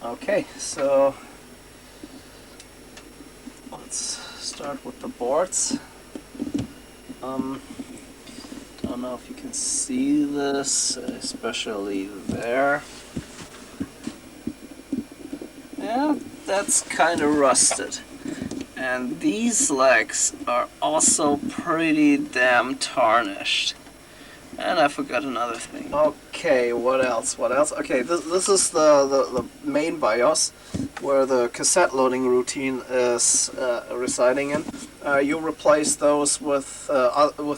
Okay, so let's start with the boards. Don't know if you can see this, especially there. Yeah, that's kind of rusted. And these legs are also pretty damn tarnished. And I forgot another thing. Okay, what else? Okay, this is the main BIOS, where the cassette loading routine is residing in. You replace those with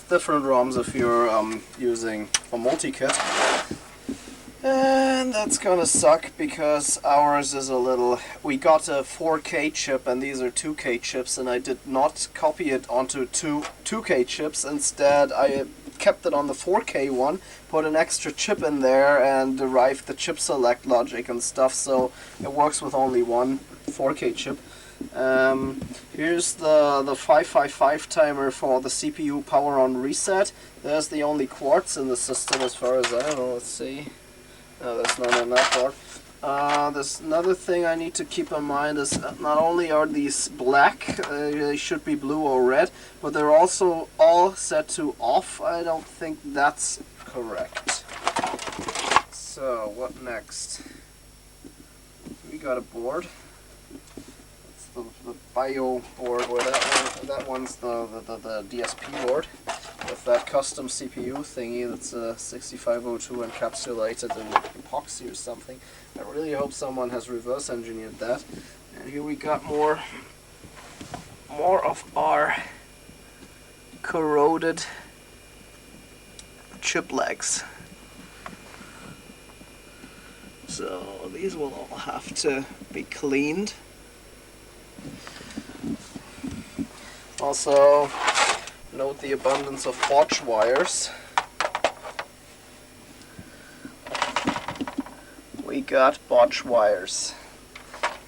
different ROMs if you're using a multi-kit. And that's gonna suck because ours is a little... We got a 4K chip and these are 2K chips, and I did not copy it onto two 2K chips. Instead, I kept it on the 4K one, put an extra chip in there and derived the chip select logic and stuff, so it works with only one 4K chip. Here's the 555 timer for the CPU power on reset. There's the only quartz in the system as far as I know. Let's see. No, that's not on that part. There's another thing I need to keep in mind is not only are these black, they should be blue or red, but they're also all set to off. I don't think that's correct. So, what next? We got a board. It's the bio board, where that one's the DSP board with that custom CPU thingy that's 6502 encapsulated in epoxy or something. I really hope someone has reverse engineered that. And here we got more of our corroded chip legs. So these will all have to be cleaned. Also, note the abundance of bodge wires. We got bodge wires.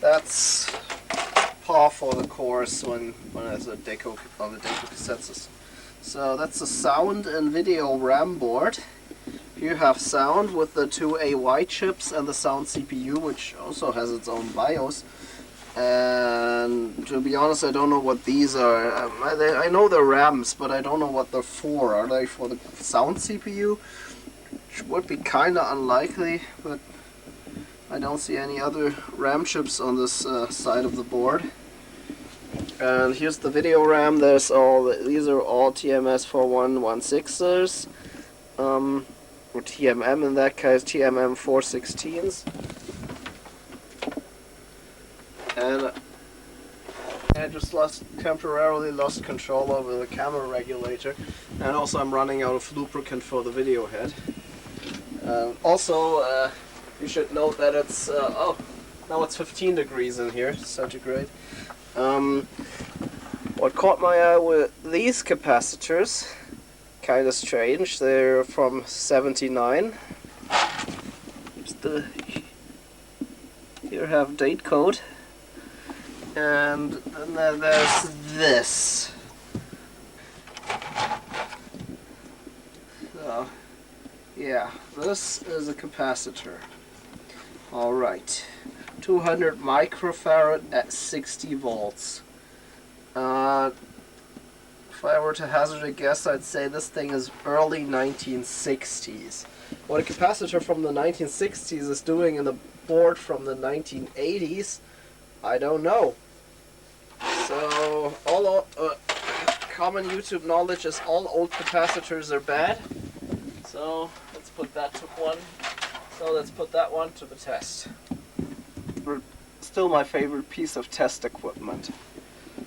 That's par for the course when it's a DECO on the DECO Cassette System. So that's a sound and video RAM board. You have sound with the two AY chips and the sound CPU, which also has its own BIOS. And to be honest, I don't know what these are. I know they're RAMs, but I don't know what they're for. Are they for the sound CPU? Which would be kind of unlikely, but I don't see any other RAM chips on this side of the board. And here's the video RAM. These are all TMS 4116ers, or TMM in that case, TMM 416s. And I just temporarily lost control over the camera regulator, and also I'm running out of lubricant for the video head. Also, you should note that it's oh, now it's 15 degrees in here, centigrade. What caught my eye with these capacitors, kind of strange. They're from '79. Here have date code. And then there's this. So, yeah, this is a capacitor. Alright. 200 microfarad at 60 volts. If I were to hazard a guess, I'd say this thing is early 1960s. What a capacitor from the 1960s is doing in a board from the 1980s, I don't know. So, all common YouTube knowledge is all old capacitors are bad. So, let's put that to one. So, let's put that one to the test. Still my favorite piece of test equipment.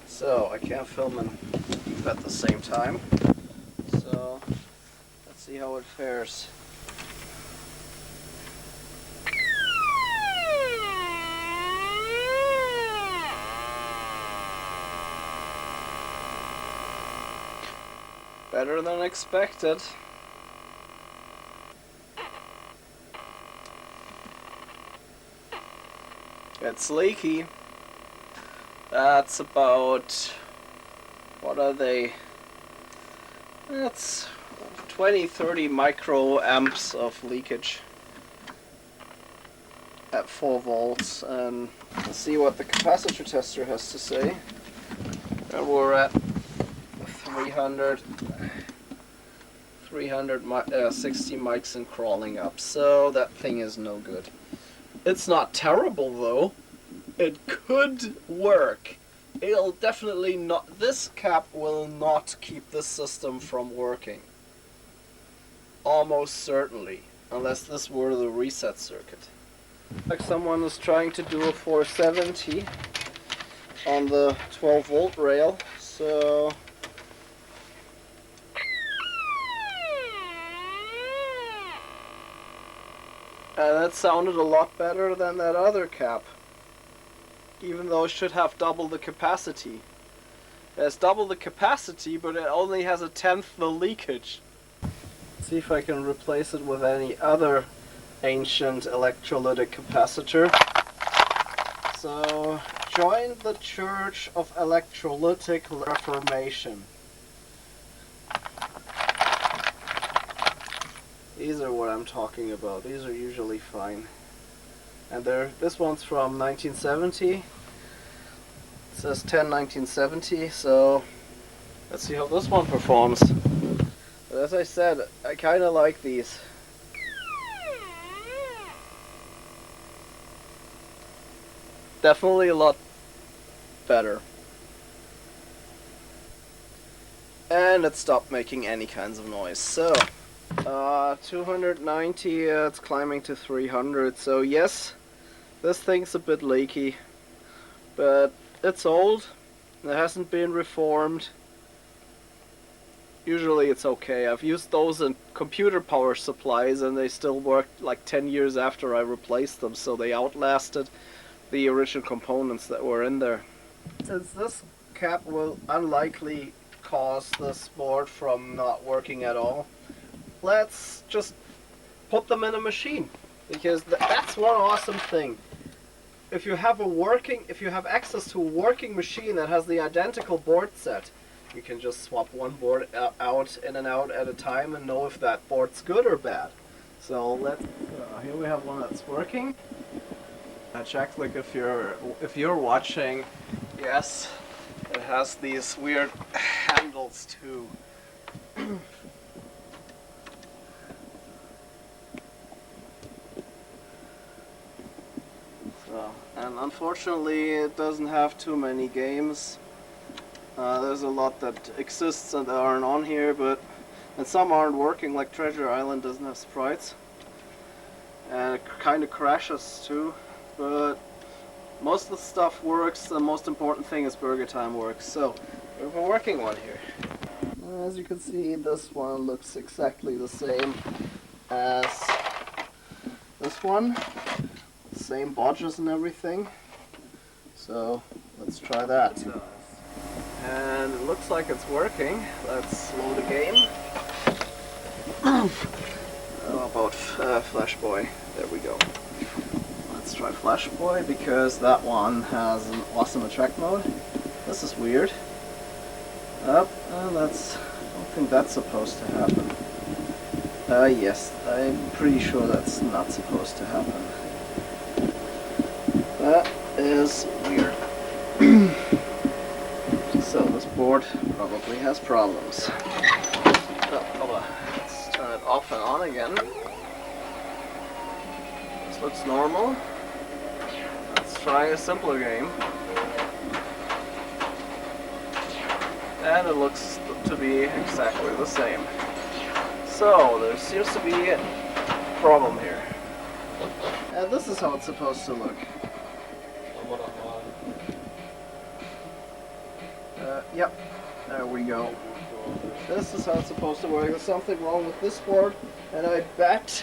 So, I can't film and beep at the same time. So, let's see how it fares. Better than expected. It's leaky. That's about, what are they? That's 20-30 microamps of leakage. at 4 volts and see what the capacitor tester has to say. And we're at 360 mics and crawling up, so that thing is no good. It's not terrible though. It could work. It'll definitely not. This cap will not keep this system from working. Almost certainly. Unless this were the reset circuit. Like someone is trying to do a 470 on the 12 volt rail. So. And that sounded a lot better than that other cap. Even though it should have double the capacity. It has double the capacity, but it only has 1/10 the leakage. Let's see if I can replace it with any other ancient electrolytic capacitor. So, join the Church of Electrolytic Reformation. These are what I'm talking about. These are usually fine. And this one's from 1970. It says 10/1970, so let's see how this one performs. But as I said, I kind of like these. Definitely a lot better. And it stopped making any kinds of noise. So, 290, it's climbing to 300, so yes, this thing's a bit leaky, but it's old, it hasn't been reformed. Usually it's okay. I've used those in computer power supplies and they still worked like 10 years after I replaced them, so they outlasted the original components that were in there. Since this cap will unlikely cause this board from not working at all, let's just put them in a machine, because that's one awesome thing. If you have access to a working machine that has the identical board set, you can just swap one board out in and out at a time and know if that board's good or bad. So here we have one that's working. Check, like if you're watching, yes, it has these weird handles too. And unfortunately it doesn't have too many games. There's a lot that exists and that aren't on here, and some aren't working, like Treasure Island doesn't have sprites. And it kind of crashes too, but most of the stuff works. The most important thing is Burger Time works, so we have a working one here. As you can see, this one looks exactly the same as this one. Same bodges and everything, so let's try that. And it looks like it's working. Let's load the game. How about Flash Boy? There we go. Let's try Flash Boy because that one has an awesome attract mode. This is weird. I don't think that's supposed to happen. Yes, I'm pretty sure that's not supposed to happen. That is weird. So this board probably has problems. Let's turn it off and on again. This looks normal. Let's try a simpler game. And it looks to be exactly the same. So there seems to be a problem here. And this is how it's supposed to look. Yep, there we go. This is how it's supposed to work. There's something wrong with this board, and I bet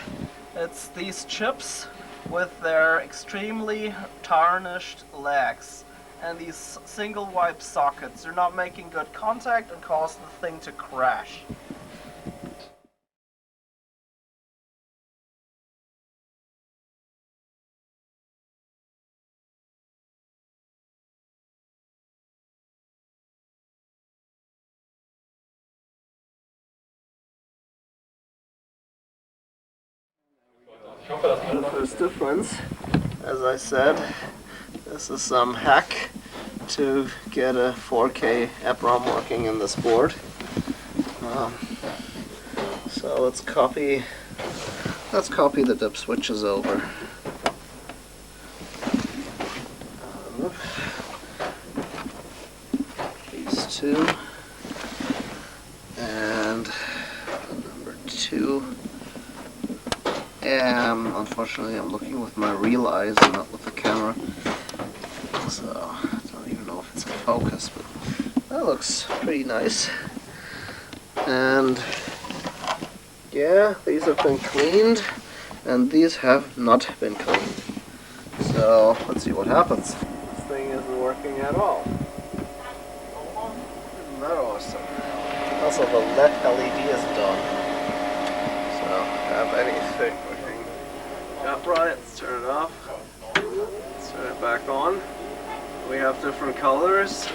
it's these chips with their extremely tarnished legs and these single wipe sockets. They're not making good contact and cause the thing to crash. First difference. as I said, this is some hack to get a 4K EPROM working in this board. So let's copy the dip switches over. These two, and number 2. Unfortunately, I'm looking with my real eyes and not with the camera, so I don't even know if it's in focus, but that looks pretty nice. And yeah, these have been cleaned, and these have not been cleaned. So let's see what happens. This thing isn't working at all. Isn't that awesome? Also, the LED is done. So have anything working upright? Let's turn it off. Let's turn it back on. We have different colors,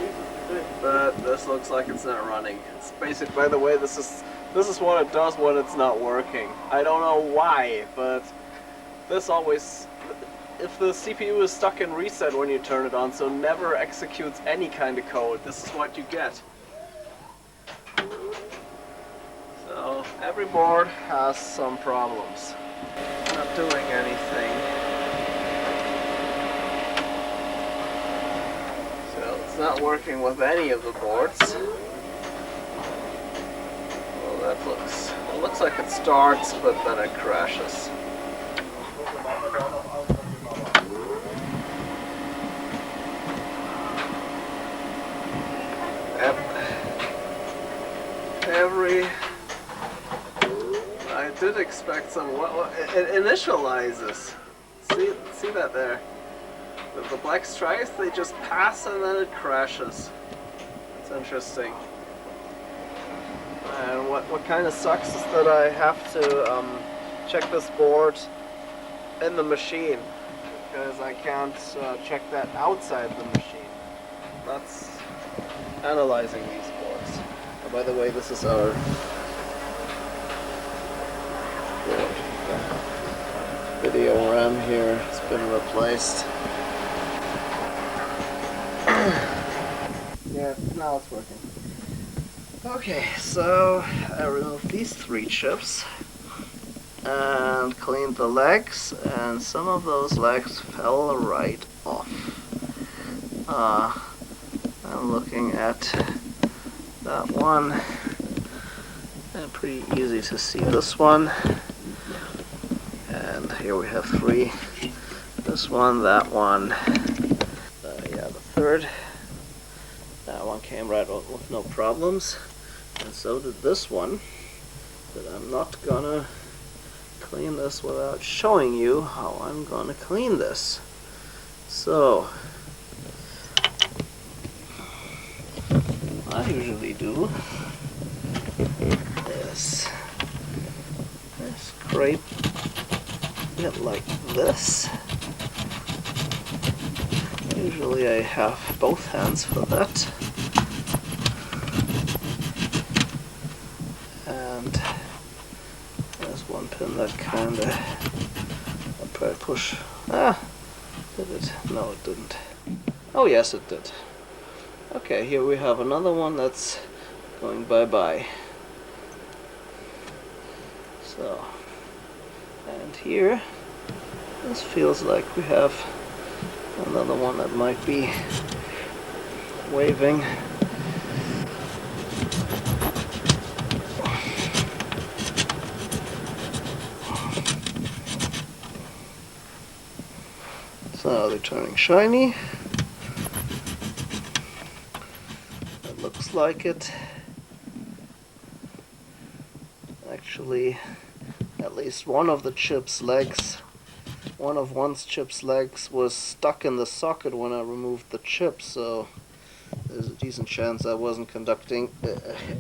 but this looks like it's not running. It's basic. By the way, this is what it does when it's not working. I don't know why, but this always, if the CPU is stuck in reset when you turn it on, so never executes any kind of code, this is what you get. So every board has some problems. Not doing anything. So it's not working with any of the boards. Well, it looks like it starts, but then it crashes. Yep. I did expect some. It initializes. See that there? The black stripes, they just pass and then it crashes. It's interesting. And what kind of sucks is that I have to check this board in the machine, because I can't check that outside the machine. That's analyzing these boards. Oh, by the way, this is our board. Video RAM here has been replaced. Yeah, now it's working. Okay, so I removed these 3 chips and cleaned the legs, and some of those legs fell right off. I'm looking at that one, and pretty easy to see this one. And here we have 3. This one, that one, yeah, the 3rd. That one came right out with no problems, and so did this one. But I'm not gonna clean this without showing you how I'm gonna clean this. So I usually do is I scrape it like this. Usually I have both hands for that. And there's one pin that kinda, I'll probably push. Did it? No, it didn't. Oh yes, it did. Okay, here we have another one that's going bye-bye. So, and here, this feels like we have another one that might be waving. So they're turning shiny. It looks like it. Actually, at least one of the chip's legs, one's chip's legs was stuck in the socket when I removed the chip, so there's a decent chance I wasn't conducting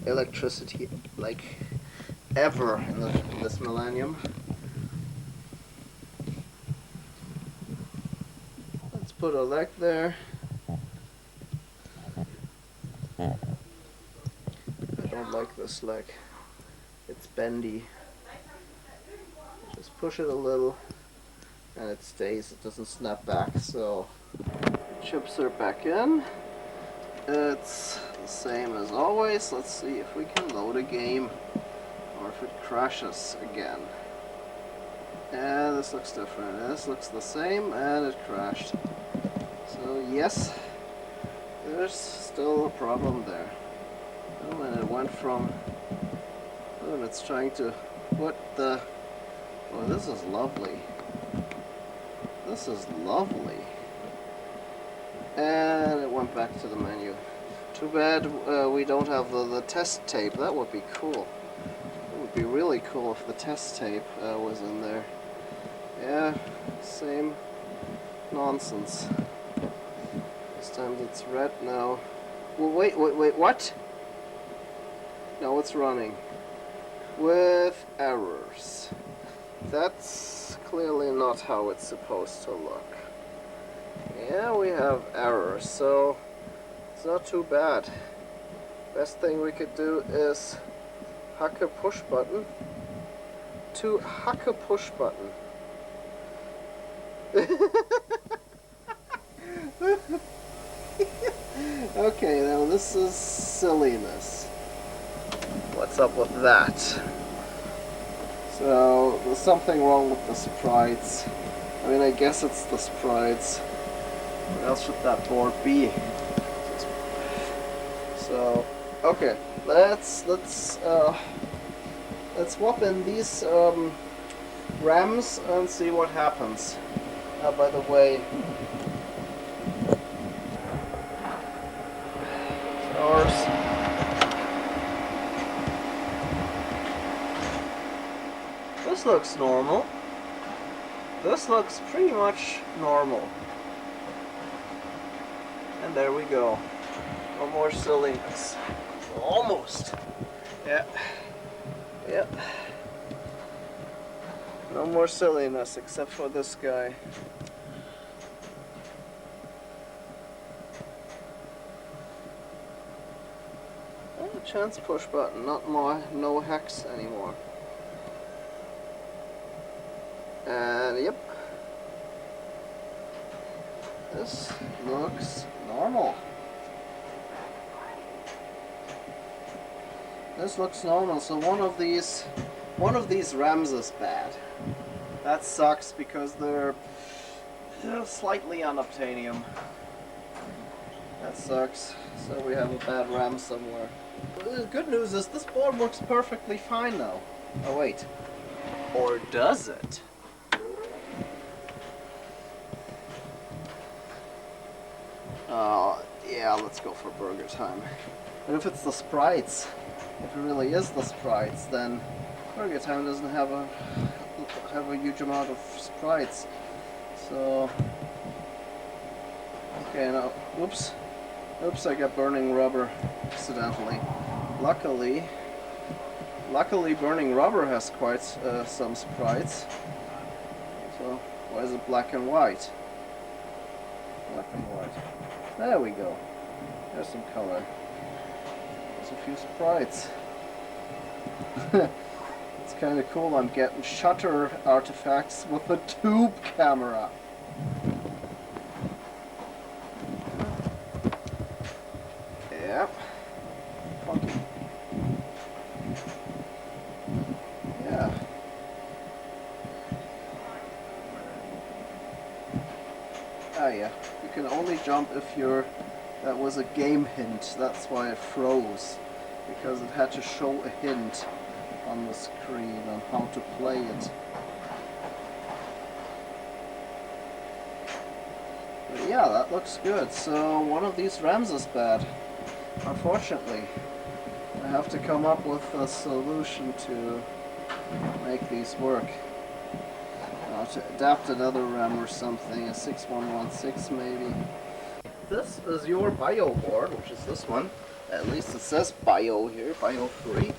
electricity like ever in this millennium. Let's put a leg there. I don't like this leg. It's bendy. Just push it a little and it stays, it doesn't snap back. So chips are back in. It's the same as always. Let's see if we can load a game or if it crashes again. And this looks different. This looks the same and it crashed. So yes, there's still a problem there. Oh, and it went from, oh, and it's trying to put the, oh, this is lovely. This is lovely. And it went back to the menu. Too bad we don't have the test tape. That would be cool. It would be really cool if the test tape was in there. Yeah, same nonsense. This time it's red now. Well, wait, what? No, it's running. With errors. That's clearly not how it's supposed to look. Yeah, we have errors, so it's not too bad. Best thing we could do is hack a push button to hack a push button. Okay, now this is silliness. What's up with that? So, there's something wrong with the sprites. I mean, I guess it's the sprites. What else should that board be? So, okay, let's swap in these RAMs and see what happens. By the way, ours. This looks normal. This looks pretty much normal. And there we go. No more silliness. Almost. Yeah. Yep. No more silliness except for this guy. Oh, chance push button, not more, no hex anymore. And yep. This looks normal. This looks normal, so one of these RAMs is bad. That sucks because they're slightly unobtainium. That sucks. So we have a bad RAM somewhere. The good news is this board works perfectly fine now. Oh wait. Or does it? Yeah, let's go for burger time. But if it's the sprites, if it really is the sprites, then burger time doesn't have a huge amount of sprites. So okay, now oops, I got burning rubber accidentally. Luckily burning rubber has quite some sprites. So why is it black and white? Black and white. There we go. There's some color. There's a few sprites. It's kind of cool. I'm getting shutter artifacts with a tube camera. Yep. Funky. Yeah. Ah, yeah. You can only jump if you're... That was a game hint. That's why it froze. Because it had to show a hint on the screen on how to play it. But yeah, that looks good. So one of these RAMs is bad. Unfortunately. I have to come up with a solution to make these work. To adapt another RAM or something, a 6116 maybe. This is your BIO board, which is this one. At least it says BIO here, BIO 3.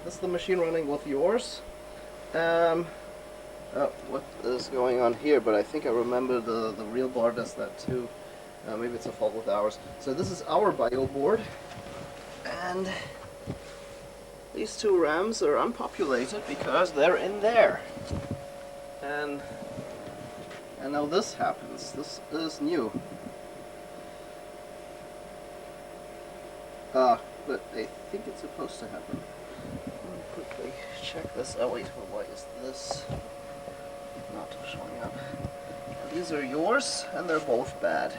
This is the machine running with yours. What is going on here? But I think I remember the real board does that too. Maybe it's a fault with ours. So this is our BIO board. And these two RAMs are unpopulated because they're in there. And now this happens. This is new. But I think it's supposed to happen. Let me quickly check this. Oh wait, why is this not showing up? These are yours, and they're both bad.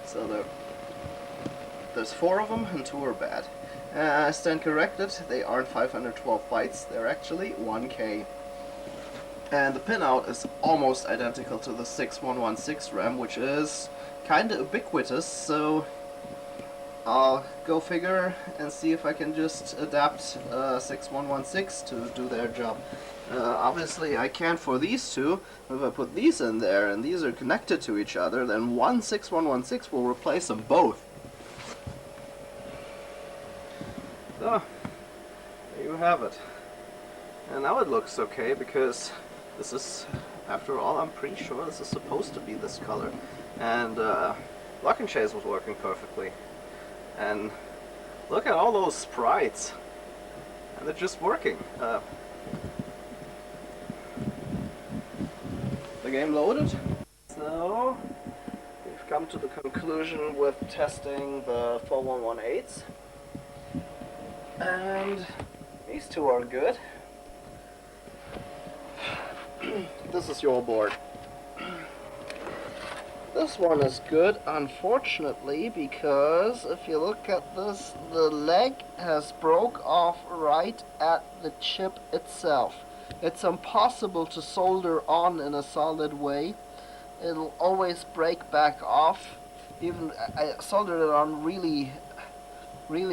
So there's 4 of them, and 2 are bad. I stand corrected, they aren't 512 bytes, they're actually 1K. And the pinout is almost identical to the 6116 RAM, which is kinda ubiquitous, so I'll go figure and see if I can just adapt 6116 to do their job. Obviously I can't for these two. If I put these in there and these are connected to each other, then one 6116 will replace them both. So, there you have it. And now it looks okay because this is, after all, I'm pretty sure this is supposed to be this color. And Lock and Chase was working perfectly. And look at all those sprites. And they're just working. The game loaded. So, we've come to the conclusion with testing the 4118s. And these two are good. This is your board. This one is good, unfortunately, because if you look at this, the leg has broke off right at the chip itself. It's impossible to solder on in a solid way. It'll always break back off. Even I soldered it on really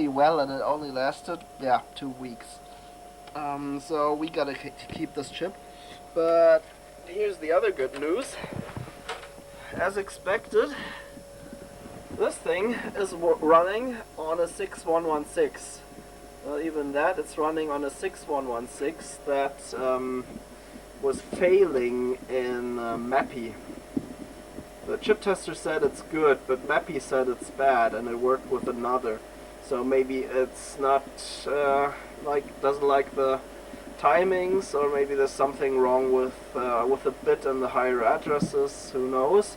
well, and it only lasted 2 weeks. So we gotta keep this chip. But here's the other good news. As expected, this thing is running on a 6116. Well, even that, it's running on a 6116 that was failing in MAPI. The chip tester said it's good, but MAPI said it's bad, and it worked with another. So maybe it's not doesn't like the timings, or maybe there's something wrong with the bit and the higher addresses. Who knows?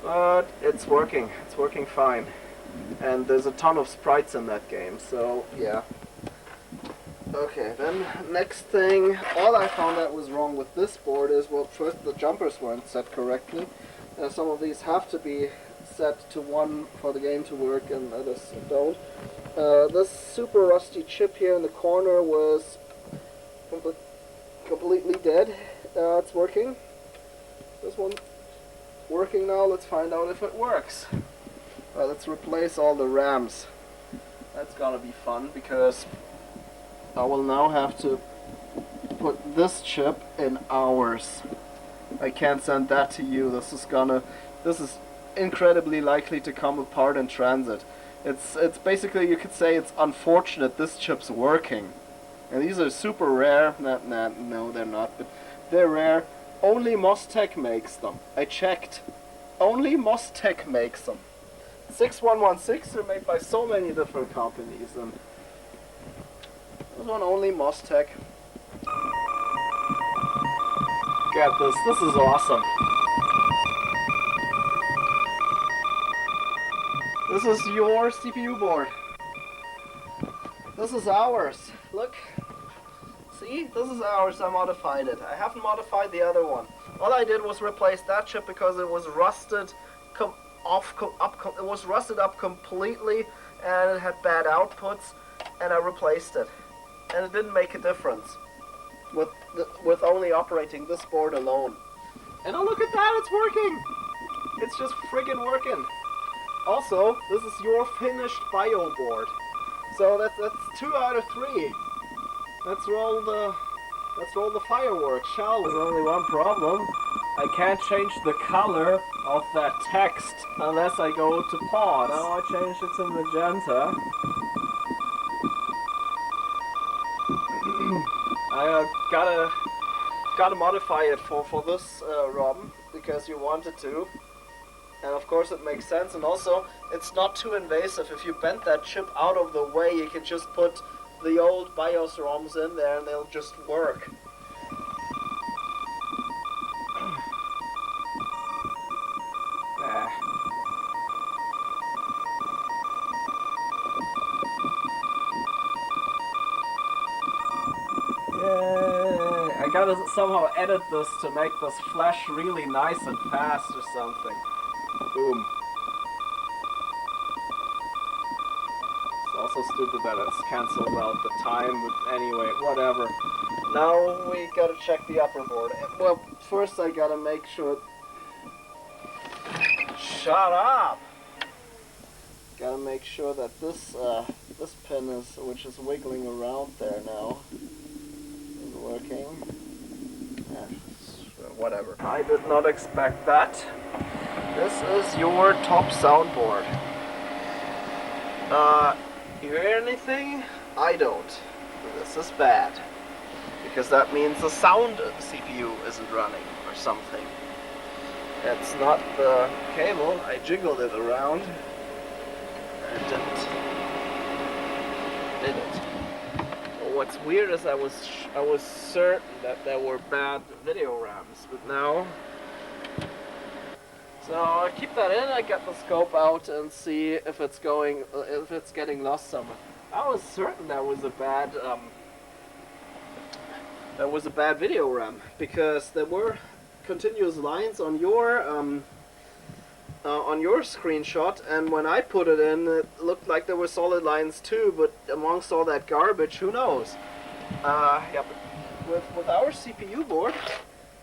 But it's working. It's working fine. And there's a ton of sprites in that game. So yeah. Okay, then next thing, all I found out was wrong with this board is, well, first the jumpers weren't set correctly. Some of these have to be set to 1 for the game to work, and others don't. This super rusty chip here in the corner was completely dead. It's working. This one's working now. Let's find out if it works. Let's replace all the RAMs. That's gonna be fun because I will now have to put this chip in hours. I can't send that to you. This is incredibly likely to come apart in transit. It's basically, you could say it's unfortunate this chip's working. And these are super rare. No, they're not, but they're rare. Only Mostech makes them. I checked. Only Mostech makes them. 6116 are made by so many different companies, and this one only Mostech. Get this. This is awesome. This is your CPU board. This is ours. Look. See? This is ours. I modified it. I haven't modified the other one. All I did was replace that chip because it was rusted it was rusted up completely, and it had bad outputs, and I replaced it. And it didn't make a difference with only operating this board alone. And oh, look at that, it's working! It's just friggin' working. Also, this is your finished bio board. So that's 2 out of 3. Let's roll the fireworks, shall we? There's only one problem. I can't change the color of that text unless I go to pause. Now I changed it to magenta. I gotta modify it for this ROM because you wanted to, and of course it makes sense. And also, it's not too invasive. If you bend that chip out of the way, you can just put the old BIOS ROMs in there and they'll just work. I gotta somehow edit this to make this flash really nice and fast or something. Boom. It's also stupid that it's cancelled out the time, but anyway, whatever. Now we gotta check the upper board. Well, first I gotta make sure... Shut up! Gotta make sure that this this pin is, which is wiggling around there now, is working. Whatever. I did not expect that. This is your top soundboard. You hear anything? I don't. This is bad. Because that means the sound CPU isn't running or something. It's not the cable. I jiggled it around. It did it. What's weird is I was certain that there were bad video RAMs, but now. So I keep that in. I get the scope out and see if it's getting lost somewhere. I was certain that was a bad video RAM because there were continuous lines on your screenshot, and when I put it in, it looked like there were solid lines too, but amongst all that garbage, who knows? Yeah, but with our CPU board,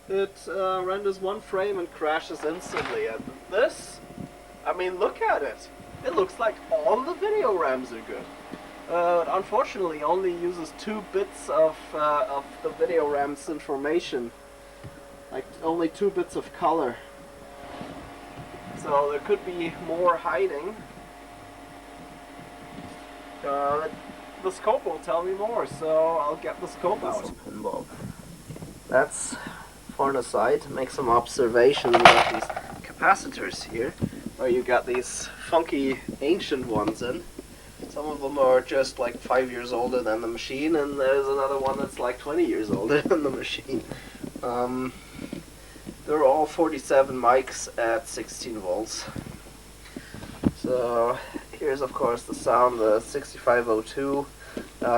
it renders one frame and crashes instantly. And this, I mean, look at it. It looks like all the video RAMs are good. Unfortunately, only uses 2 bits of the video RAM's information. Like, only 2 bits of color. So there could be more hiding. The scope will tell me more, so I'll get the scope out. That's for the side. Make some observations about these capacitors here, where you got these funky ancient ones in. Some of them are just like 5 years older than the machine, and there's another one that's like 20 years older than the machine. They're all 47 mics at 16 volts. So here's of course the sound, the 6502.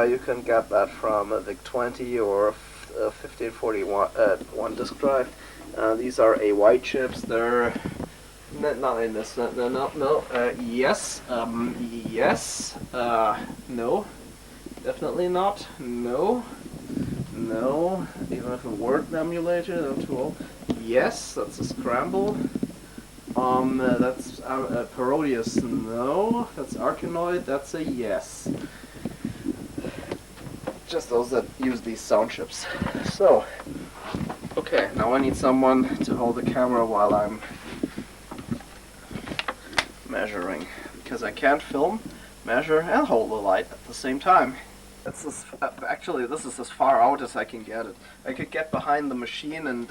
You can get that from a VIC-20 or a 1541 disk drive. These are AY chips. They're not in this. No. Yes. Yes. No. Definitely not. No. No. Even if a word emulator, they're too old. Yes, that's a scramble. That's Parodius. No. That's Arkanoid. That's a yes. Just those that use these sound chips. So, okay, now I need someone to hold the camera while I'm measuring, because I can't film, measure, and hold the light at the same time. Actually, this is as far out as I can get it. I could get behind the machine and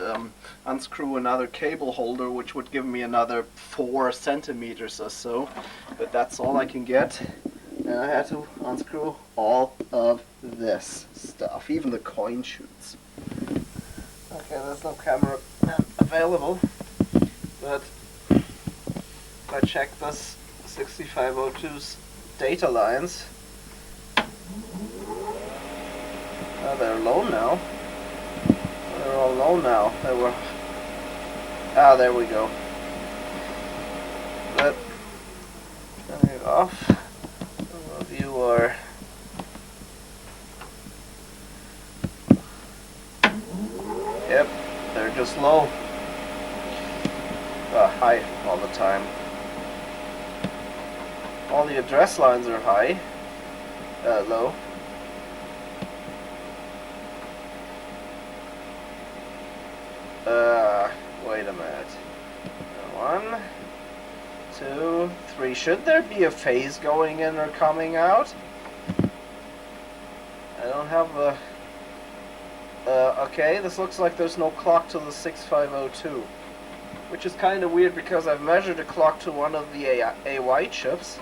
unscrew another cable holder, which would give me another 4 centimeters or so, but that's all I can get. And I had to unscrew all of this stuff, even the coin chutes. Okay, there's no camera available, but if I check this 6502's data lines, they're low now. They're all low now. They were... Ah, there we go. But turning it off. Some of you are... Yep, they're just low. High all the time. All the address lines are high. Low. Wait a minute. 1, 2, 3. Should there be a phase going in or coming out? I don't have the... okay, this looks like there's no clock to the 6502. Which is kind of weird because I've measured a clock to one of the AY chips.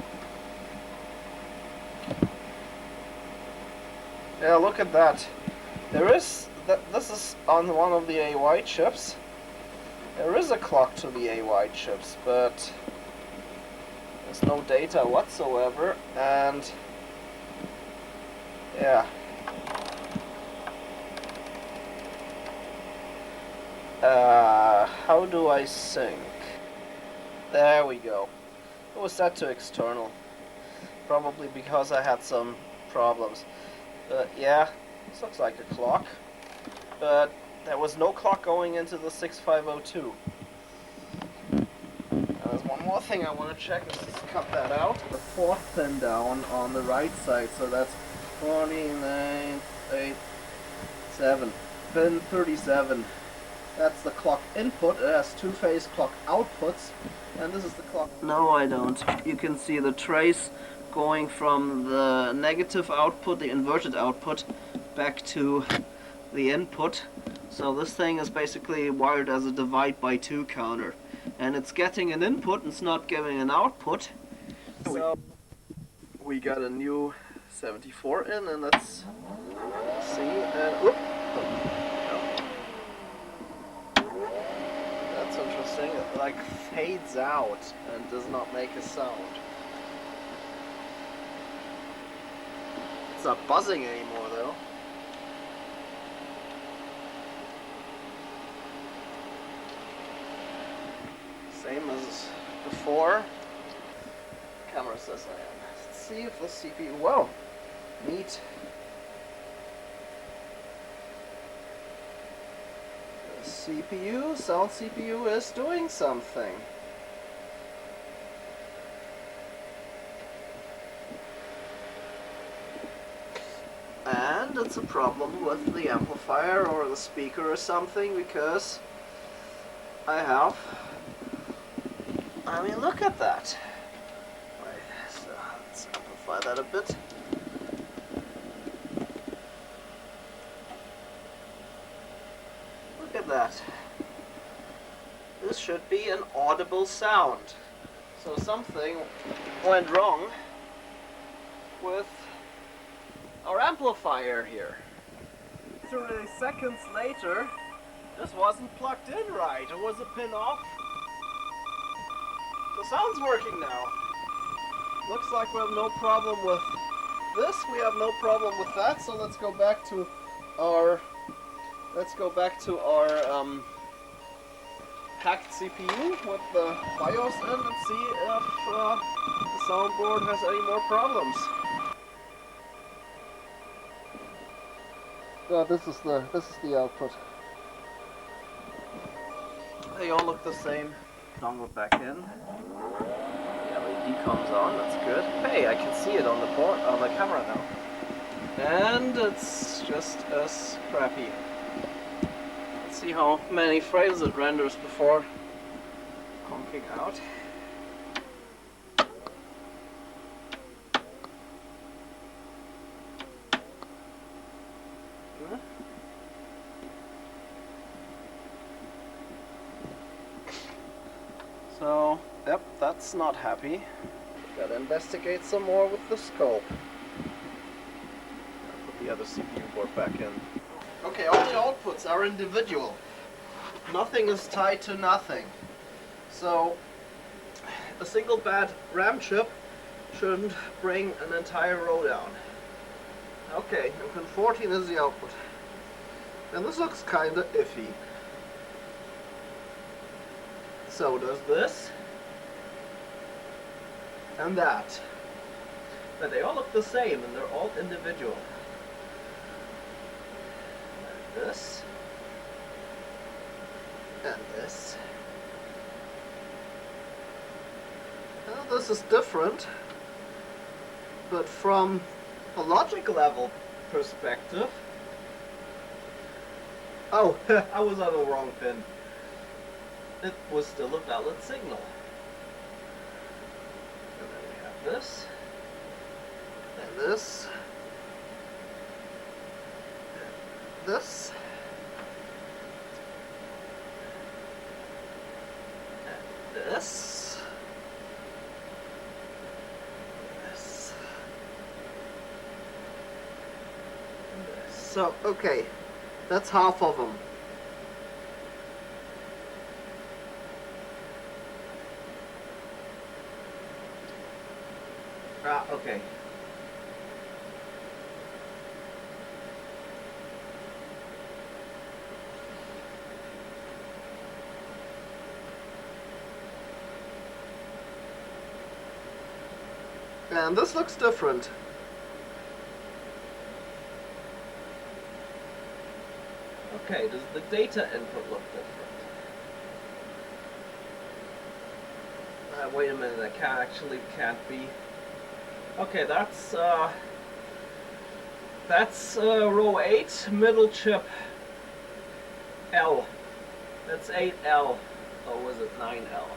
Yeah, look at that. This is on one of the AY chips. There is a clock to the AY chips, but there's no data whatsoever, and yeah. How do I sync? There we go. It was set to external. Probably because I had some problems. But yeah, this looks like a clock. But there was no clock going into the 6502. Now there's one more thing I want to check. Let's just cut that out. The fourth pin down on the right side. So that's 49, 8, 7. Pin 37. That's the clock input. It has two-phase clock outputs. And this is the clock. No, I don't. You can see the trace going from the negative output, the inverted output, back to the input. So this thing is basically wired as a divide by 2 counter. And it's getting an input and it's not giving an output. So we got a new 74 in, and let's see. Whoop. That's interesting. It like fades out and does not make a sound. It's not buzzing anymore though. Same as before. Camera says I am. Let's see if the CPU. Whoa! Neat. The CPU, sound CPU, is doing something. And it's a problem with the amplifier or the speaker or something, because I mean, look at that. Right, so let's amplify that a bit. Look at that. This should be an audible sound. So something went wrong with our amplifier here. 30 seconds later, this wasn't plugged in right. It was a pin off. The sound's working now. Looks like we have no problem with this. We have no problem with that. So let's go back to our hacked CPU with the BIOS in and see if the soundboard has any more problems. This is the output. They all look the same. Dongle back in. The LED comes on. That's good. Hey, I can see it on the board, on the camera now. And it's just as crappy. Let's see how many frames it renders before honking out. So, yep, that's not happy. Gotta investigate some more with the scope. I'll put the other CPU board back in. Okay, all the outputs are individual. Nothing is tied to nothing. So, a single bad RAM chip shouldn't bring an entire row down. Okay, and pin 14 is the output. And this looks kinda iffy. So does this, and that. But they all look the same, and they're all individual. And this, and this. Now this is different, but from a logic level perspective. Oh, I was on the wrong pin. It was still a valid signal. And then we have this, and this, and this, and this, this, So, okay, that's half of them. Okay. And this looks different. Okay, does the data input look different? Wait a minute, that can't be. Okay, that's row 8, middle chip L. That's 8L. Or was it 9L?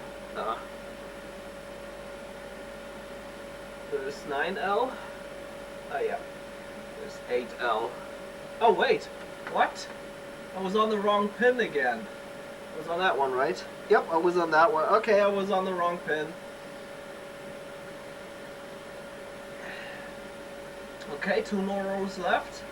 There's 9L. Oh yeah. There's 8L. Oh wait, what? I was on the wrong pin again. I was on that one, right? Yep, I was on that one. Okay, I was on the wrong pin. Okay, 2 more rows left.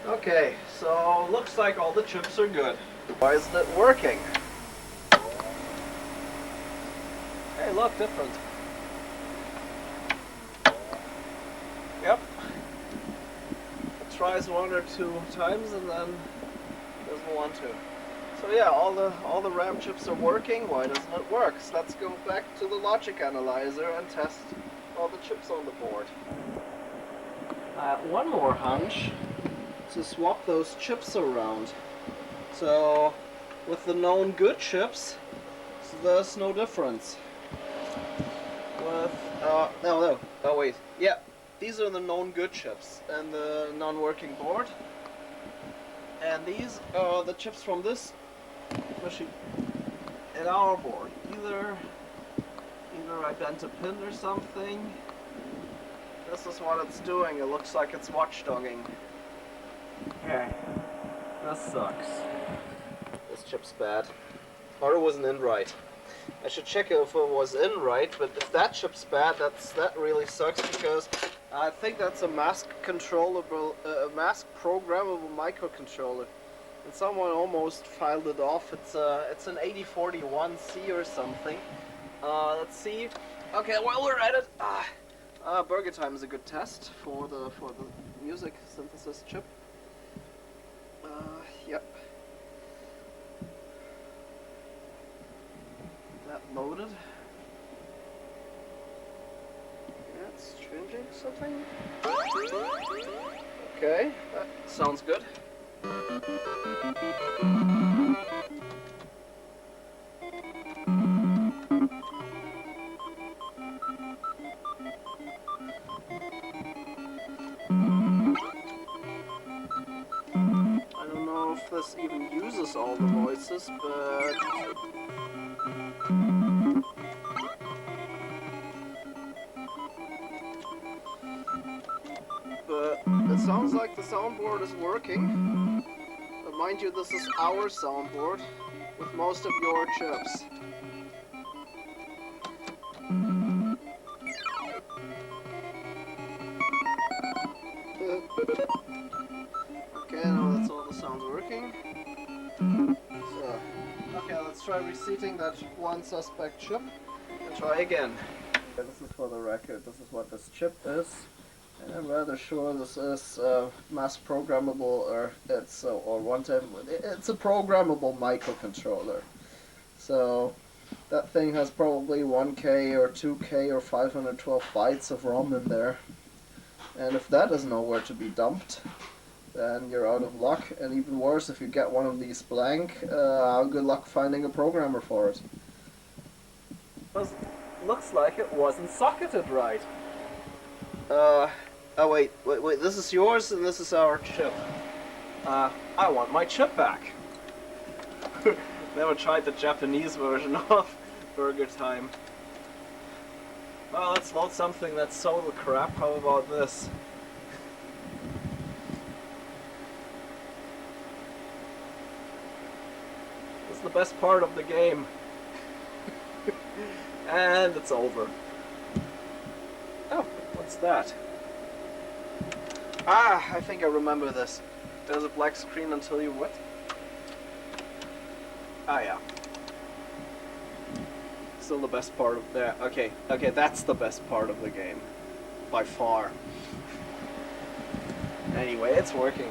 Okay, so looks like all the chips are good. Why isn't it working? Hey, look, different. Yep. It tries 1 or 2 times and then doesn't want to. So yeah, all the RAM chips are working. Why doesn't it work? So let's go back to the logic analyzer and test all the chips on the board. One more hunch to swap those chips around. So with the known good chips, so there's no difference. With no, oh wait, yeah, these are the known good chips and the non-working board, and these are the chips from this machine and our board. Either I bent a pin or something. This is what it's doing. It looks like it's watchdogging. Okay, this sucks. This chip's bad. Or it wasn't in right. I should check if it was in right, but if that chip's bad, that really sucks, because I think that's a mask controllable, mask programmable microcontroller. And someone almost filed it off. It's an 8041C or something. Let's see. Okay, while we're at it, Burger Time is a good test for the music synthesis chip. Yep. That loaded. Yeah, it's changing something. Okay, that sounds good. This even uses all the voices, but it sounds like the soundboard is working. But mind you, this is our soundboard with most of your chips. Okay, now that's all the sounds working. So, okay, let's try reseating that one suspect chip and try again. This is for the record. This is what this chip is. And I'm rather sure this is mass programmable, or it's a programmable microcontroller. So that thing has probably 1K or 2K or 512 bytes of ROM in there. And if that is nowhere to be dumped, then you're out of luck. And even worse, if you get one of these blank, good luck finding a programmer for it. Looks like it wasn't socketed right. Oh wait, this is yours and this is our chip. I want my chip back. Never tried the Japanese version of Burger Time. Well, let's load something that's total crap. How about this? This is the best part of the game. And it's over. Oh, what's that? Ah, I think I remember this. There's a black screen until you what? Ah, yeah. Still the best part of that. Okay, that's the best part of the game. By far. Anyway, it's working.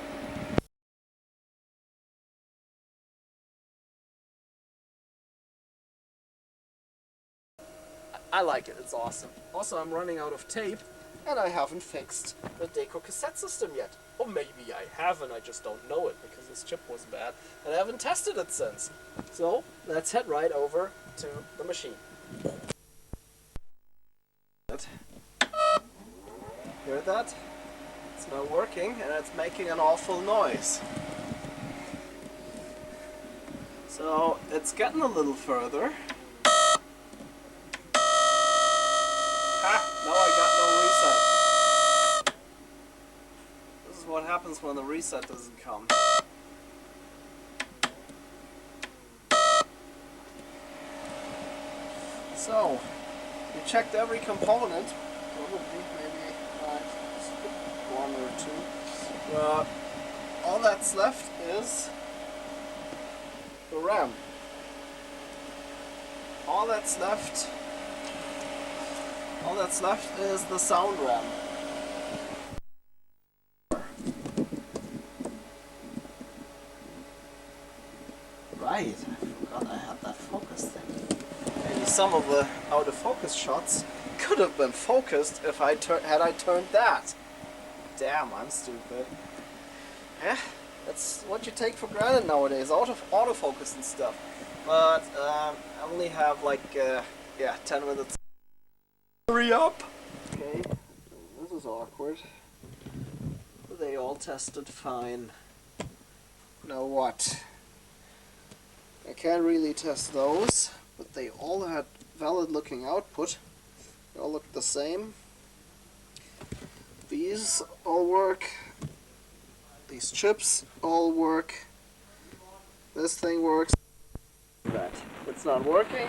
I like it, it's awesome. Also, I'm running out of tape, and I haven't fixed the DECO Cassette System yet. Or maybe I haven't, I just don't know it, because this chip was bad, and I haven't tested it since. So, let's head right over to the machine. Hear that? It's not working, and it's making an awful noise. So, it's getting a little further. Now I got no reset. This is what happens when the reset doesn't come. So, we checked every component, probably maybe one or two. All that's left is the RAM. All that's left is the sound RAM. Right, I forgot I had that focus thing. Maybe some of the out of focus shots could have been focused if I had I turned that. Damn, I'm stupid. Yeah, that's what you take for granted nowadays, autofocus and stuff. But I only have like 10 minutes. Hurry up! Okay, this is awkward. They all tested fine. Now what? I can't really test those, but they all had valid looking output. They all looked the same. These all work. These chips all work. This thing works. That. It's not working.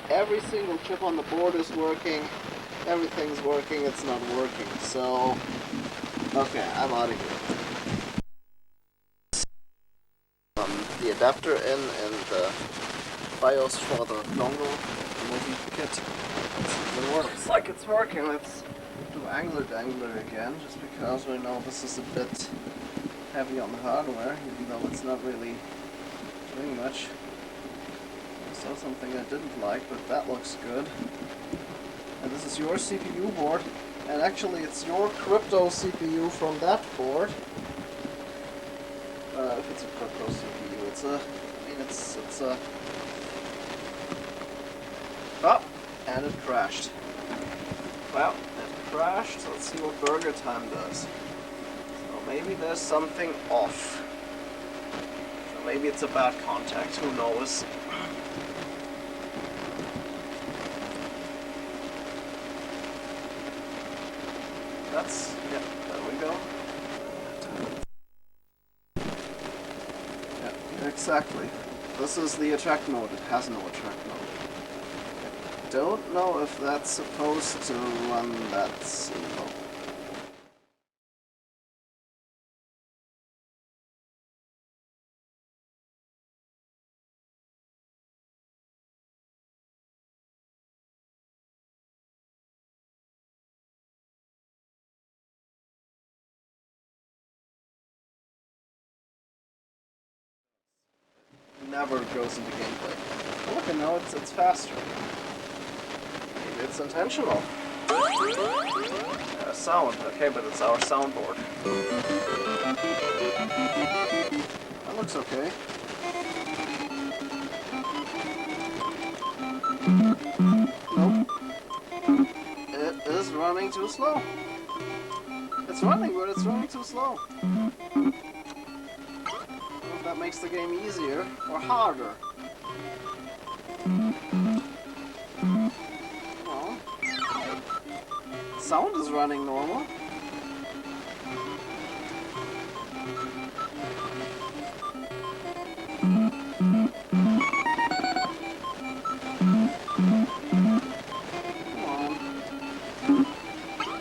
Every single chip on the board is working. Everything's working, it's not working. So, okay, I'm out of here. The adapter in and the BIOS for the dongle, the movie kit. It works like it's working. Let's do Dangler again, just because we know this is a bit heavy on the hardware, even though it's not really doing much. I saw something I didn't like, but that looks good. And this is your CPU board, and actually it's your crypto CPU from that board. If it's a crypto CPU, it's a, oh, and it crashed. Well, it crashed, so let's see what burger time does. So maybe there's something off. So maybe it's a bad contact, who knows. Yeah, there we go. Yeah, exactly. This is the attract mode. It has no attract mode. I don't know if that's supposed to run that simple. Never goes into gameplay. Oh, look, and now it's faster. Maybe it's intentional. Sound. Okay, but it's our soundboard. That looks okay. Nope. It is running too slow. It's running, but it's running too slow. That makes the game easier or harder. Oh. sound is running normal.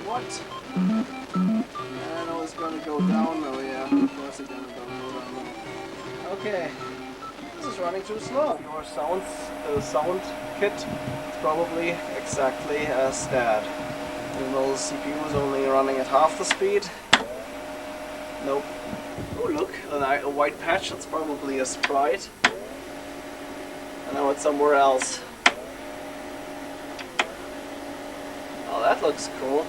What? I know it's gonna go down though, yeah. Of course it's gonna go down. Okay. This is running too slow. Your sound kit is probably exactly as that. Even though the CPU is only running at half the speed. Nope. Oh look, a white patch, that's probably a sprite. And now it's somewhere else. Oh, that looks cool.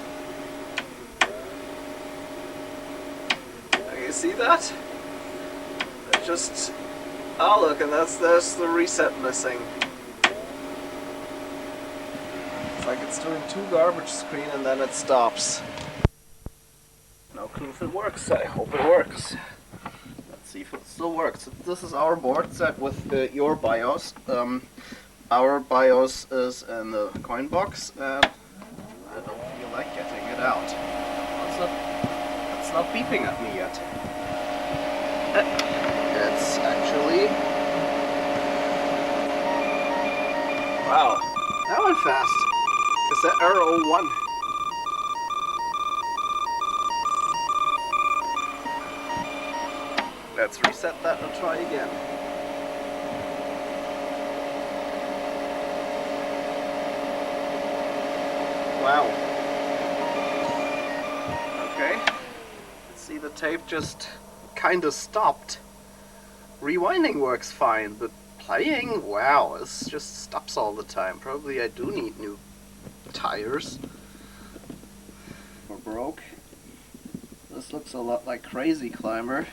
You see that? It just... Oh look, and there's the reset missing. It's like it's doing 2 garbage screen and then it stops. No clue if it works. I hope it works. Let's see if it still works. This is our board set with your BIOS. Our BIOS is in the coin box, and I don't feel like getting it out. It's not beeping at me yet. It's actually... Wow, that went fast. Cassette error 01. Let's reset that and try again. Wow. Okay. Let's see, the tape just kinda stopped. Rewinding works fine, but playing, wow, this just stops all the time. Probably I do need new tires. Or broke. This looks a lot like Crazy Climber.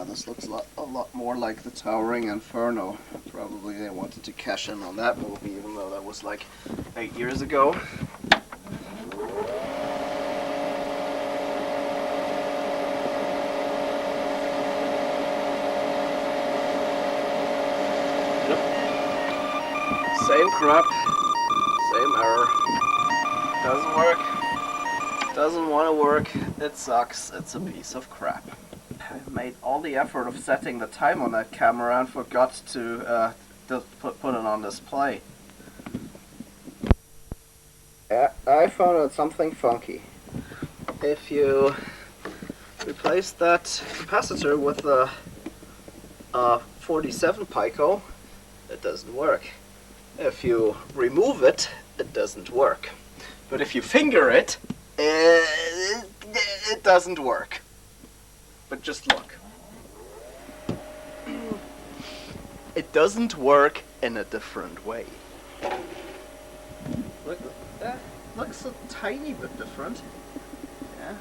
This looks a lot more like the Towering Inferno. Probably they wanted to cash in on that movie, even though that was like 8 years ago. Yep. Same crap, same error. Doesn't work. Doesn't want to work. It sucks. It's a piece of crap. I made all the effort of setting the time on that camera and forgot to put it on display. I found out something funky. If you replace that capacitor with a 47 pico, it doesn't work. If you remove it, it doesn't work. But if you finger it, it doesn't work. But just look. It doesn't work in a different way. Look, that looks a tiny bit different. Yeah.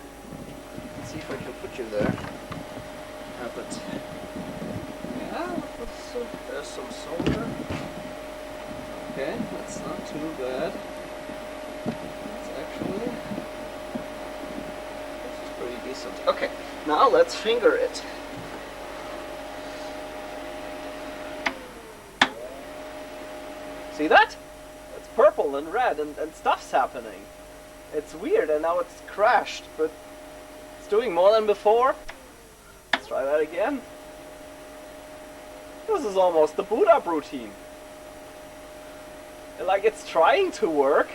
Let's see if I can put you there. But yeah, there's some solder. Okay, that's not too bad. It's actually pretty decent. Okay. Now let's finger it. See that? It's purple and red and stuff's happening. It's weird, and now it's crashed, but it's doing more than before. Let's try that again. This is almost the boot up routine. Like it's trying to work.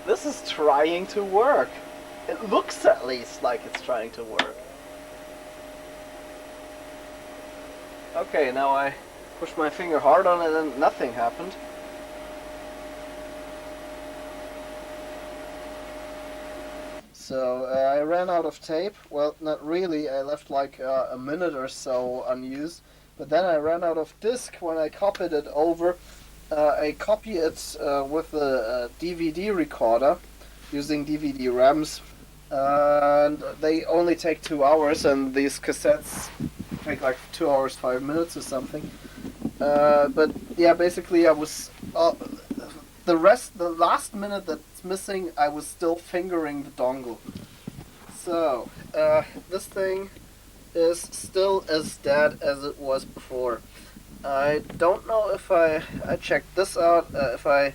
This is trying to work. It looks at least like it's trying to work. Okay, now I pushed my finger hard on it and nothing happened. So I ran out of tape. Well, not really. I left like a minute or so unused. But then I ran out of disc when I copied it over. I copied it with a DVD recorder using DVD RAMs. And they only take 2 hours, and these cassettes take like 2 hours, 5 minutes or something. But yeah, basically I was the last minute that's missing, I was still fingering the dongle. So this thing is still as dead as it was before. I don't know if I checked this out, if I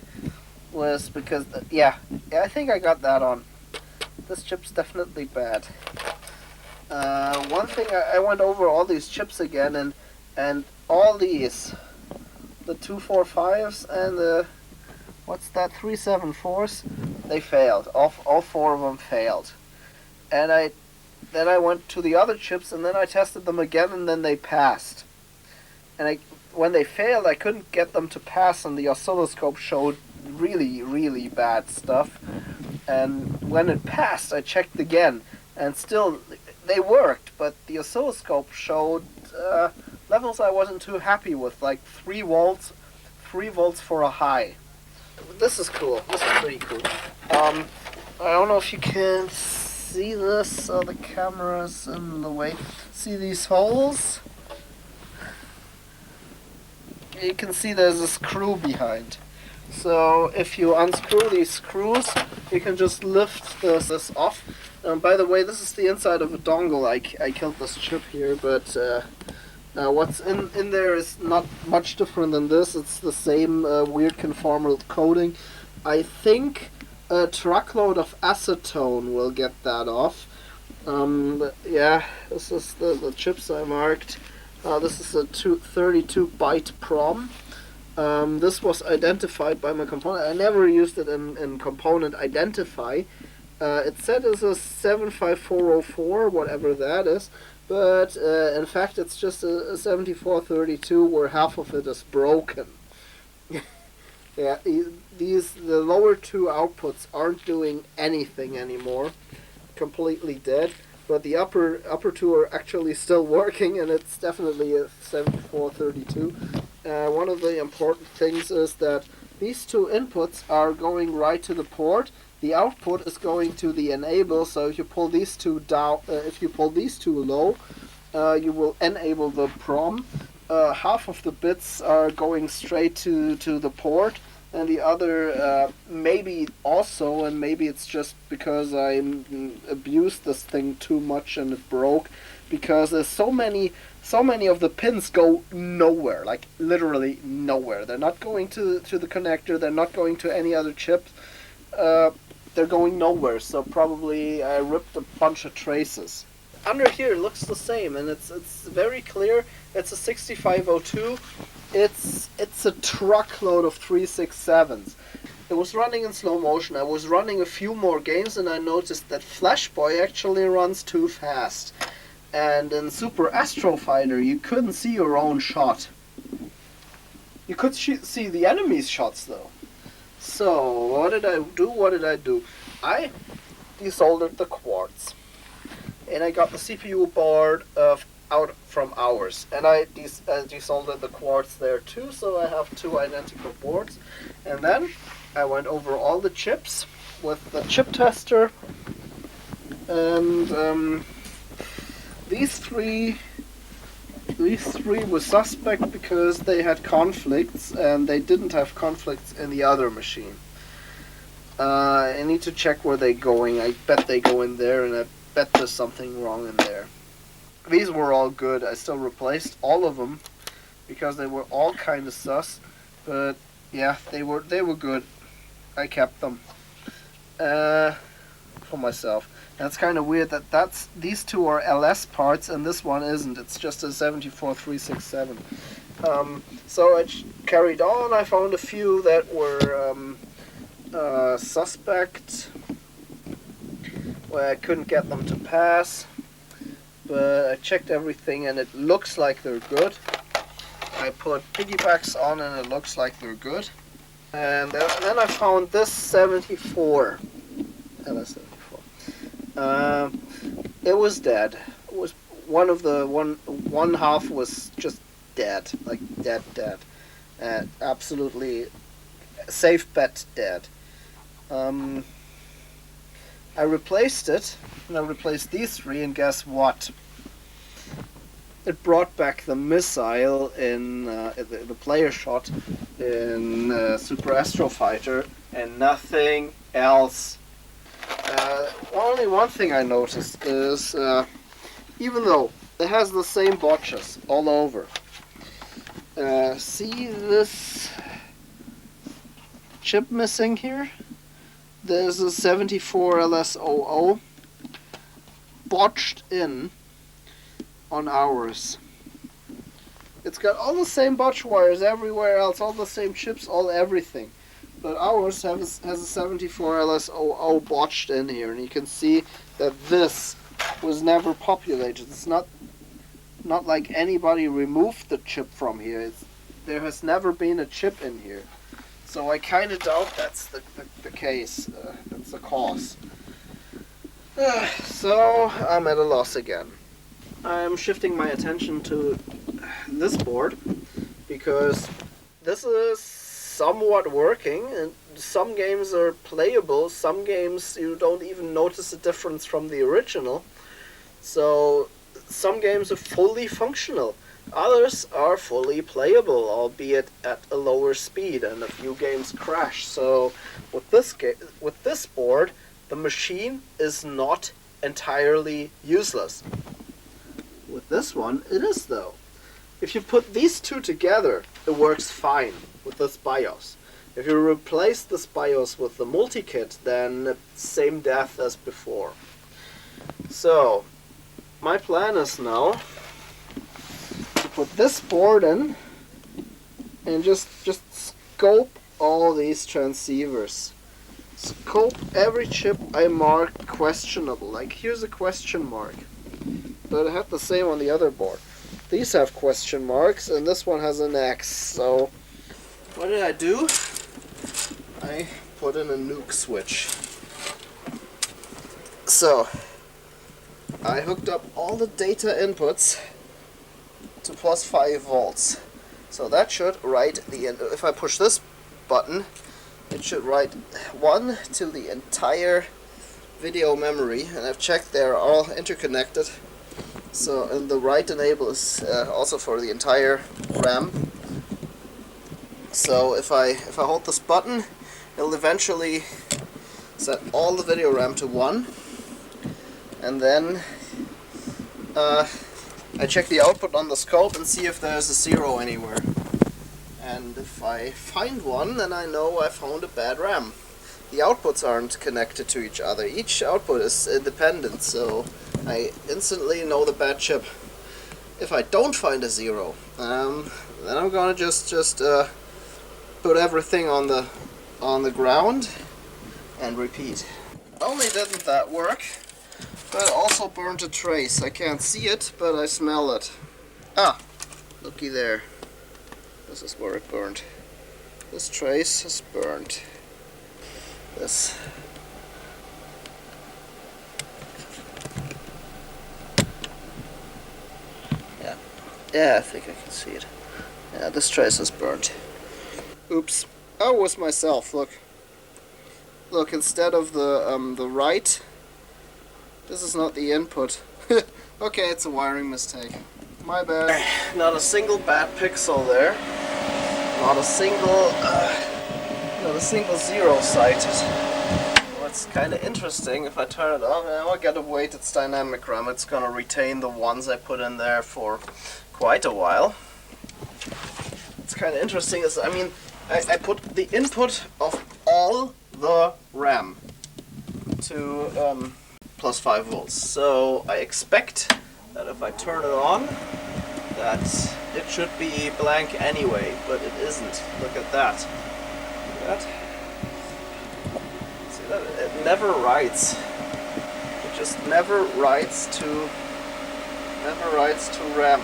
was because, yeah, I think I got that on. This chip's definitely bad. One thing, I went over all these chips again, and all these, the 245s and the, what's that, 374s, they failed. All four of them failed. And then I went to the other chips, and then I tested them again, and then they passed. And when they failed, I couldn't get them to pass, and the oscilloscope showed really, really bad stuff. And when it passed, I checked again, and still they worked, but the oscilloscope showed levels I wasn't too happy with, like 3 volts for a high. This is cool. This is pretty cool. I don't know if you can see this, so the camera's in the way. See these holes? You can see there's a screw behind. So if you unscrew these screws, you can just lift this off. By the way, this is the inside of a dongle. I killed this chip here, but what's in there is not much different than this. It's the same weird conformal coating. I think a truckload of acetone will get that off. But yeah, this is the chips I marked. This is a 32 byte PROM. This was identified by my component. I never used it in component identify. It said it's a 75404, whatever that is, but in fact it's just a 7432 where half of it is broken. Yeah, the lower two outputs aren't doing anything anymore, completely dead. But the upper two are actually still working, and it's definitely a 7432. One of the important things is that these two inputs are going right to the port. The output is going to the enable. So if you pull these two down, if you pull these two low, you will enable the PROM. Half of the bits are going straight to the port, and the other maybe also, and maybe it's just because I abused this thing too much and it broke, because there's so many of the pins go nowhere, like literally nowhere. They're not going to the connector, they're not going to any other chip, they're going nowhere, so probably I ripped a bunch of traces. Under here it looks the same, and it's very clear. It's a 6502. It's a truckload of 367s. It was running in slow motion. I was running a few more games, and I noticed that Flashboy actually runs too fast. And in Super Astro Fighter, you couldn't see your own shot. You could see the enemy's shots though. So what did I do? I desoldered the quartz. And I got the CPU board out from ours, and I desoldered the quartz there too, so I have two identical boards. And then I went over all the chips with the chip tester, and these three were suspect because they had conflicts, and they didn't have conflicts in the other machine. I need to check where they're going. I bet they go in there, and I bet there's something wrong in there. These were all good. I still replaced all of them because they were all kind of sus, but yeah, they were good. I kept them for myself. And it's kind of weird that these two are LS parts and this one isn't. It's just a 74367. So I carried on. I found a few that were suspect, where I couldn't get them to pass, but I checked everything and it looks like they're good. I put piggybacks on and it looks like they're good. And then I found this 74, LS74. It was dead. It was one half was just dead, like dead, and absolutely safe bet dead. I replaced it, and I replaced these three, and guess what? It brought back the missile in the player shot in Super Astro Fighter, and nothing else. Only one thing I noticed is, even though it has the same bodges all over, see this chip missing here. There's a 74 LS00 bodged in on ours. It's got all the same bodge wires everywhere else, all the same chips, all everything. But ours has a 74 LS00 bodged in here, and you can see that this was never populated. It's not like anybody removed the chip from here. There has never been a chip in here. So I kind of doubt that's the case. That's the cause. So I'm at a loss again. I'm shifting my attention to this board because this is somewhat working, and some games are playable, some games you don't even notice a difference from the original. So some games are fully functional, others are fully playable, albeit at a lower speed, and a few games crash. So with this board, the machine is not entirely useless. With this one, it is though. If you put these two together, it works fine with this BIOS. If you replace this BIOS with the multi-kit, then same death as before. So, my plan is now to put this board in and just scope all these transceivers. Scope every chip I mark questionable. Like, here's a question mark. But I have the same on the other board. These have question marks, and this one has an X. So, what did I do? I put in a nuke switch. So, I hooked up all the data inputs to plus 5 volts. So that should write if I push this button, it should write 1 to the entire video memory, and I've checked they're all interconnected. So, and the write enable is also for the entire RAM. So if I hold this button, it'll eventually set all the video RAM to 1, and then I check the output on the scope and see if there's a 0 anywhere. And if I find one, then I know I found a bad RAM. The outputs aren't connected to each other. Each output is independent, so I instantly know the bad chip. If I don't find a 0, then I'm gonna just put everything on the ground and repeat. Not only didn't that work, but it also burned a trace. I can't see it, but I smell it. Ah, looky there. This is where it burned. This trace is burned. This. Yeah, I think I can see it. Yeah, this trace is burnt. Oops. I was myself, look. Look, instead of the write, this is not the input. Okay, it's a wiring mistake. My bad. Not a single bad pixel there. Not a single 0 sighted. What's kind of interesting, if I turn it on, I gotta wait, it's dynamic RAM. It's gonna retain the ones I put in there for quite a while. It's kind of interesting, I mean, I put the input of all the RAM to plus 5 volts. So I expect that if I turn it on, that it should be blank anyway, but it isn't. Look at that. See that? See that? It never writes. It just never writes to RAM.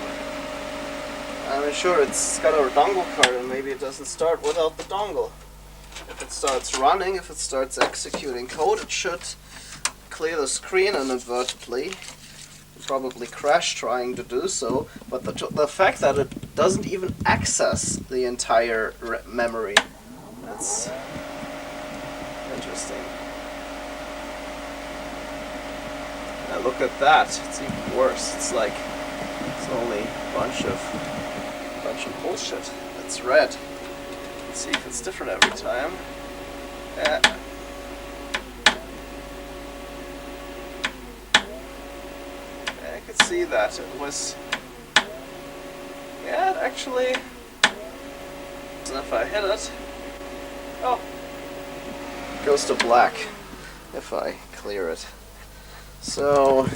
I mean, sure, it's got a dongle card, and maybe it doesn't start without the dongle. If it starts running, if it starts executing code, it should clear the screen inadvertently. Probably crash trying to do so, but the fact that it doesn't even access the entire memory, that's interesting. Now look at that, it's even worse. It's like it's only a bunch of bullshit. It's red. Let's see if it's different every time. Yeah. I could see that it was. Yeah, it actually. And if I hit it, oh, goes to black if I clear it. So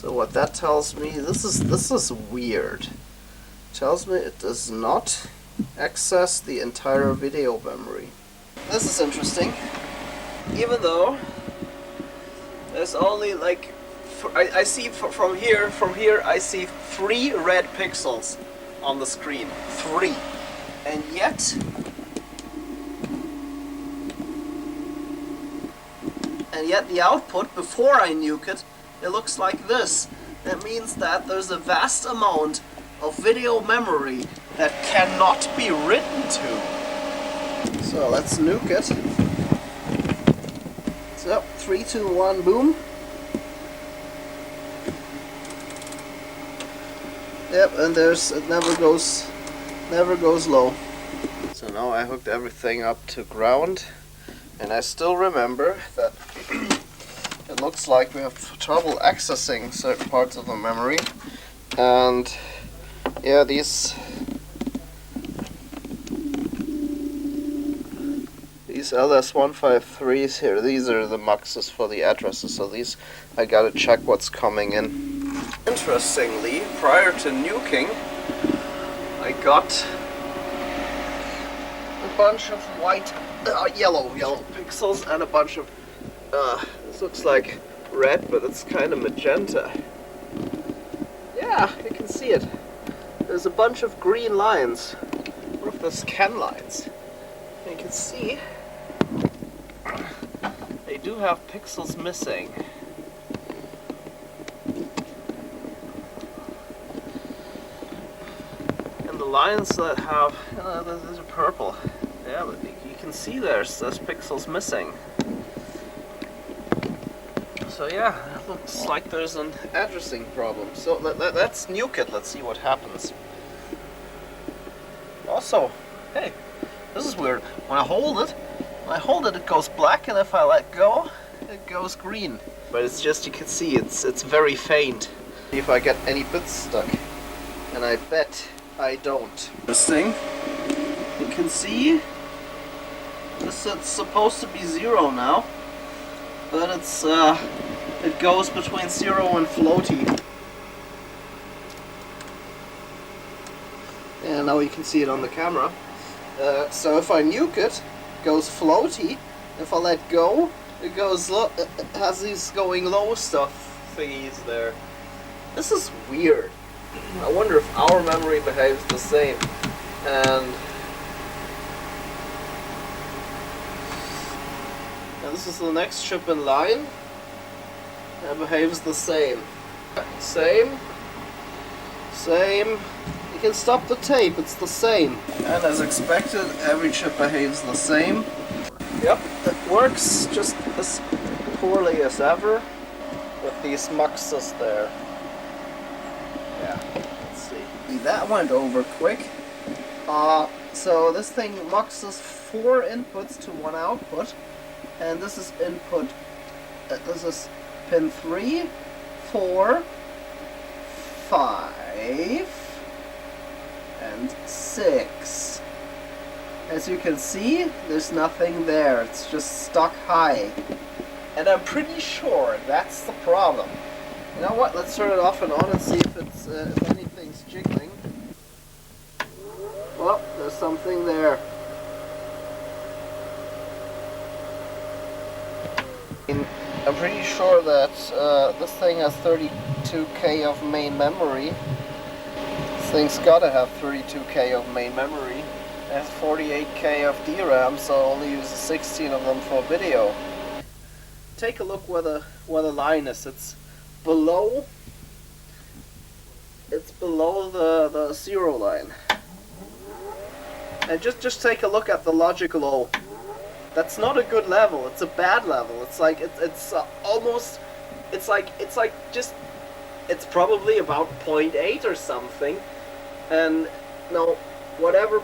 what that tells me, this is weird. It tells me it does not access the entire video memory. This is interesting. Even though there's only like, I see from here I see 3 red pixels on the screen. 3. And yet the output, before I nuke it, it looks like this. That means that there's a vast amount of video memory that cannot be written to. So let's nuke it. So 3, 2, 1, boom. Yep, and it never goes low. So now I hooked everything up to ground, and I still remember that it looks like we have trouble accessing certain parts of the memory. And yeah, these LS153s here, these are the muxes for the addresses, so these I gotta check what's coming in. Interestingly, prior to nuking, I got a bunch of yellow pixels and a bunch of this looks like red, but it's kind of magenta. Yeah, you can see it. There's a bunch of green lines. What if they're scan lines? You can see they do have pixels missing. And the lines that have, those are purple. Yeah, but you can see there's pixels missing. So yeah, it looks like there's an addressing problem. So let's nuke it, let's see what happens. Also, hey, this is weird. When I hold it, it goes black, and if I let go, it goes green. But it's just, you can see, it's very faint. See if I get any bits stuck. And I bet I don't. Interesting. You can see, it's supposed to be 0 now. But it goes between 0 and floaty. And now you can see it on the camera. So if I nuke it, it goes floaty. If I let go, it goes low. It has these going low stuff thingies there. This is weird. I wonder if our memory behaves the same. And this is the next chip in line. It behaves the same. Same. You can stop the tape, it's the same. And as expected, every chip behaves the same. Yep, it works just as poorly as ever with these muxes there. Yeah, let's see. That went over quick. So this thing muxes 4 inputs to 1 output. And this is input, this is pin 3, 4, 5, and 6. As you can see, there's nothing there, it's just stuck high. And I'm pretty sure that's the problem. You know what, let's turn it off and on and see if it's if anything's jiggling. Well, there's something there. I'm pretty sure that this thing has 32K of main memory. This thing's gotta have 32K of main memory. It has 48K of DRAM, so it only uses 16 of them for video. Take a look where the line is. It's below the 0 line. And just take a look at the logic low. That's not a good level. It's a bad level. It's like it's almost. It's probably about 0.8 or something. And no, whatever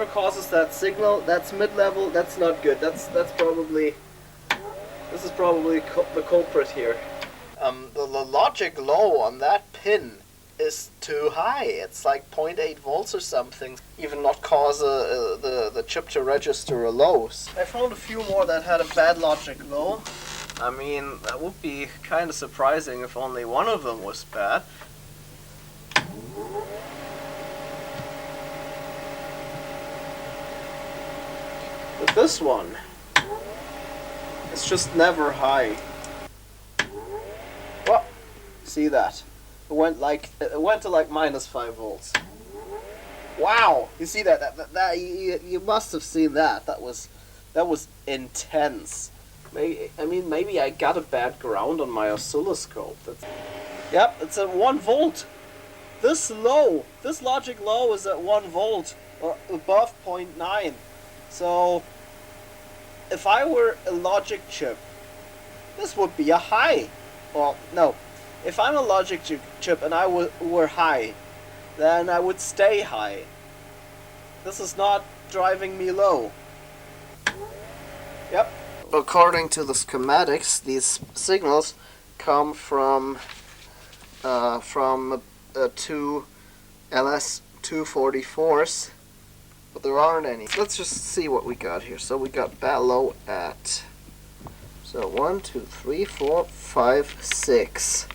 causes that signal, that's mid-level. That's not good. This is probably the culprit here. The logic low on that pin is too high. It's like 0.8 volts or something. Even not cause the chip to register a low. I found a few more that had a bad logic low. I mean, that would be kind of surprising if only one of them was bad. But this one, it's just never high. Well, see that? It went to like -5 volts. Wow! You see that you must have seen that. That was intense. Maybe I got a bad ground on my oscilloscope. Yep, it's at 1 volt. This logic low is at 1 volt or above 0.9. So if I were a logic chip, this would be a high. Well, no. If I'm a logic chip and I were high, then I would stay high. This is not driving me low. Yep. According to the schematics, these signals come from two LS244s, but there aren't any. Let's just see what we got here. So we got bad low at 1, 2, 3, 4, 5, 6.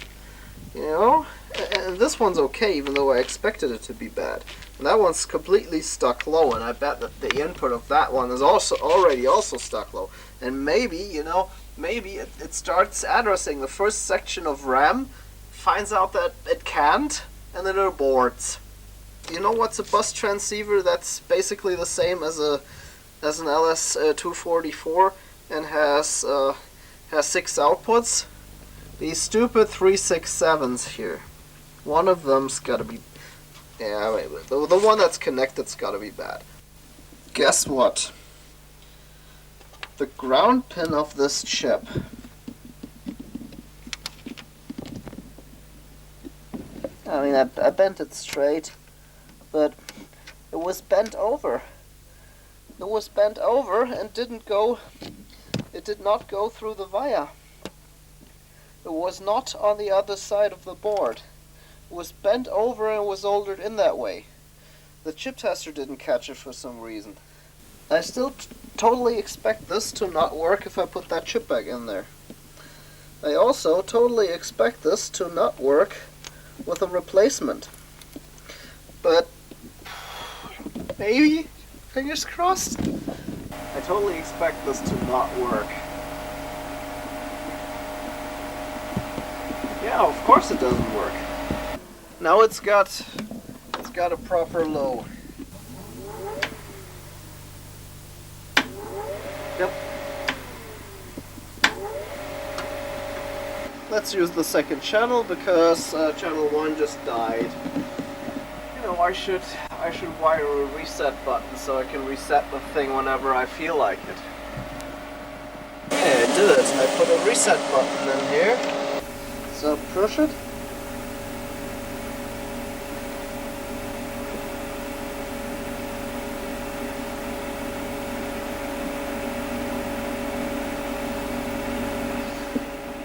You know, and this one's okay, even though I expected it to be bad. And that one's completely stuck low, and I bet that the input of that one is already stuck low. And maybe, you know, it starts addressing the first section of RAM, finds out that it can't, and then it aborts. You know what's a bus transceiver that's basically the same as an LS244 and has 6 outputs? These stupid 367s here. One of them's gotta be... Yeah, wait, the one that's connected's gotta be bad. Guess what? The ground pin of this chip I bent it straight, but it was bent over. It was bent over and it did not go through the via. It was not on the other side of the board. It was bent over and was soldered in that way. The chip tester didn't catch it for some reason. I still totally expect this to not work if I put that chip back in there. I also totally expect this to not work with a replacement. But maybe, fingers crossed. I totally expect this to not work. Yeah, of course it doesn't work. Now it's got a proper low. Yep. Let's use the second channel because channel 1 just died. You know, I should wire a reset button so I can reset the thing whenever I feel like it. Yeah, I did it. I put a reset button in here. So push it.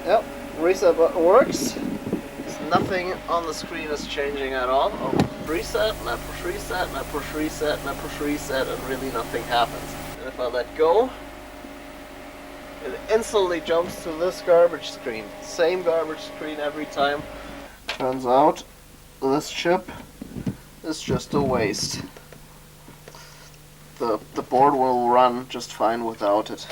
Yep, reset button works. Nothing on the screen is changing at all. Oh, reset, and I push reset, and I push reset, and I push reset, and really nothing happens. And if I let go, it instantly jumps to this garbage screen. Same garbage screen every time. Turns out this chip is just a waste. The board will run just fine without it.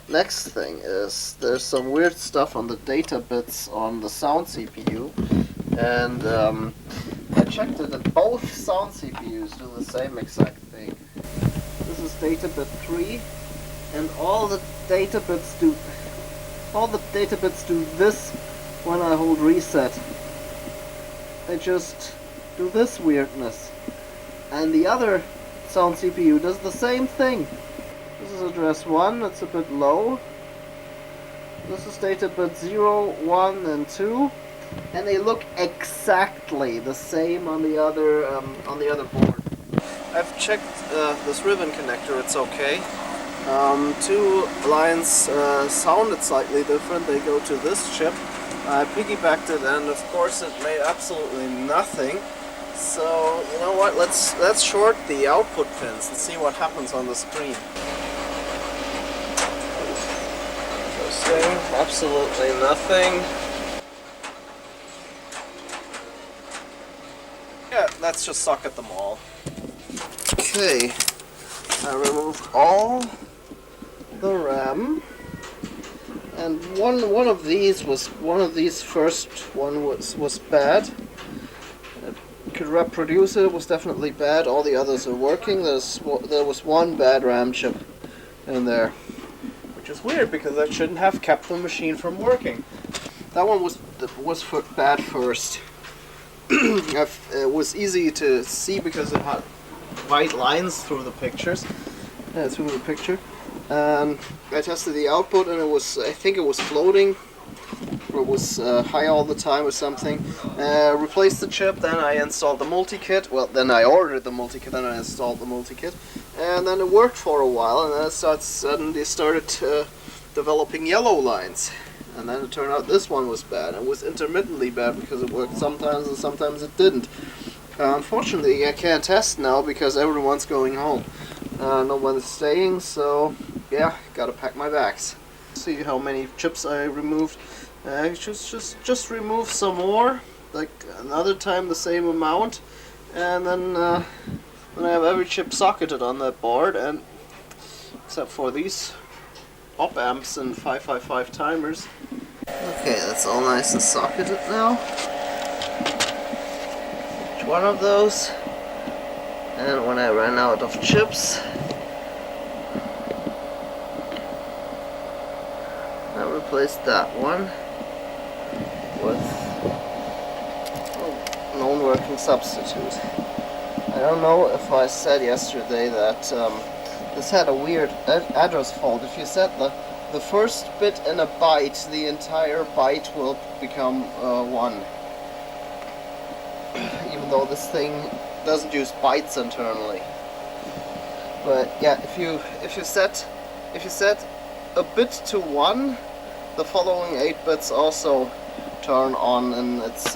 Next thing is there's some weird stuff on the data bits on the sound CPU, and I checked it and both sound CPUs do the same exact thing. This is data bit 3, and all the data bits do this when I hold reset. They just do this weirdness. And the other sound CPU does the same thing. This is address 1, it's a bit low. This is data bit 0, 1, and 2. And they look exactly the same on the other board. I've checked this ribbon connector, it's okay. Two lines sounded slightly different. They go to this chip. I piggybacked it, and of course it made absolutely nothing. So you know what? Let's short the output pins and see what happens on the screen. Interesting. Absolutely nothing. Yeah, let's just socket them all. Okay, I removed all the RAM, and one of these first one was bad. I could reproduce it. It was definitely bad. All the others are working. There was one bad RAM chip in there, which is weird because I shouldn't have kept the machine from working. That one was bad first. It was easy to see because it had white lines through the picture. And I tested the output, and I think it was floating, or it was high all the time or something. Replaced the chip, then I installed the multi-kit. Well, then I ordered the multi-kit, then I installed the multi-kit, and then it worked for a while, and then it suddenly started developing yellow lines. And then it turned out this one was bad. It was intermittently bad because it worked sometimes and sometimes it didn't. Unfortunately, I can't test now because everyone's going home. No one is staying, so yeah, gotta pack my bags. See how many chips I removed. Just remove some more, like another time the same amount, and then I have every chip socketed on that board, and except for these op amps and 555 timers. Okay, that's all nice and socketed now. Each one of those. And when I ran out of chips, I replaced that one with a non-working substitute. I don't know if I said yesterday that this had a weird address fault. If you set the first bit in a byte, the entire byte will become 1. Even though this thing doesn't use bytes internally. But yeah, if you set a bit to 1, the following 8 bits also turn on, and it's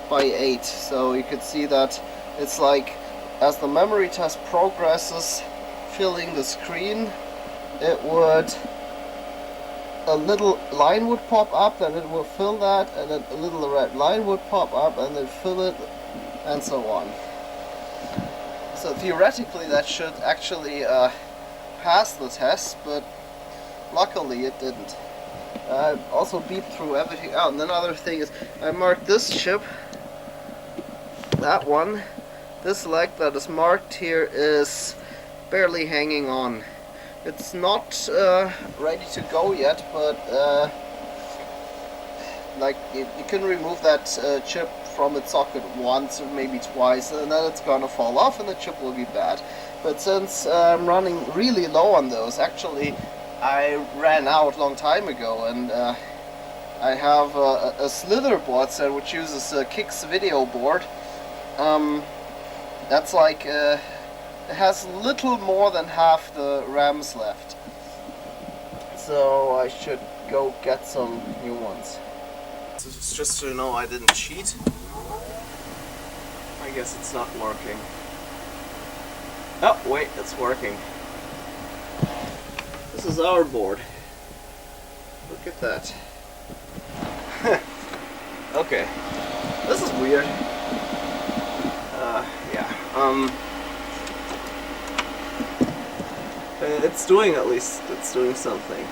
by 8. So you could see that it's like as the memory test progresses, filling the screen, a little line would pop up, and it will fill that, and then a little red line would pop up, and then fill it, and so on. So theoretically that should actually pass the test, but luckily it didn't. I also beeped through everything out, and another thing is I marked this chip, that one, this leg that is marked here is barely hanging on. It's not ready to go yet, but like you can remove that chip from its socket once or maybe twice, and then it's gonna fall off and the chip will be bad. But since I'm running really low on those, actually I ran out a long time ago, and I have a slither board set which uses a Kix video board. That's like it has little more than half the RAMs left, so I should go get some new ones. Just so you know, I didn't cheat. I guess it's not working. Oh wait, it's working. This is our board. Look at that. Okay, this is weird. It's doing, at least it's doing something.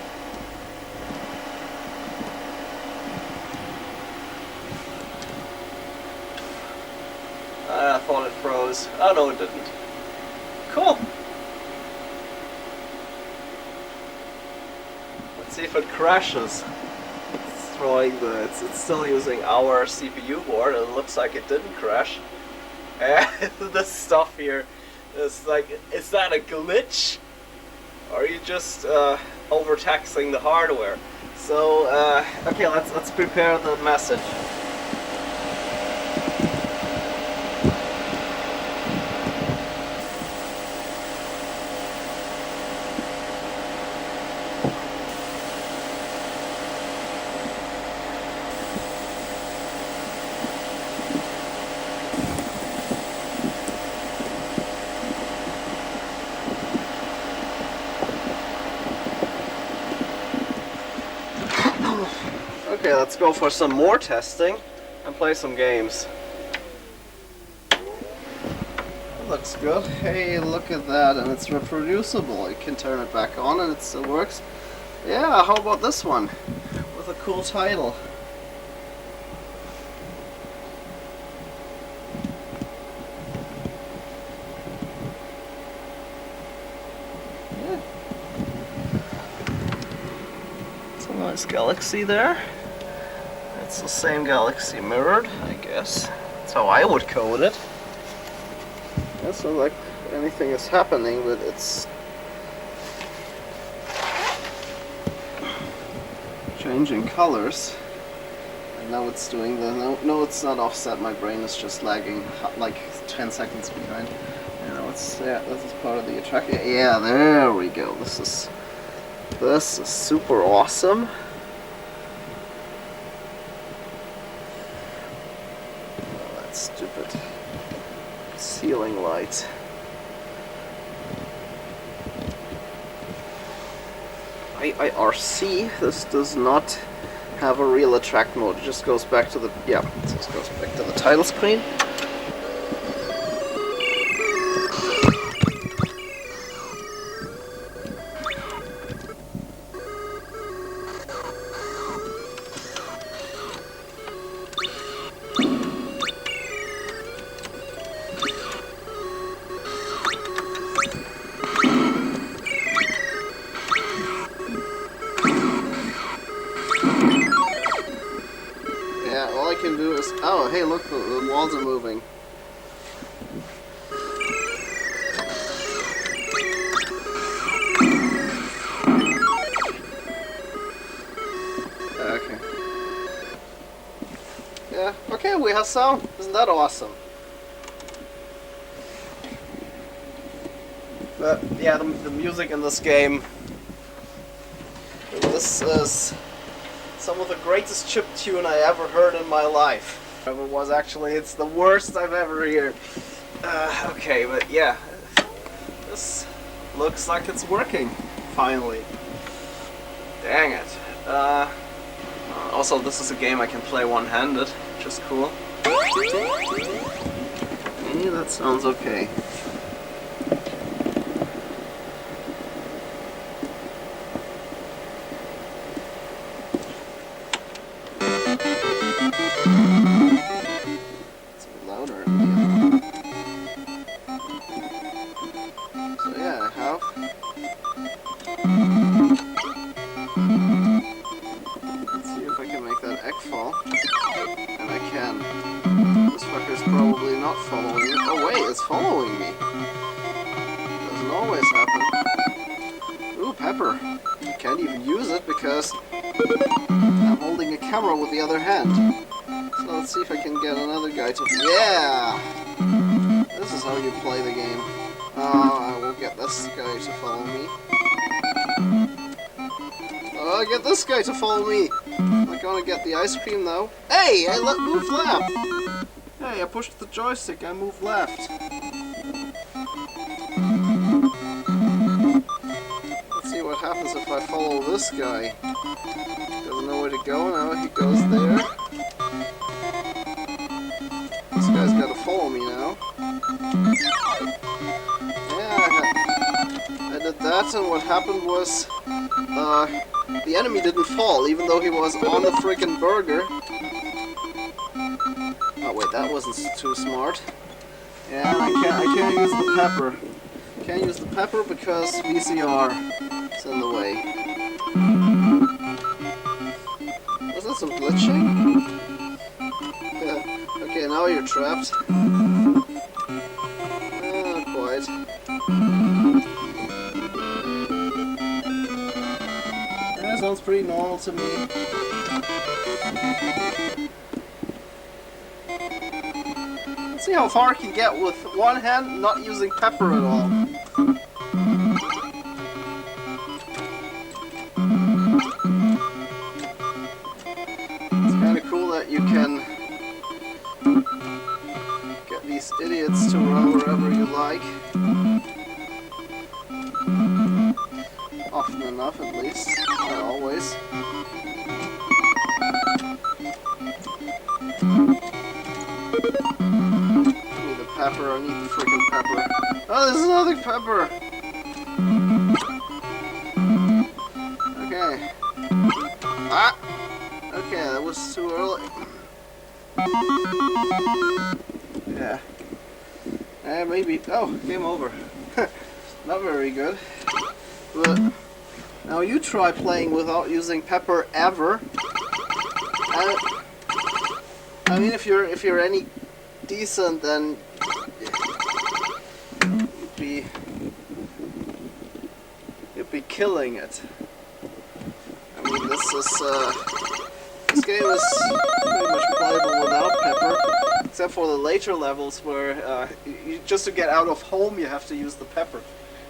I thought it froze. Oh no, it didn't. Cool. Let's see if it crashes. It's still using our CPU board, and it looks like it didn't crash. This stuff here is like, is that a glitch? Or are you just overtaxing the hardware? So okay, let's prepare the message. Okay, let's go for some more testing and play some games. Looks good. Hey, look at that, and it's reproducible. You can turn it back on and it still works. Yeah, how about this one with a cool title? Yeah. It's a nice galaxy there. It's the same galaxy mirrored, I guess. That's how I would code it. It's not like anything is happening, but it's changing colors. And now it's doing the no, it's not offset. My brain is just lagging like 10 seconds behind. You know, it's this is part of the attraction. Yeah, there we go. This is super awesome. Oh, that's stupid. Ceiling light. IRC, this does not have a real attract mode. It just goes back to the title screen. Oh, hey, look, the walls are moving. Okay. Yeah, okay, we have sound. Isn't that awesome? But, yeah, the music in this game. This is some of the greatest chip tune I ever heard in my life. It was actually, it's the worst I've ever heard. Okay, but yeah, this looks like it's working, finally. Dang it. Also, this is a game I can play one-handed, which is cool. Yeah, that sounds okay. Probably not following it. Oh wait, it's following me. Doesn't always happen. Ooh, pepper. Can't even use it because I'm holding a camera with the other hand. So let's see if I can get another guy to... Yeah! This is how you play the game. I will get this guy to follow me. I'll get this guy to follow me. I'm not gonna get the ice cream though. Hey! I moved left! Hey, I pushed the joystick, I moved left. Let's see what happens if I follow this guy. Doesn't know where to go now, he goes there. This guy's gotta follow me now. Yeah, I did that, and what happened was the enemy didn't fall, even though he was on the frickin' burger. Oh wait, that wasn't too smart. Yeah, I can't use the pepper. Can't use the pepper because VCR is in the way. Was that some glitching? Yeah. Okay, now you're trapped. Not quite. Yeah, sounds pretty normal to me. Let's see how far I can get with one hand, not using pepper at all. It's kind of cool that you can get these idiots to run wherever you like. Often enough, at least. Not always. pepper. I need the freaking pepper. Oh, there's another pepper. Okay. Ah! Okay, that was too early. Yeah. Maybe. Oh, game over. Not very good. But now you try playing without using pepper ever. I mean, if you're any decent, then you'd be killing it. I mean, this game is pretty much playable without pepper, except for the later levels where just to get out of home you have to use the pepper.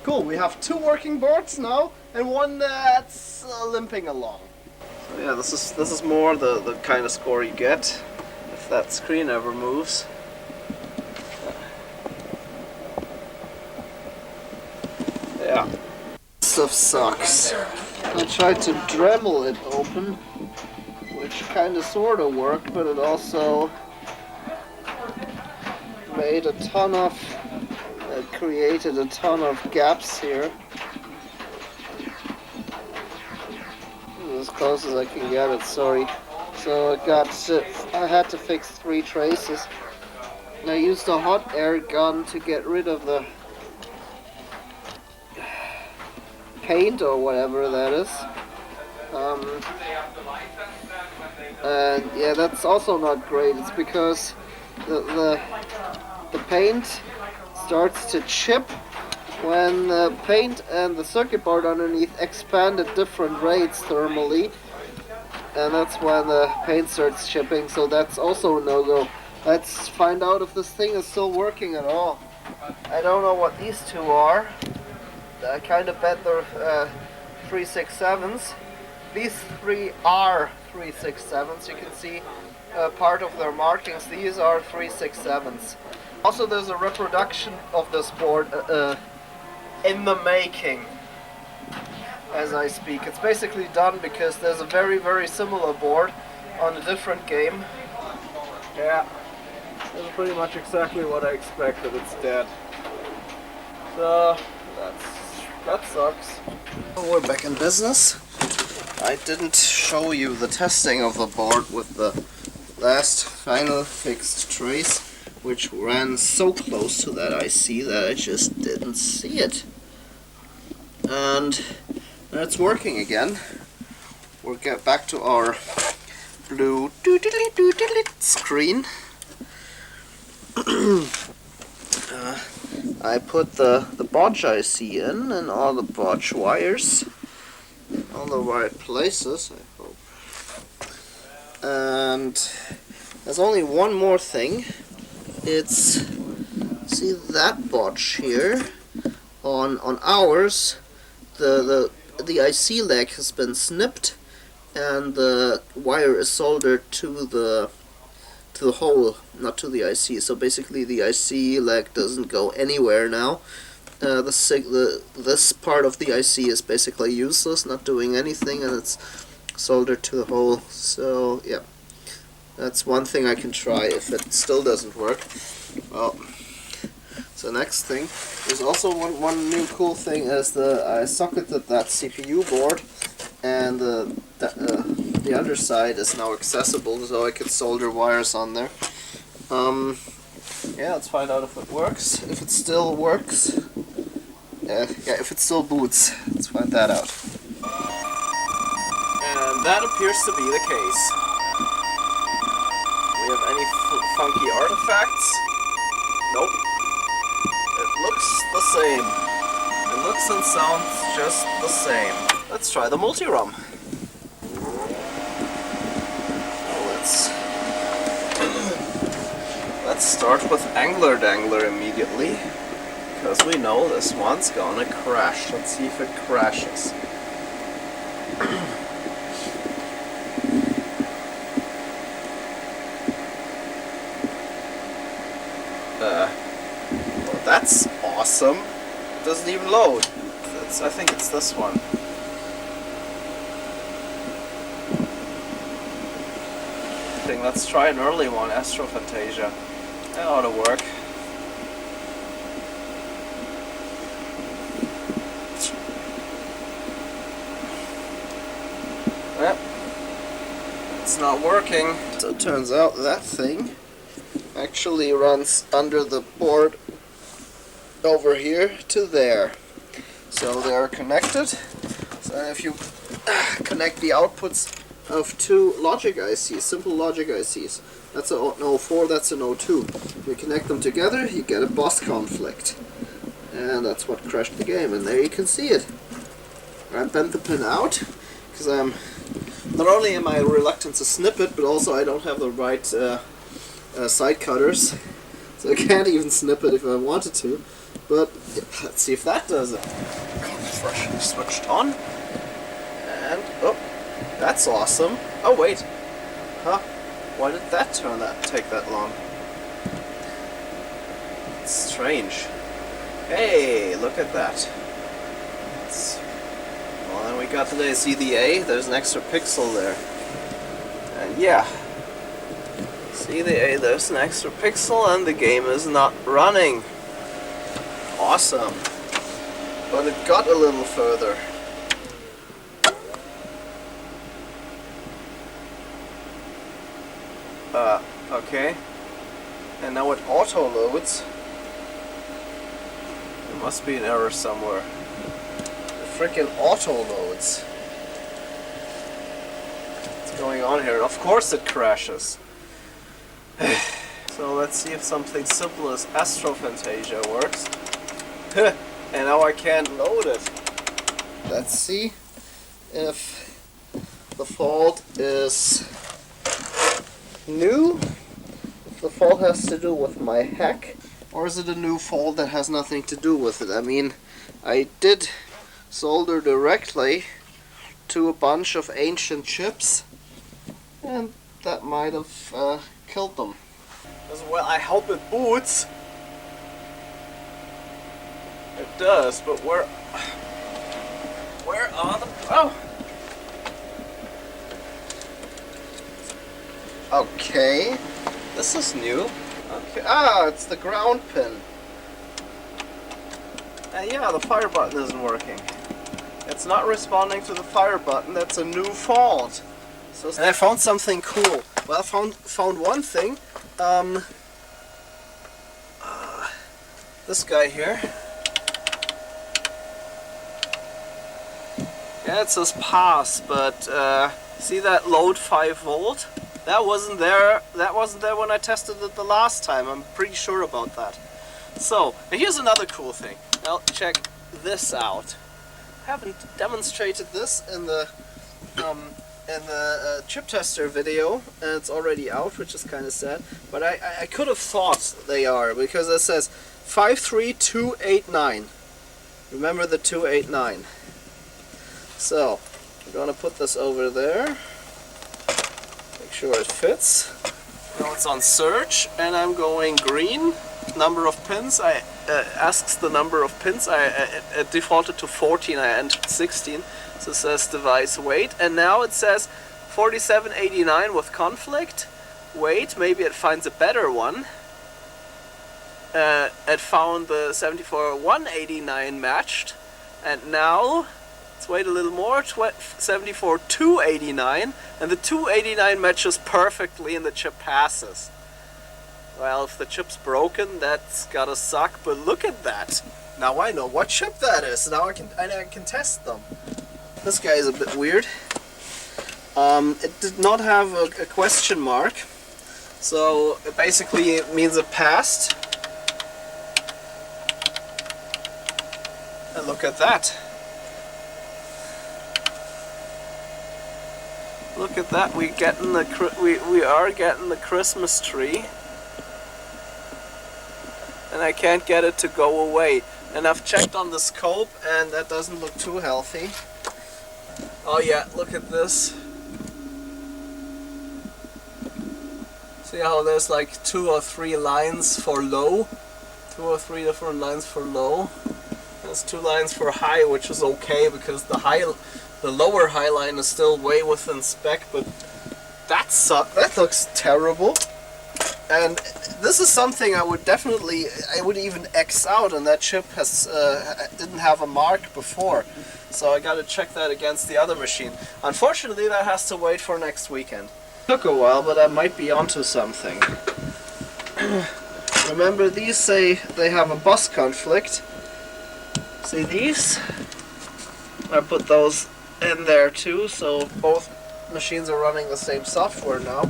Cool, we have 2 working boards now and one that's limping along. So yeah, this is more the kind of score you get if that screen ever moves. Yeah. Stuff sucks. I tried to Dremel it open, which kind of sort of worked, but it also made a ton of, created a ton of gaps here. As close as I can get it, sorry. So I had to fix 3 traces. And I used a hot air gun to get rid of the paint or whatever that is. And yeah, that's also not great. It's because the paint starts to chip when the paint and the circuit board underneath expand at different rates thermally, and that's when the paint starts chipping, so that's also a no-go. Let's find out if this thing is still working at all. I don't know what these 2 are. I kind of bet they're 367s. These 3 are 367s. You can see part of their markings. These are 367s. Also, there's a reproduction of this board in the making as I speak. It's basically done because there's a very, very similar board on a different game. Yeah, that's pretty much exactly what I expected. It's dead. So that sucks. We're back in business. I didn't show you the testing of the board with the last final fixed trace, which ran so close to that IC that I just didn't see it. And it's working again. We'll get back to our blue screen. I put the bodge IC in and all the bodge wires, all the right places, I hope. And there's only one more thing. It's, see that bodge here, on ours, the IC leg has been snipped and the wire is soldered to the hole, not to the IC. So basically the IC leg doesn't go anywhere now. This part of the IC is basically useless, not doing anything, and it's soldered to the hole. So yeah, that's one thing I can try if it still doesn't work. Well, so next thing, there's also one new cool thing is I socketed that CPU board, and the underside is now accessible, so I can solder wires on there. Yeah, let's find out if it works. If it still works, yeah, if it still boots, let's find that out. And that appears to be the case. Do we have any funky artifacts? Nope. It looks the same. It looks and sounds just the same. Let's try the multi-ROM. Let's start with Angler Dangler immediately, because we know this one's gonna crash. Let's see if it crashes. Well, that's awesome. It doesn't even load. I think it's this one. Let's try an early one, Astrophantasia. That ought to work. not working. So it turns out that thing actually runs under the board over here to there. So they are connected. So if you connect the outputs of two logic ICs, simple logic ICs, that's an 04, that's an 02. You connect them together, you get a bus conflict. And that's what crashed the game, and there you can see it. I bent the pin out, because not only am I reluctant to snip it, but also I don't have the right side cutters. So I can't even snip it if I wanted to. But yeah, let's see if that does it. Freshly switched on. And, oh, that's awesome. Oh wait, huh? Why did that take that long? It's strange. Hey, look at that. Well, then we got today's CDA. There's an extra pixel there. And yeah, CDA, there's an extra pixel and the game is not running. Awesome. But it got a little further. Okay. And now it auto-loads. There must be an error somewhere. It frickin' auto-loads. What's going on here? Of course it crashes. So let's see if something simple as Astrophantasia works. And now I can't load it. Let's see if the fault is new, if the fault has to do with my hack, or is it a new fault that has nothing to do with it? I mean, I did solder directly to a bunch of ancient chips, and that might have killed them. As well, I hope it boots. It does, but where are the... Oh! Okay, this is new. Okay, it's the ground pin. And yeah, the fire button isn't working. It's not responding to the fire button. That's a new fault. So, and I found something cool. Well, I found one thing. This guy here. Yeah, it says pass, but see that load 5 volt? That wasn't there. That wasn't there when I tested it the last time. I'm pretty sure about that. So, and here's another cool thing. Now check this out. I haven't demonstrated this in the Chiptester video, and it's already out, which is kind of sad. But I could have thought they are, because it says 53289. Remember the 289. So, I'm gonna put this over there. Make sure it fits. Now it's on search, and I'm going green. Number of pins. I asks the number of pins. I defaulted to 14. I entered 16. So it says device wait, and now it says 4789 with conflict. Wait, maybe it finds a better one. It found the 74189 matched, and now let's wait a little more. 74289, and the 289 matches perfectly, and the chip passes. Well, if the chip's broken, that's gotta suck. But look at that! Now I know what chip that is. Now I can test them. This guy is a bit weird. It did not have a question mark, so basically it means it passed. And look at that. Look at that. We are getting the Christmas tree. And I can't get it to go away. And I've checked on the scope, and that doesn't look too healthy. Oh yeah, look at this. See how there's like 2 or 3 lines for low? 2 or 3 different lines for low. There's 2 lines for high, which is okay, because the lower high line is still way within spec, but that looks terrible. And this is something I would even X out, and that chip didn't have a mark before. So I gotta check that against the other machine. Unfortunately, that has to wait for next weekend. Took a while, but I might be onto something. Remember, these say they have a bus conflict. See these? I put those in there too, so both machines are running the same software now.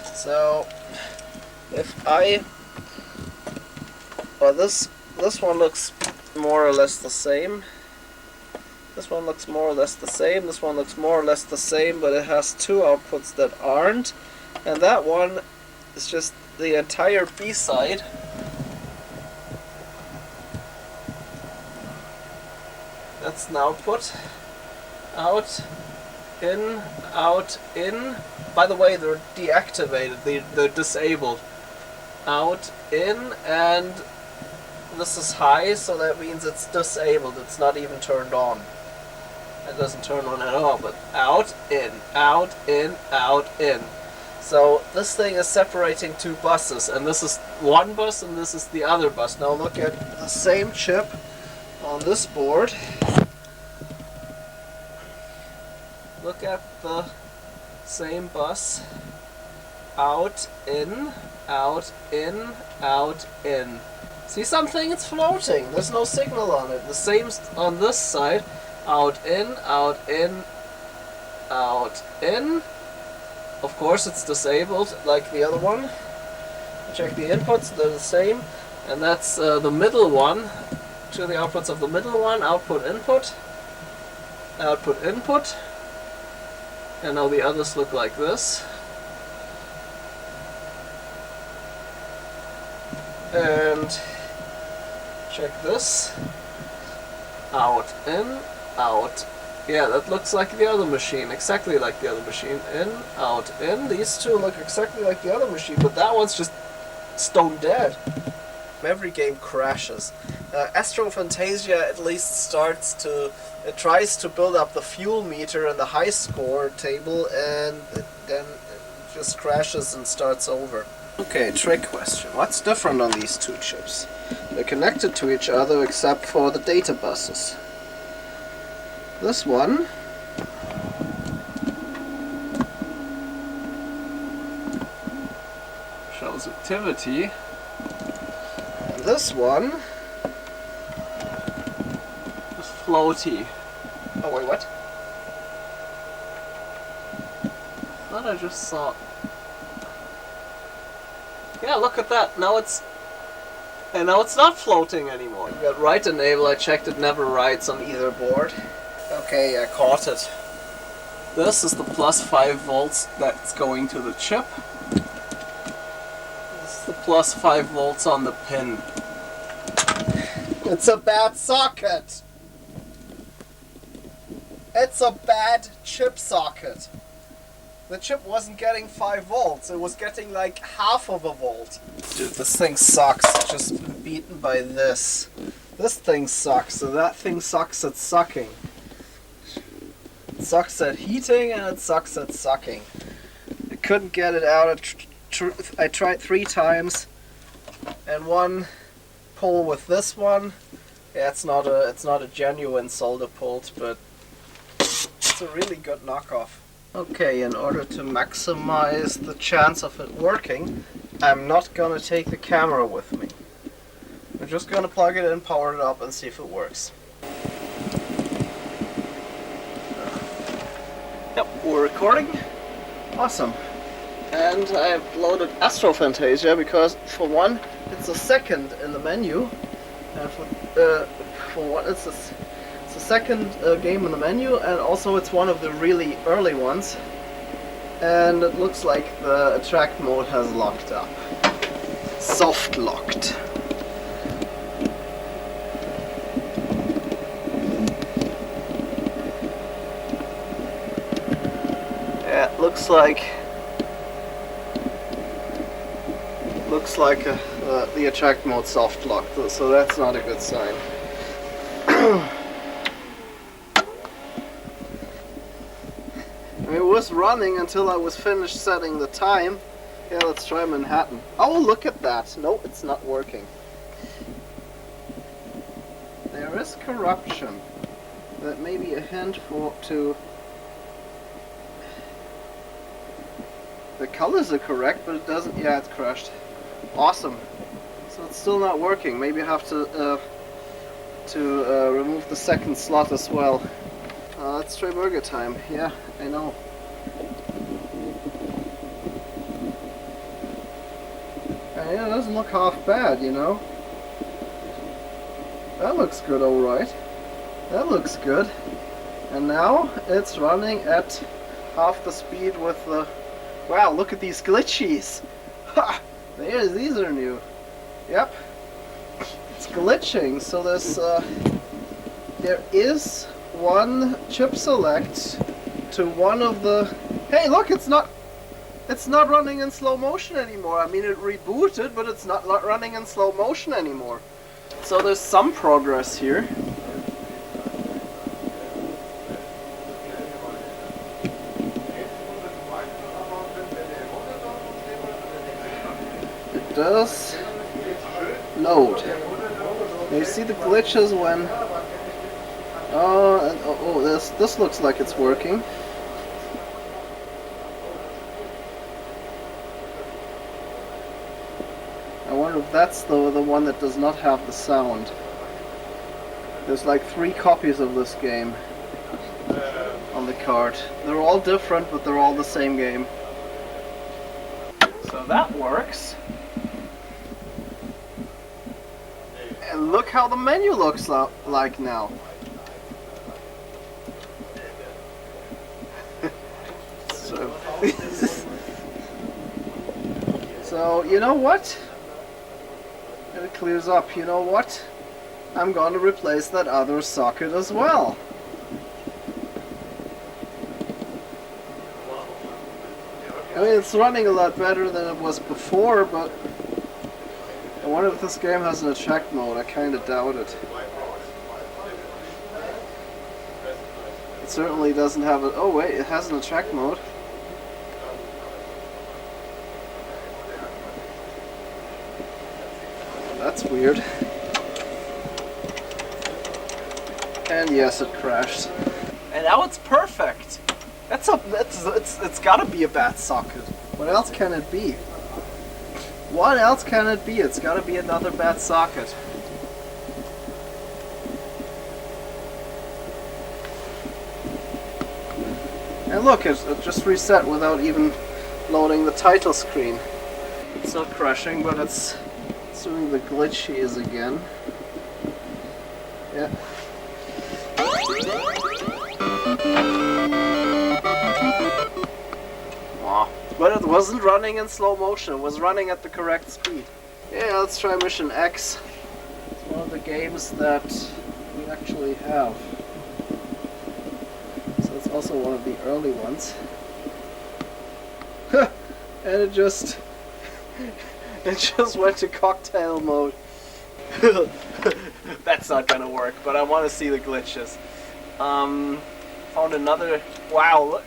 So if this one looks more or less the same. This one looks more or less the same. This one looks more or less the same, but it has two outputs that aren't. And that one is just the entire B side. That's an output. Out, in, out, in. By the way, they're deactivated. They're disabled. Out, in, and this is high, so that means it's disabled. It's not even turned on. It doesn't turn on at all, but out, in, out, in, out, in. So this thing is separating two buses, and this is one bus and this is the other bus. Now look at the same chip on this board. Look at the same bus. Out, in, out, in, out, in. See something? It's floating. There's no signal on it. The same on this side. Out, in, out, in, out, in. Of course it's disabled like the other one. Check the inputs, they're the same. And that's the middle one. To the outputs of the middle one. Output, input. Output, input. And now the others look like this. And check this. Out, in, out. Yeah, that looks like the other machine, exactly like the other machine. In, out, in. These two look exactly like the other machine, but that one's just stone dead. Every game crashes. Astro Fantasia at least it tries to build up the fuel meter in the high score table, and then it just crashes and starts over. Okay, trick question. What's different on these two chips? They're connected to each other except for the data buses. This one shows activity, and this one is floaty. Oh wait, what? I thought I just saw. Yeah, look at that. Now it's not floating anymore. We got write enable. I checked it never writes on either board. Okay, I caught it. This is the plus 5 volts that's going to the chip. This is the plus 5 volts on the pin. It's a bad socket! It's a bad chip socket. The chip wasn't getting 5 volts, it was getting like half of a volt. Dude, this thing sucks. It's just been beaten by this. This thing sucks, so that thing sucks at sucking. It sucks at heating and it sucks at sucking. I couldn't get it out. I tried 3 times, and one pull with this one. Yeah, it's not a genuine solder pult, but it's a really good knockoff. Okay, in order to maximize the chance of it working, I'm not gonna take the camera with me. I'm just gonna plug it in, power it up, and see if it works. Yep, we're recording. Awesome. And I've loaded Astro Fantasia because, for one, it's the second in the menu, and for one, it's the second game in the menu, and also it's one of the really early ones. And it looks like the attract mode has locked up. Soft locked. Yeah, it looks like the attract mode soft locked, so that's not a good sign. It was running until I was finished setting the time. Yeah, let's try Manhattan. Oh, look at that. No, it's not working. There is corruption. That may be a hint The colors are correct, but it doesn't. Yeah, it's crashed. Awesome. So it's still not working. Maybe I have to remove the second slot as well. Let's try burger time. Yeah, I know. Yeah, it doesn't look half bad, you know. That looks good, alright. That looks good. And now it's running at half the speed with the... Wow, look at these glitchies! Ha! These are new. Yep. It's glitching, so there is one chip select to one of the... Hey, look, it's not running in slow motion anymore. I mean, it rebooted, but it's not running in slow motion anymore. So there's some progress here. It does load. Now you see the glitches when... this looks like it's working. I wonder if that's the one that does not have the sound. There's like 3 copies of this game on the card. They're all different, but they're all the same game. So that works. And look how the menu looks like now. So, you know what? And it clears up. You know what? I'm going to replace that other socket as well. I mean, it's running a lot better than it was before, but I wonder if this game has an attract mode. I kind of doubt it. It certainly doesn't have a... Oh wait, it has an attract mode. That's weird. And yes, it crashed. And now it's perfect. It's gotta be a bad socket. What else can it be? What else can it be? It's gotta be another bad socket. And look, it just reset without even loading the title screen. It's not crashing, but it's doing the glitchies again. Yeah. Wow. But it wasn't running in slow motion, it was running at the correct speed. Yeah, let's try Mission X. It's one of the games that we actually have. So it's also one of the early ones. And it just went to cocktail mode. That's not gonna work, but I want to see the glitches. Found another... Wow, look.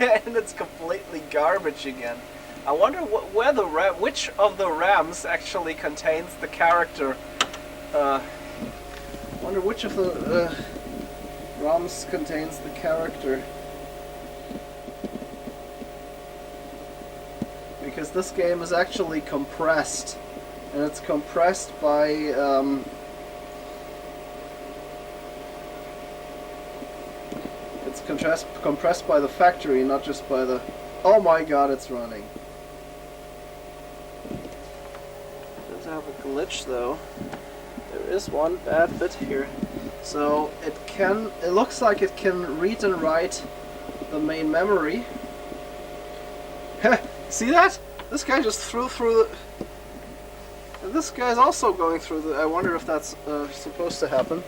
And it's completely garbage again. I wonder which of the RAMs actually contains the character. Wonder which of the ROMs contains the character. Because this game is actually compressed, and it's compressed by compressed by the factory, not just by the... Oh my god, it's running. It does have a glitch though. There is one bad bit here. So it looks like it can read and write the main memory. See that? This guy just threw through the... And this guy's also going through the... I wonder if that's supposed to happen.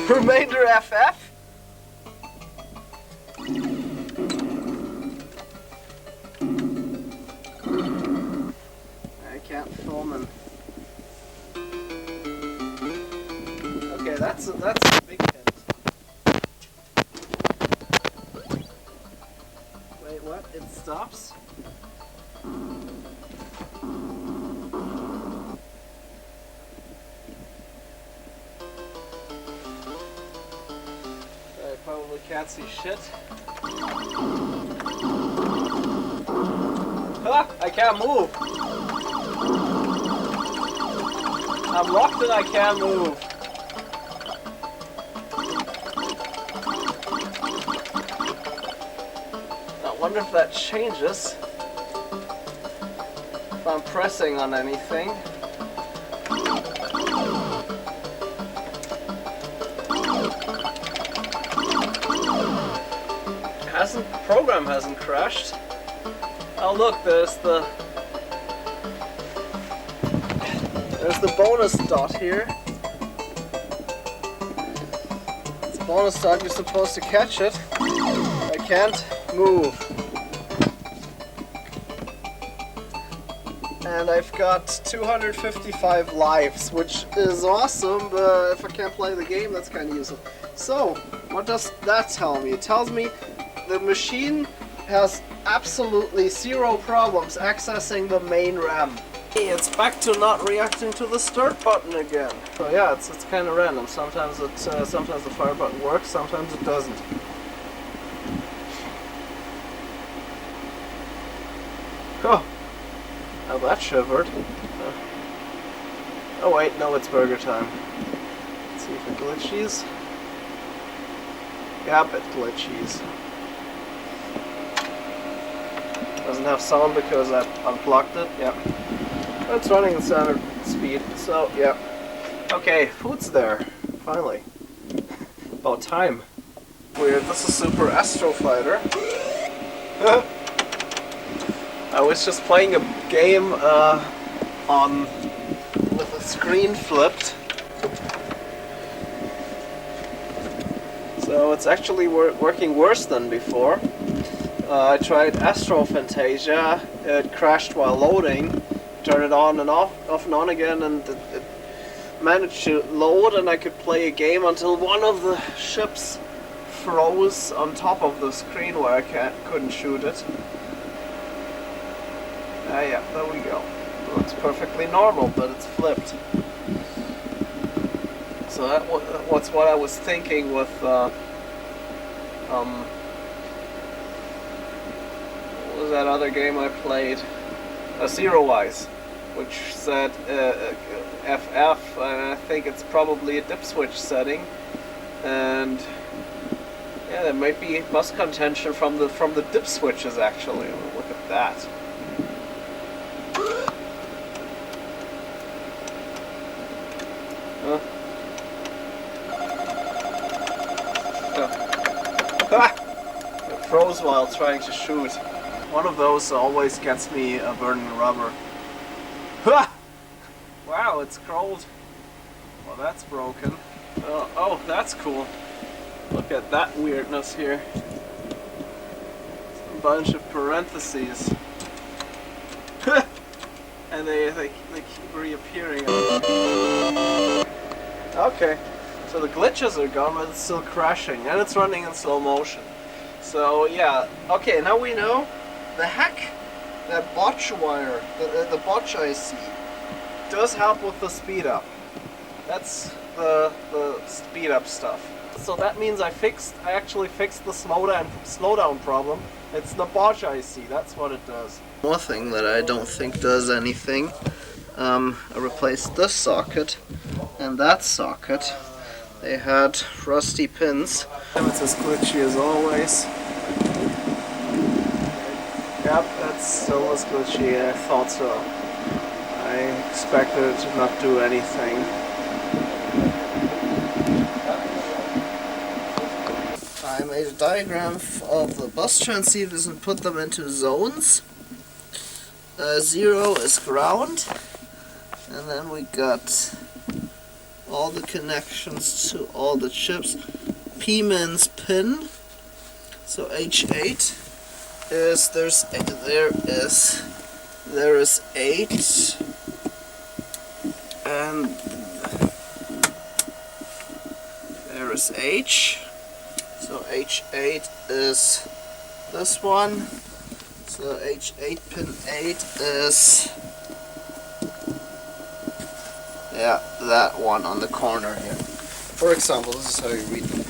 Remainder FF? I can't film him. Okay, that's a big hint. Wait, what? It stops? I probably we can't see shit. Ah, I can't move. I'm locked and I can't move. I wonder if that changes if I'm pressing on anything. Program hasn't crashed. Oh look, there's the bonus dot here. It's a bonus dot, you're supposed to catch it. I can't move. And I've got 255 lives, which is awesome, but if I can't play the game, that's kind of useless. So, what does that tell me? It tells me the machine has absolutely zero problems accessing the main RAM. Hey, it's back to not reacting to the start button again. So yeah, it's kind of random. Sometimes sometimes the fire button works, sometimes it doesn't. Oh, now that shivered. Oh wait, no, it's burger time. Let's see if it glitches. Yep, it glitches. Doesn't have sound because I unplugged it. Yep. It's running at standard speed, so yeah. Okay, food's there. Finally. About time. Weird, this is Super Astro Fighter. I was just playing a game with the screen flipped. So it's actually working worse than before. I tried Astro Fantasia, it crashed while loading, turned it on and off and on again, and it managed to load and I could play a game until one of the ships froze on top of the screen where I couldn't shoot it. Yeah, there we go. It looks perfectly normal, but it's flipped. So that's what I was thinking with what was that other game I played? Zero-Wise, which said FF, and I think it's probably a dip switch setting, and yeah, there might be bus contention from the dip switches actually. Look at that. It froze while trying to shoot. One of those always gets me a burning rubber. Ha! Wow, it's crawled. Well, that's broken. Oh, that's cool. Look at that weirdness here. A bunch of parentheses. And they keep reappearing. Okay, so the glitches are gone, but it's still crashing, and it's running in slow motion. So yeah, okay, now we know the heck that bodge wire, the bodge IC, does help with the speed up. That's the speed up stuff. So that means I actually fixed the slowdown problem. It's the bodge IC, that's what it does. One thing that I don't think does anything, I replaced this socket and that socket. They had rusty pins. It's as glitchy as always. Yep, that's still as glitchy. I thought so. I expected it to not do anything. I made a diagram of the bus transceivers and put them into zones. 0 is ground, and then we got all the connections to all the chips. P means pin, so H8 is there is 8, and there is H, so H8 is this one, so H8 pin 8 is, yeah, that one on the corner here. For example, this is how you read them.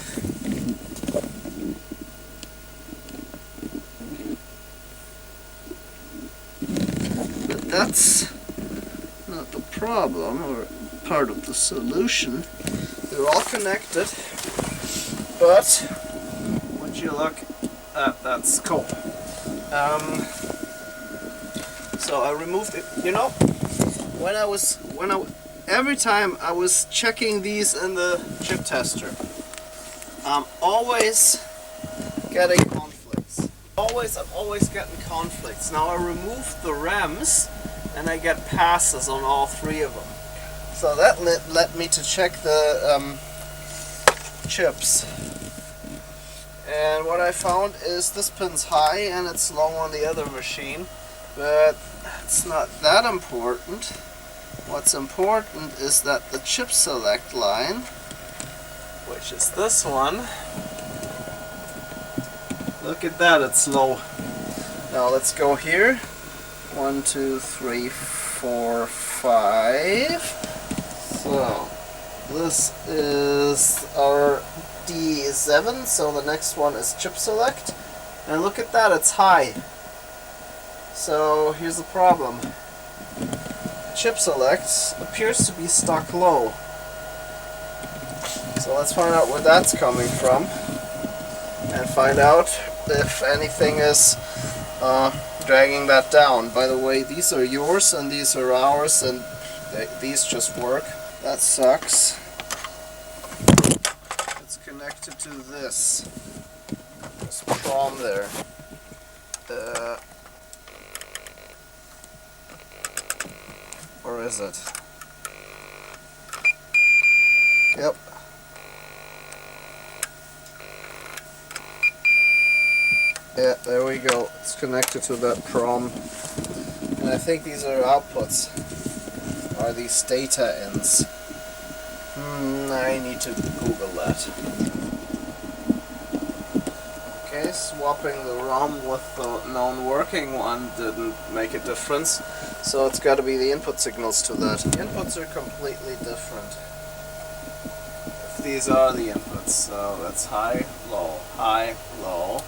that's not the problem, or part of the solution. They're all connected, but would you look at that scope? So I removed it. You know, every time I was checking these in the chip tester, I'm always getting conflicts. I'm always getting conflicts. Now I removed the RAMs and I get passes on all three of them. So that led me to check the chips. And what I found is this pin's high and it's low on the other machine, but it's not that important. What's important is that the chip select line, which is this one, look at that, it's low. Now let's go here. 1, 2, 3, 4, 5. So this is our D7, so the next one is chip select. And look at that, it's high. So here's the problem. Chip select appears to be stuck low. So let's find out where that's coming from and find out if anything is dragging that down. By the way, these are yours and these are ours, and these just work. That sucks. It's connected to this prom there. Where is it? Yep. Yeah, there we go. It's connected to that prom. And I think these are outputs. Are these data ins? I need to Google that. Okay, swapping the ROM with the known working one didn't make a difference. So it's got to be the input signals to that. The inputs are completely different. If these are the inputs, so that's high, low, low,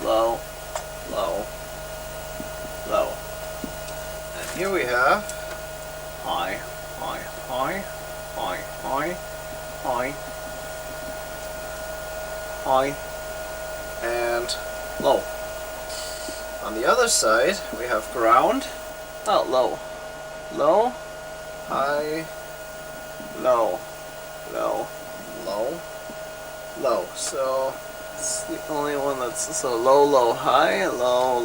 low, low. And here we have high, and low. On the other side, we have ground. Oh, low, high, low. So it's the only one that's so low, high, low.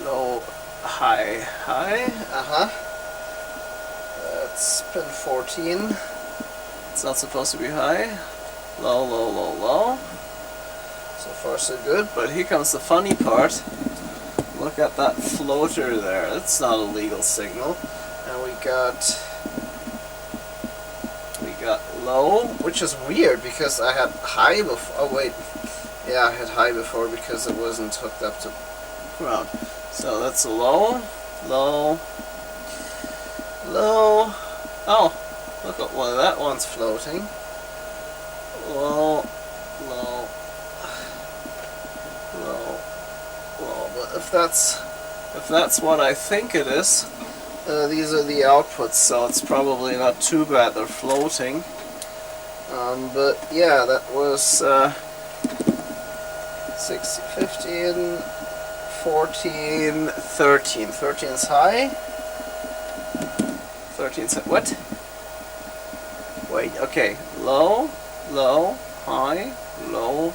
Low, high. That's pin 14. It's not supposed to be high. Low. So far so good, but here comes the funny part. Look at that floater there. That's not a legal signal. And we got low, which is weird because I had high before. Oh wait, yeah, I had high before because it wasn't hooked up to ground. So that's a low. Oh, look at one. That one's floating. Low. But if that's what I think it is, these are the outputs, so it's probably not too bad. They're floating. But yeah, that was 6, 15, 14, 13. 13's high. 13's what? Wait, okay. Low, high, low,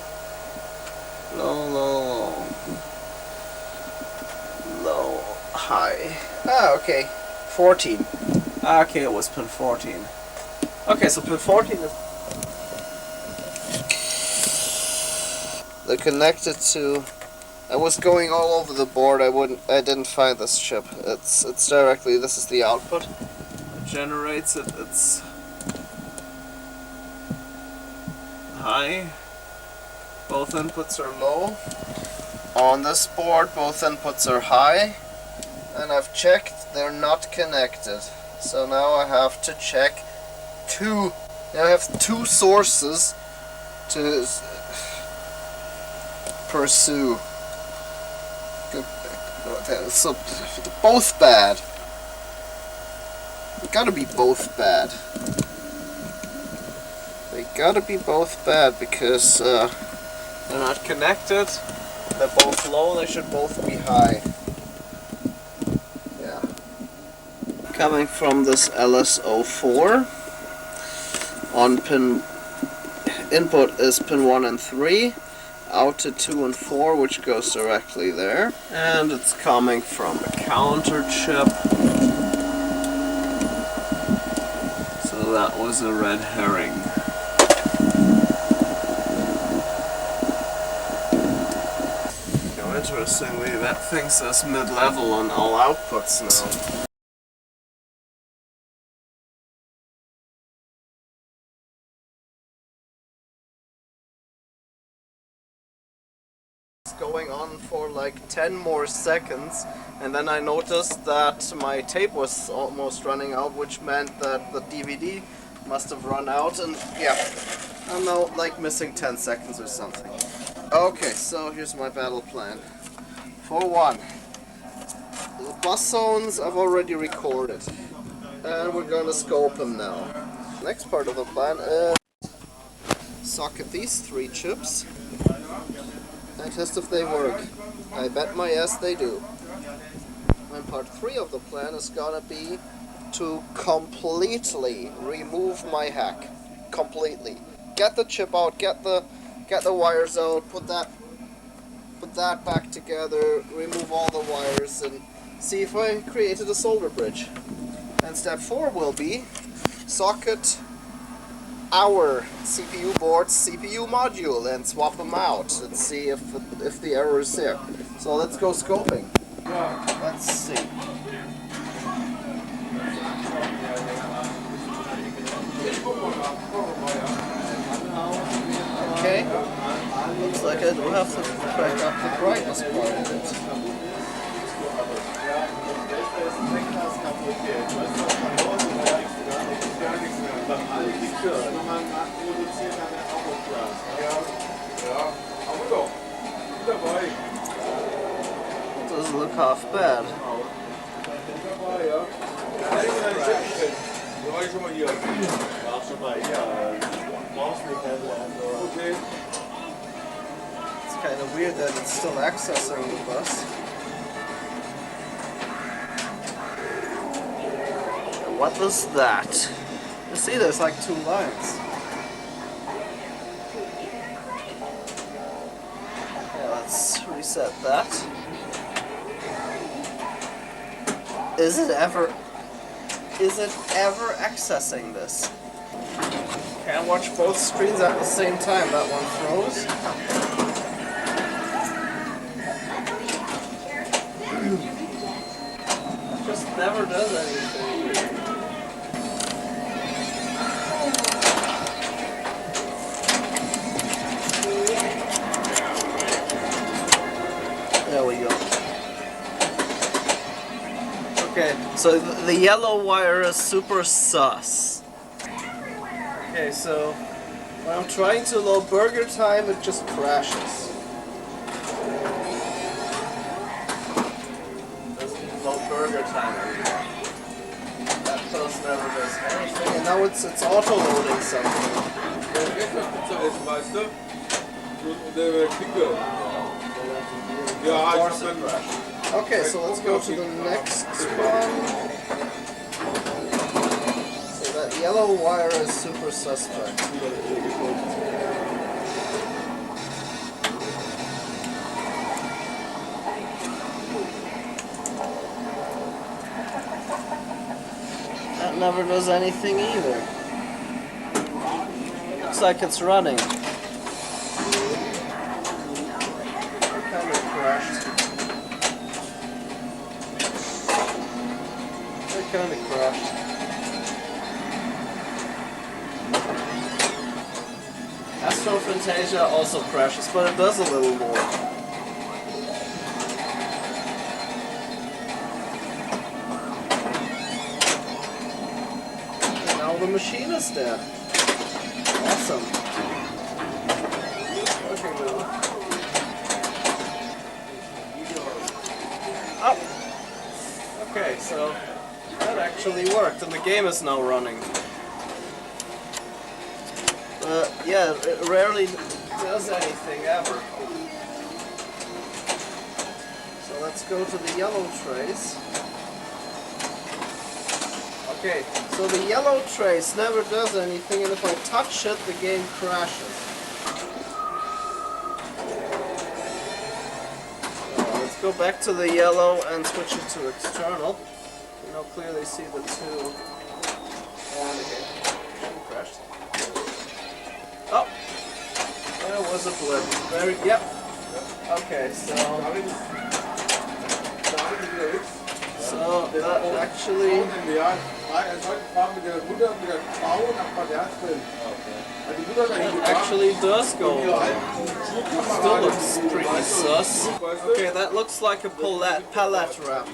high. Ah, okay. 14. Ah, okay, it was pin 14. Okay, so pin 14 is... They're connected to... I was going all over the board. I didn't find this chip. It's directly... This is the output. It generates it. It's high. Both inputs are low. On this board, both inputs are high. And I've checked, they're not connected. So now I have to check two. Now I have two sources to pursue. So both bad. They gotta be both bad. They gotta be both bad because they're not connected. They're both low. They should both be high. Yeah. Coming from this LS04 on pin input is pin 1 and 3. Out to 2 and 4, which goes directly there. And it's coming from a counter chip. So that was a red herring. Now, interestingly, that thing says mid-level on all outputs now. Going on for like 10 more seconds, and then I noticed that my tape was almost running out, which meant that the DVD must have run out, and yeah, I'm now like missing 10 seconds or something. Okay, so here's my battle plan. For one, the bus zones I've already recorded, and we're gonna scope them now. Next part of the plan is socket these 3 chips and test if they work. I bet my ass they do. And part 3 of the plan is gonna be to completely remove my hack. Completely. Get the chip out, get the wires out, put that back together, remove all the wires, and see if I created a solder bridge. And step 4 will be socket our CPU board's CPU module and swap them out and see if the error is there. So let's go scoping. Let's see. Okay. Looks like I do have to crank up the brightness part of it. It doesn't look half bad. It's kind of weird that it's still accessing the bus. What was that? You see, there's like 2 lines. Yeah, let's reset that. Is it ever accessing this? Can't watch both screens at the same time. That one froze. It just never does anything. There we go. Okay, so the yellow wire is super sus. Okay, so when I'm trying to load burger time, it just crashes. Doesn't load burger time anymore. That close never does anything, and now it's auto-loading something. Okay, so let's go to the next one. So that yellow wire is super suspect. That never does anything either. Looks like it's running. Kind of crashed. It kind of crashed. Astro Fantasia also crashes, but it does a little more. And now the machine is there. Awesome. working now. Oh! Okay, so that actually worked, and the game is now running. Yeah, it rarely does anything ever. So let's go to the yellow trace. Okay, so the yellow trace never does anything, and if I touch it, the game crashes. Let's go back to the yellow and switch it to external. You now clearly see the two. And okay, machine crashed. Oh, there was a blip. Very, yep. Okay, so that actually does go. Still looks pretty sus. Okay, that looks like a palette wrap.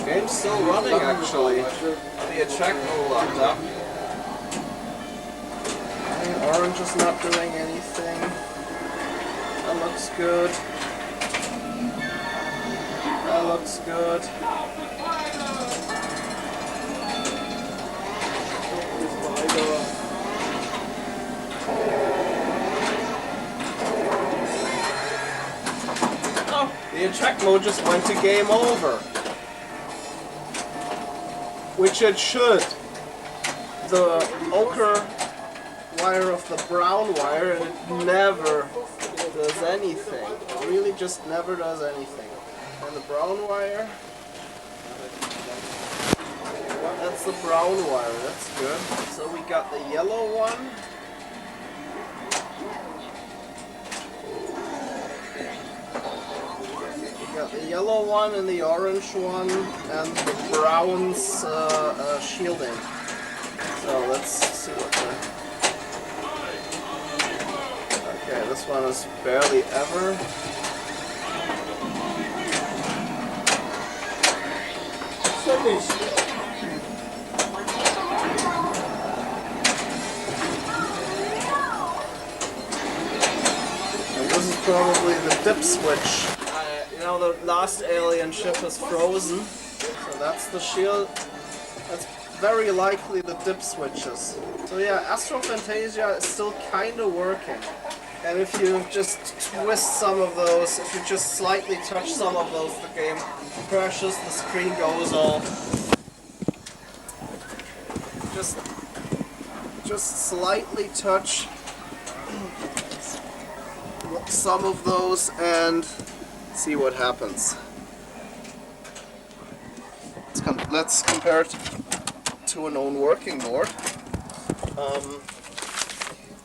Game's still running actually. The eject mode locked up. Okay, orange is not doing anything. That looks good. That looks good. Oh, the eject mode just went to game over. Which it should. The ochre wire of the brown wire, and it never does anything. It really just never does anything. And the brown wire, that's the brown wire, that's good. So we got the yellow one. We got the yellow one and the orange one and the brown's shielding. So let's see what the... Okay, this one is barely ever. And this is probably the dip switch. You know, the last alien ship is frozen, so that's the shield. That's very likely the dip switches. So yeah, Astro Fantasia is still kind of working. And if you just twist some of those, if you just slightly touch some of those, the game crashes, the screen goes off. Just slightly touch some of those and see what happens. Let's compare it to a known working board.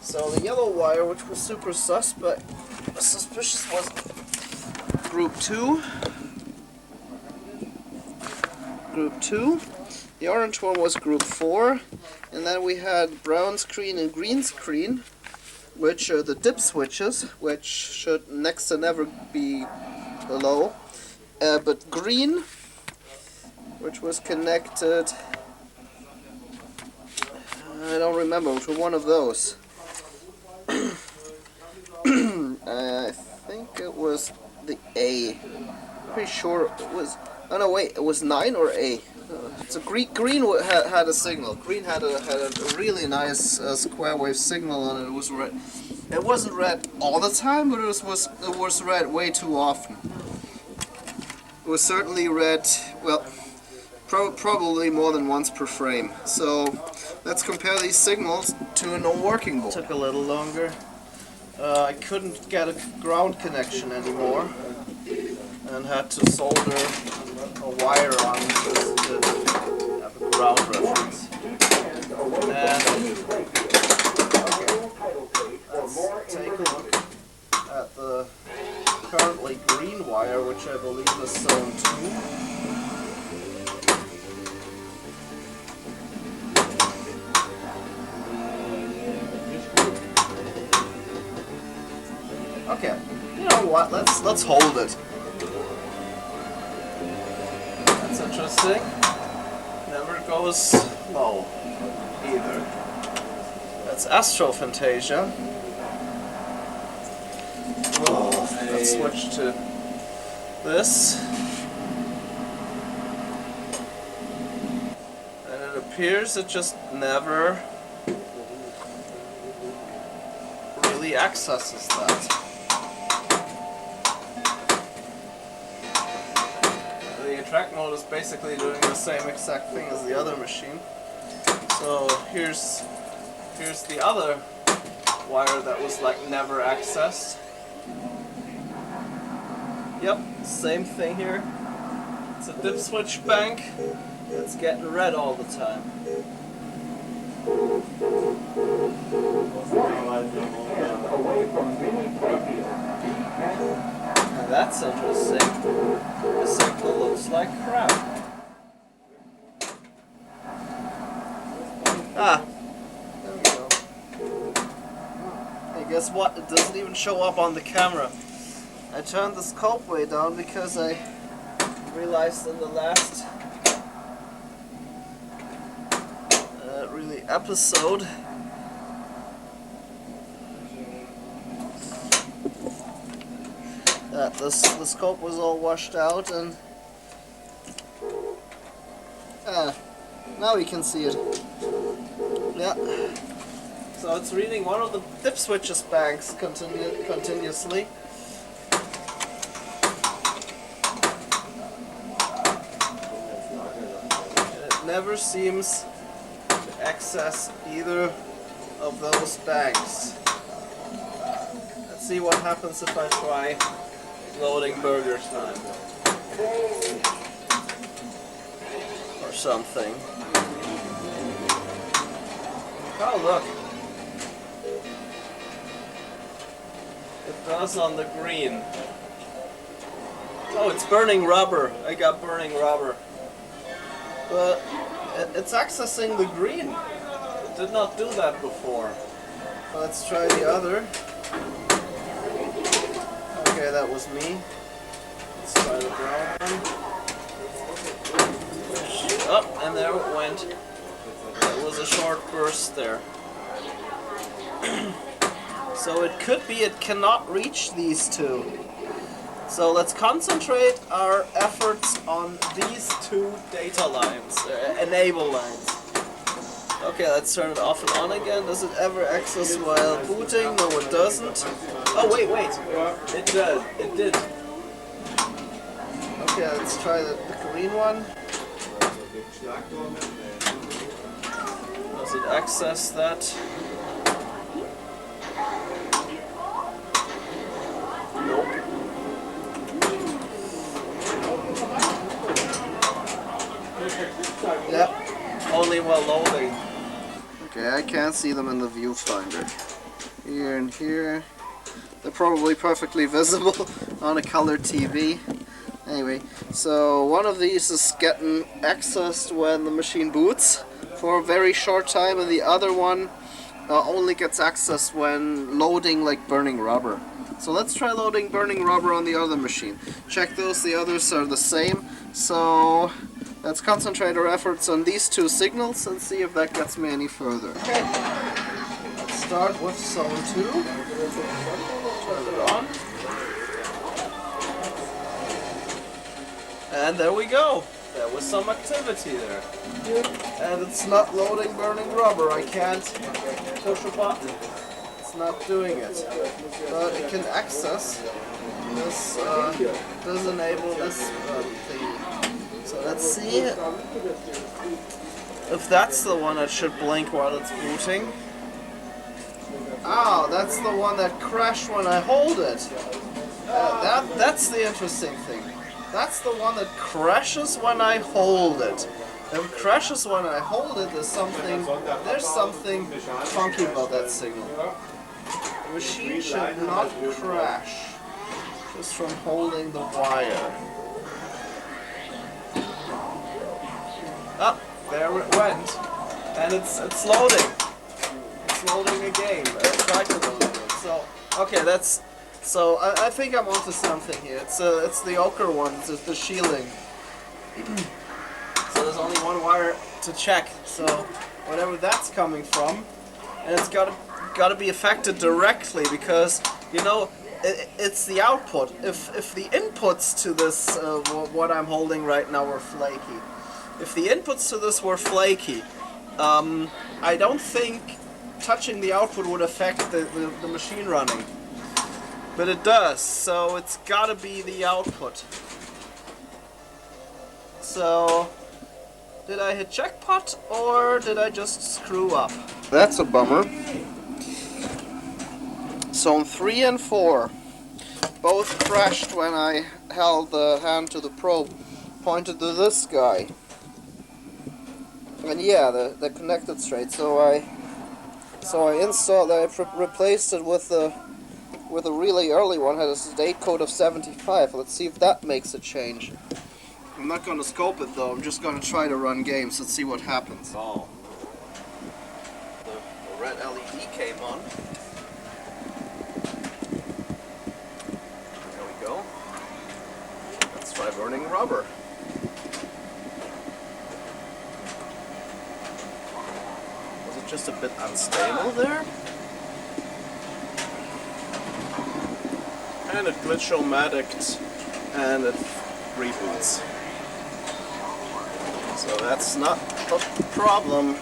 So the yellow wire, which was super suspicious, was group 2. Group 2. The orange one was group 4. And then we had brown screen and green screen, which are the dip switches, which should next to never be below. But green, which was connected, I don't remember, which was one of those. I think it was the A. Pretty sure it was. Oh no, wait, it was 9 or A. So green had a signal. Green had a really nice square wave signal on it. It was red. It wasn't red all the time, but it was red way too often. It was certainly red. Well, probably more than once per frame. So let's compare these signals to a known working board. Took a little longer. I couldn't get a ground connection anymore, and had to solder a wire on to have a ground reference. And let's take a look at the currently green wire, which I believe is zone 2. Okay, you know what? Let's hold it. That's interesting. Never goes low either. That's Astrophantasia. Oh, let's switch to this. And it appears it just never really accesses that. The track mode is basically doing the same exact thing as the other machine. So here's the other wire that was like never accessed. Yep, same thing here. It's a dip switch bank. It's getting red all the time. Now that's interesting. The signal looks like crap. Ah, there we go. Hey, guess what? It doesn't even show up on the camera. I turned the scope way down because I realized in the last really episode that the scope was all washed out, and now we can see it. Yeah. So it's reading one of the dip switches banks continuously. It never seems to access either of those banks. Let's see what happens if I try loading Burger Time or something. Oh, look. It does on the green. Oh, it's burning rubber. I got burning rubber. But it's accessing the green. It did not do that before. Let's try the other. Okay, that was me. Let's try the brown one. Oh, and there it went. It was a short burst there. So it could be it cannot reach these two. So let's concentrate our efforts on these two data lines, enable lines. Okay, let's turn it off and on again. Does it ever access while booting? No, it doesn't. Oh, wait. It does. It did. Okay, let's try the green one. Does it access that? Nope. Yep, only while loading. Okay, I can't see them in the viewfinder. Here and here. They're probably perfectly visible on a color TV. Anyway, so one of these is getting accessed when the machine boots for a very short time, and the other one only gets accessed when loading like burning rubber. So let's try loading burning rubber on the other machine. Check those, the others are the same. So let's concentrate our efforts on these two signals and see if that gets me any further. Okay, let's start with zone 2. Turn it on. And there we go. There was some activity there. And it's not loading burning rubber. I can't push a button. It's not doing it. But it can access this, does enable this thing. So let's see if that's the one that should blink while it's booting. Oh, that's the one that crashed when I hold it. That's the interesting thing. That's the one that crashes when I hold it. If it crashes when I hold it, there's something funky about that signal. The machine should not crash just from holding the wire. Ah, there it went. And it's loading. It's loading a game. Try to load it. So, okay, that's... So I think I'm onto something here. It's the ochre one. It's the shielding. So there's only one wire to check. So whatever that's coming from and it's gotta be affected directly, because you know it's the output. If the inputs to this what I'm holding right now were flaky, if the inputs to this were flaky, I don't think touching the output would affect the machine running, but it does. So it's gotta be the output. So did I hit jackpot, or did I just screw up? That's a bummer. Zone 3 and 4 both crashed when I held the hand to the probe pointed to this guy. And yeah, they're connected straight. So I installed. I replaced it with a really early one. Had a date code of 75. Let's see if that makes a change. I'm not going to scope it though. I'm just going to try to run games. Let's see what happens. Oh, the red LED came on. There we go. Let's try burning rubber. Was it just a bit unstable there? And it glitch-o-matic'd and it reboots. So that's not a problem.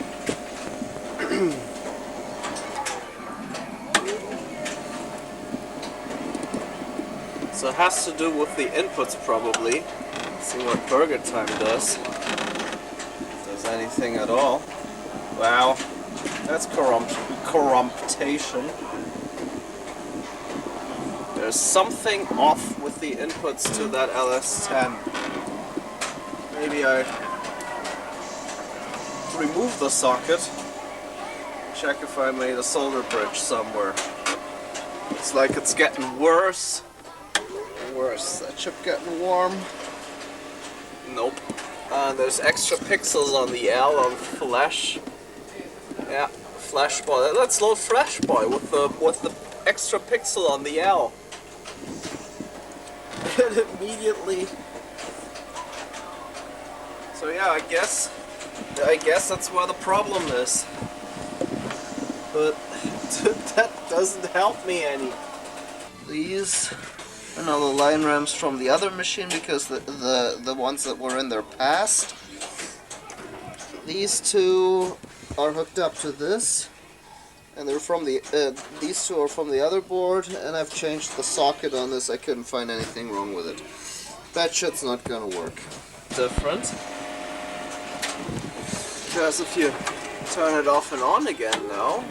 So it has to do with the inputs probably. Let's see what burger time does. If there's anything at all. Wow, that's corruptation. There's something off with the inputs to that LS10. Maybe I remove the socket, check if I made a solder bridge somewhere. Looks like it's getting worse. Worse. That chip getting warm. Nope. There's extra pixels on the L on Flash. Yeah, Flash Boy. Let's load Flash Boy with the extra pixel on the L. And immediately. So yeah, I guess that's where the problem is. But that doesn't help me any. These are now the line ramps from the other machine, because the ones that were in there passed. These two are hooked up to this, and they're from the these two are from the other board, and I've changed the socket on this. I couldn't find anything wrong with it. That shit's not gonna work. Different. Because if you turn it off and on again now,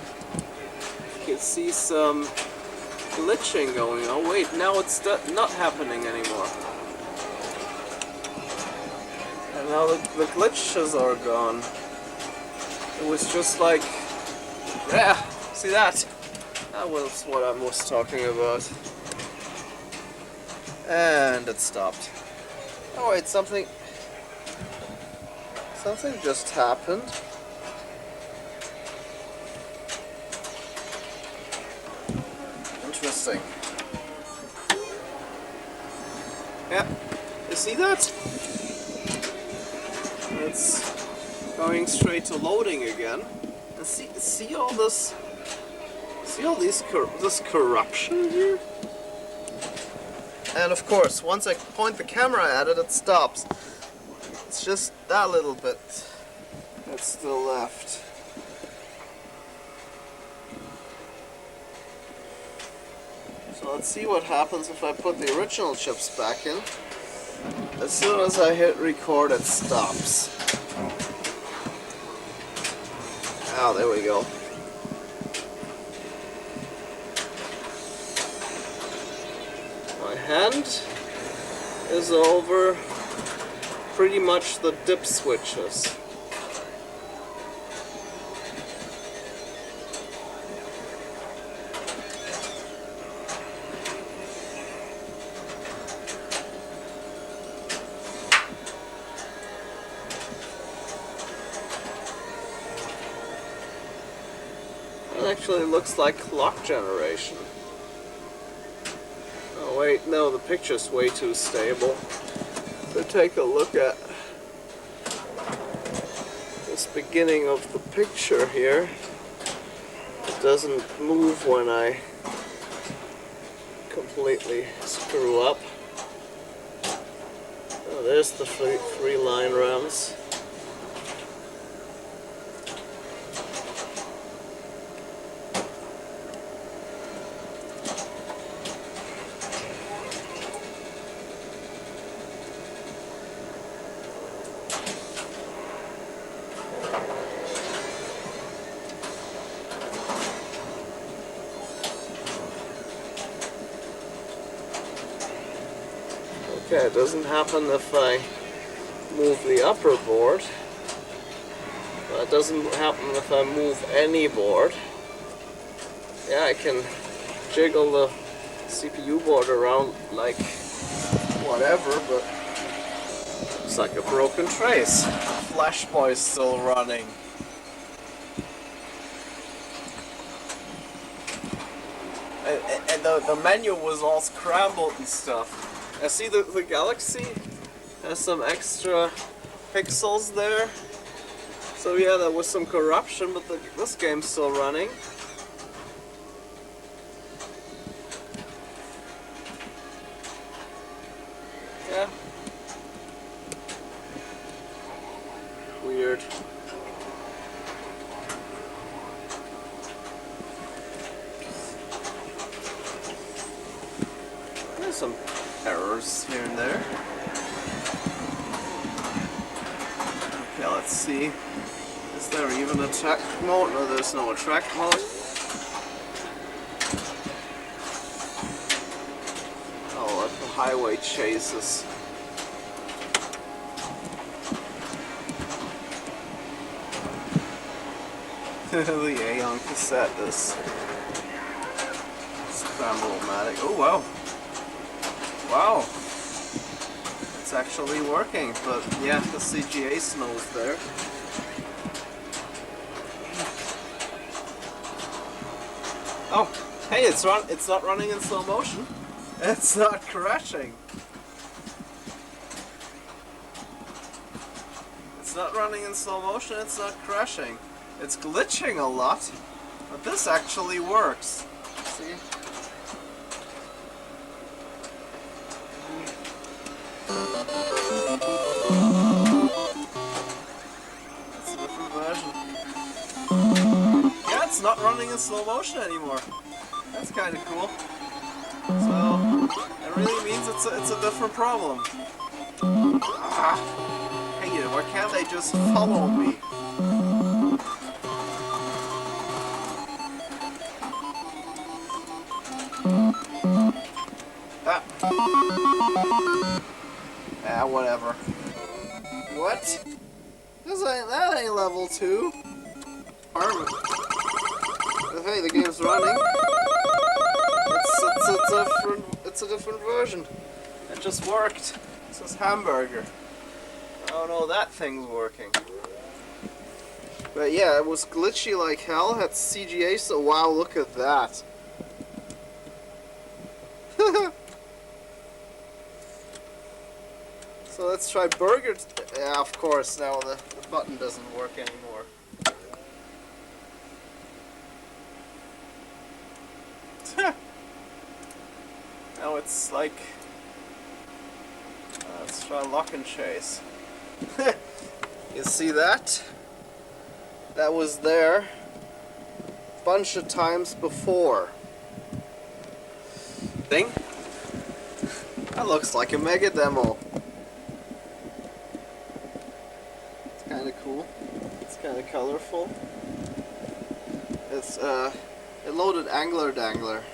you can see some glitching going on. Wait, now it's not happening anymore. And now the glitches are gone. It was just like, yeah, see that? That was what I was talking about. And it stopped. Oh wait, something just happened. Interesting. Yeah, you see that? It's going straight to loading again. And see all this? See all this corruption here? And of course, once I point the camera at it, it stops. It's just that little bit that's still left. So let's see what happens if I put the original chips back in. As soon as I hit record, it stops. Oh, there we go. My hand is over pretty much the dip switches. It actually looks like clock generation. Oh wait, no, the picture's way too stable. So take a look at this beginning of the picture here. It doesn't move when I completely screw up. Oh, there's the three line rams. Okay, it doesn't happen if I move the upper board, but it doesn't happen if I move any board. Yeah, I can jiggle the CPU board around like whatever, but it's like a broken trace. Flash Boy's still running. And the menu was all scrambled and stuff. I see the Galaxy has some extra pixels there. So yeah, there was some corruption, but this game's still running. Yeah. Weird. There's some errors here and there. Okay, let's see. Is there even a track mode? No, there's no track mode. Oh, the highway chases. The ABI cassette is scramble-matic. Oh wow! Wow! It's actually working, but yeah, the CGA snow's there. Oh, hey, it's not running in slow motion. It's not crashing. It's not running in slow motion, it's not crashing. It's glitching a lot, but this actually works. See? That's a different version. Yeah, it's not running in slow motion anymore. That's kind of cool. So, it really means it's a different problem. Ah, hate it. Why can't they just follow me? Ah, whatever. What? That ain't level 2. But hey, the game's running. It's a different version. It just worked. It says hamburger. Oh no, that thing's working. But yeah, it was glitchy like hell. Had CGA, so wow, look at that. So let's try burger. Yeah, of course, now the button doesn't work anymore. Now it's like... let's try lock and chase. You see that? That was there a bunch of times before. Thing? That looks like a mega demo. It's kind of cool. It's kind of colorful. It's it loaded Angler Dangler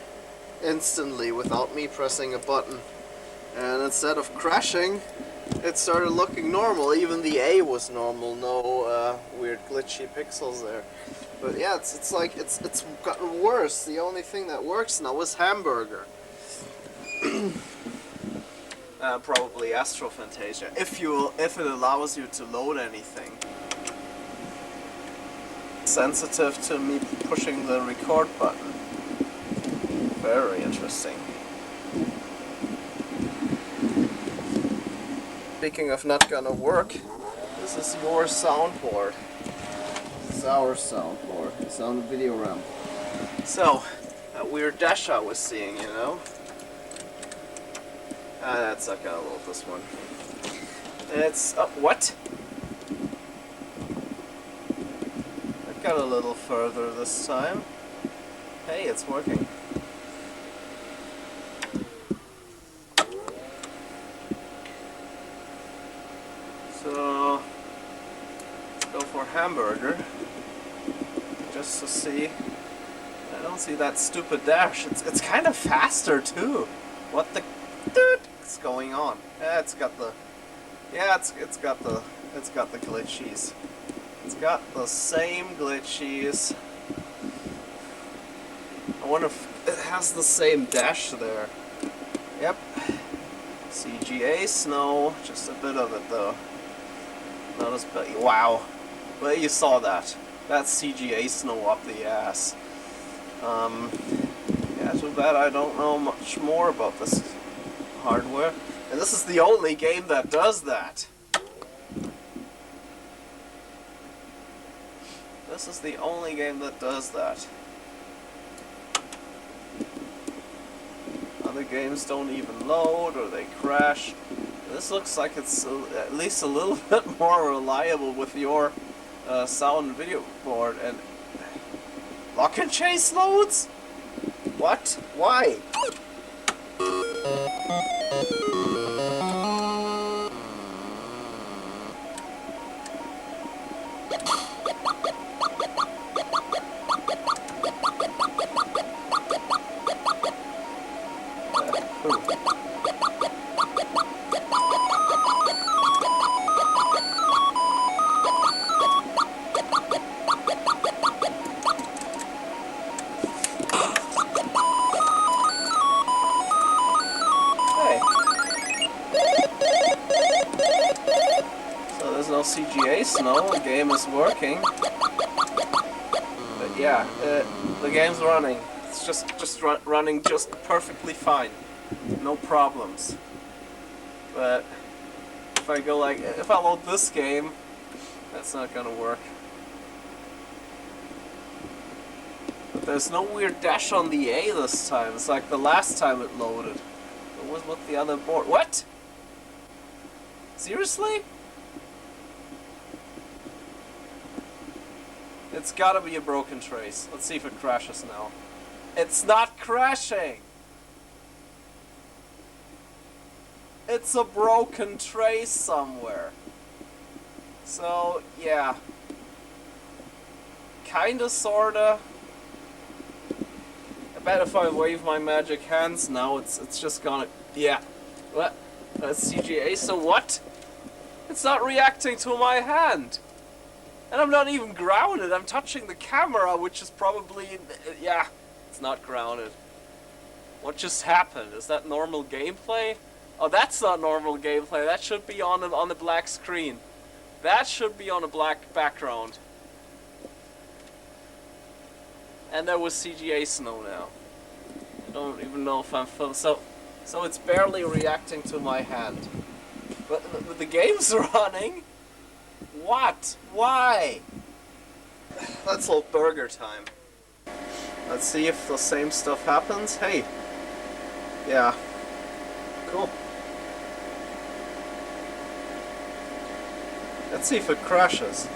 instantly without me pressing a button, and instead of crashing, it started looking normal. Even the A was normal. No weird glitchy pixels there. But yeah, it's like it's gotten worse. The only thing that works now is hamburger. Probably Astrophantasia, if it allows you to load anything. Sensitive to me pushing the record button. Very interesting. Speaking of not gonna work, this is your soundboard. This is our soundboard. It's on the video RAM. So, that weird dash I was seeing, you know? That's not gonna load this one. It's, what? I got a little further this time. Hey, it's working. So, let's go for hamburger. Just to see. I don't see that stupid dash. It's kind of faster too. What the is going on? Yeah, it's got the glitchies. It's got the same glitchies. I wonder if it has the same dash there. Yep. CGA snow, just a bit of it though. Not as bad. Wow. Well, you saw that. That's CGA snow up the ass. Yeah, too bad I don't know much more about this hardware. And this is the only game that does that. This is the only game that does that. Other games don't even load or they crash. This looks like it's at least a little bit more reliable with your sound and video board. And lock and chase loads? What? Why? CGA snow, the game is working. But yeah, the game's running. It's just running just perfectly fine. No problems. But if I go like, if I load this game, that's not gonna work. But there's no weird dash on the A this time. It's like the last time it loaded. It was with the other board. What? Seriously? It's gotta be a broken trace. Let's see if it crashes now. It's not crashing! It's a broken trace somewhere. So, yeah. Kinda, sorta. I bet if I wave my magic hands now, it's just gonna... Yeah. What? That's CGA, so what? It's not reacting to my hand! And I'm not even grounded, I'm touching the camera, which is probably... Yeah, it's not grounded. What just happened? Is that normal gameplay? Oh, that's not normal gameplay, that should be on the black screen. That should be on a black background. And there was CGA snow now. I don't even know if I'm filming. So it's barely reacting to my hand. But the game's running? What? Why? Let's load burger time. Let's see if the same stuff happens. Hey. Yeah. Cool. Let's see if it crashes.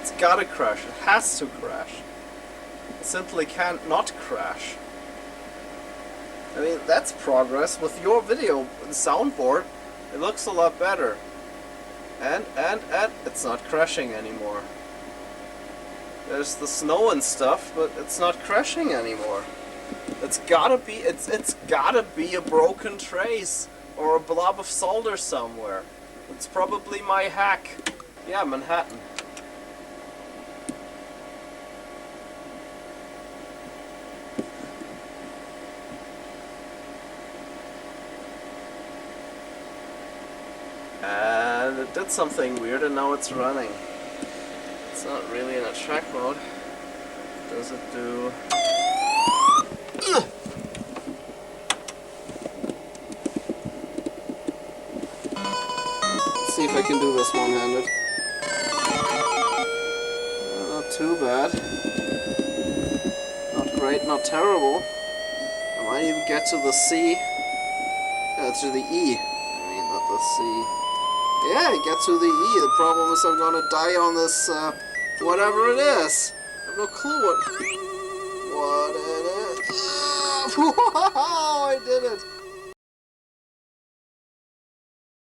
It's gotta crash. It has to crash. It simply can't not crash. I mean, that's progress. With your video soundboard, it looks a lot better. And it's not crashing anymore. There's the snow and stuff, but it's not crashing anymore. It's gotta be a broken trace or a blob of solder somewhere. It's probably my hack. Yeah, Manhattan. And it did something weird and now it's running. It's not really in a track mode. What does it do? Let's see if I can do this one-handed. Not too bad. Not great, not terrible. I might even get to the C. To the E. I mean, not the C. Yeah, I get to the E. The problem is I'm gonna die on this, whatever it is. I have no clue what it is. Wow, I did it!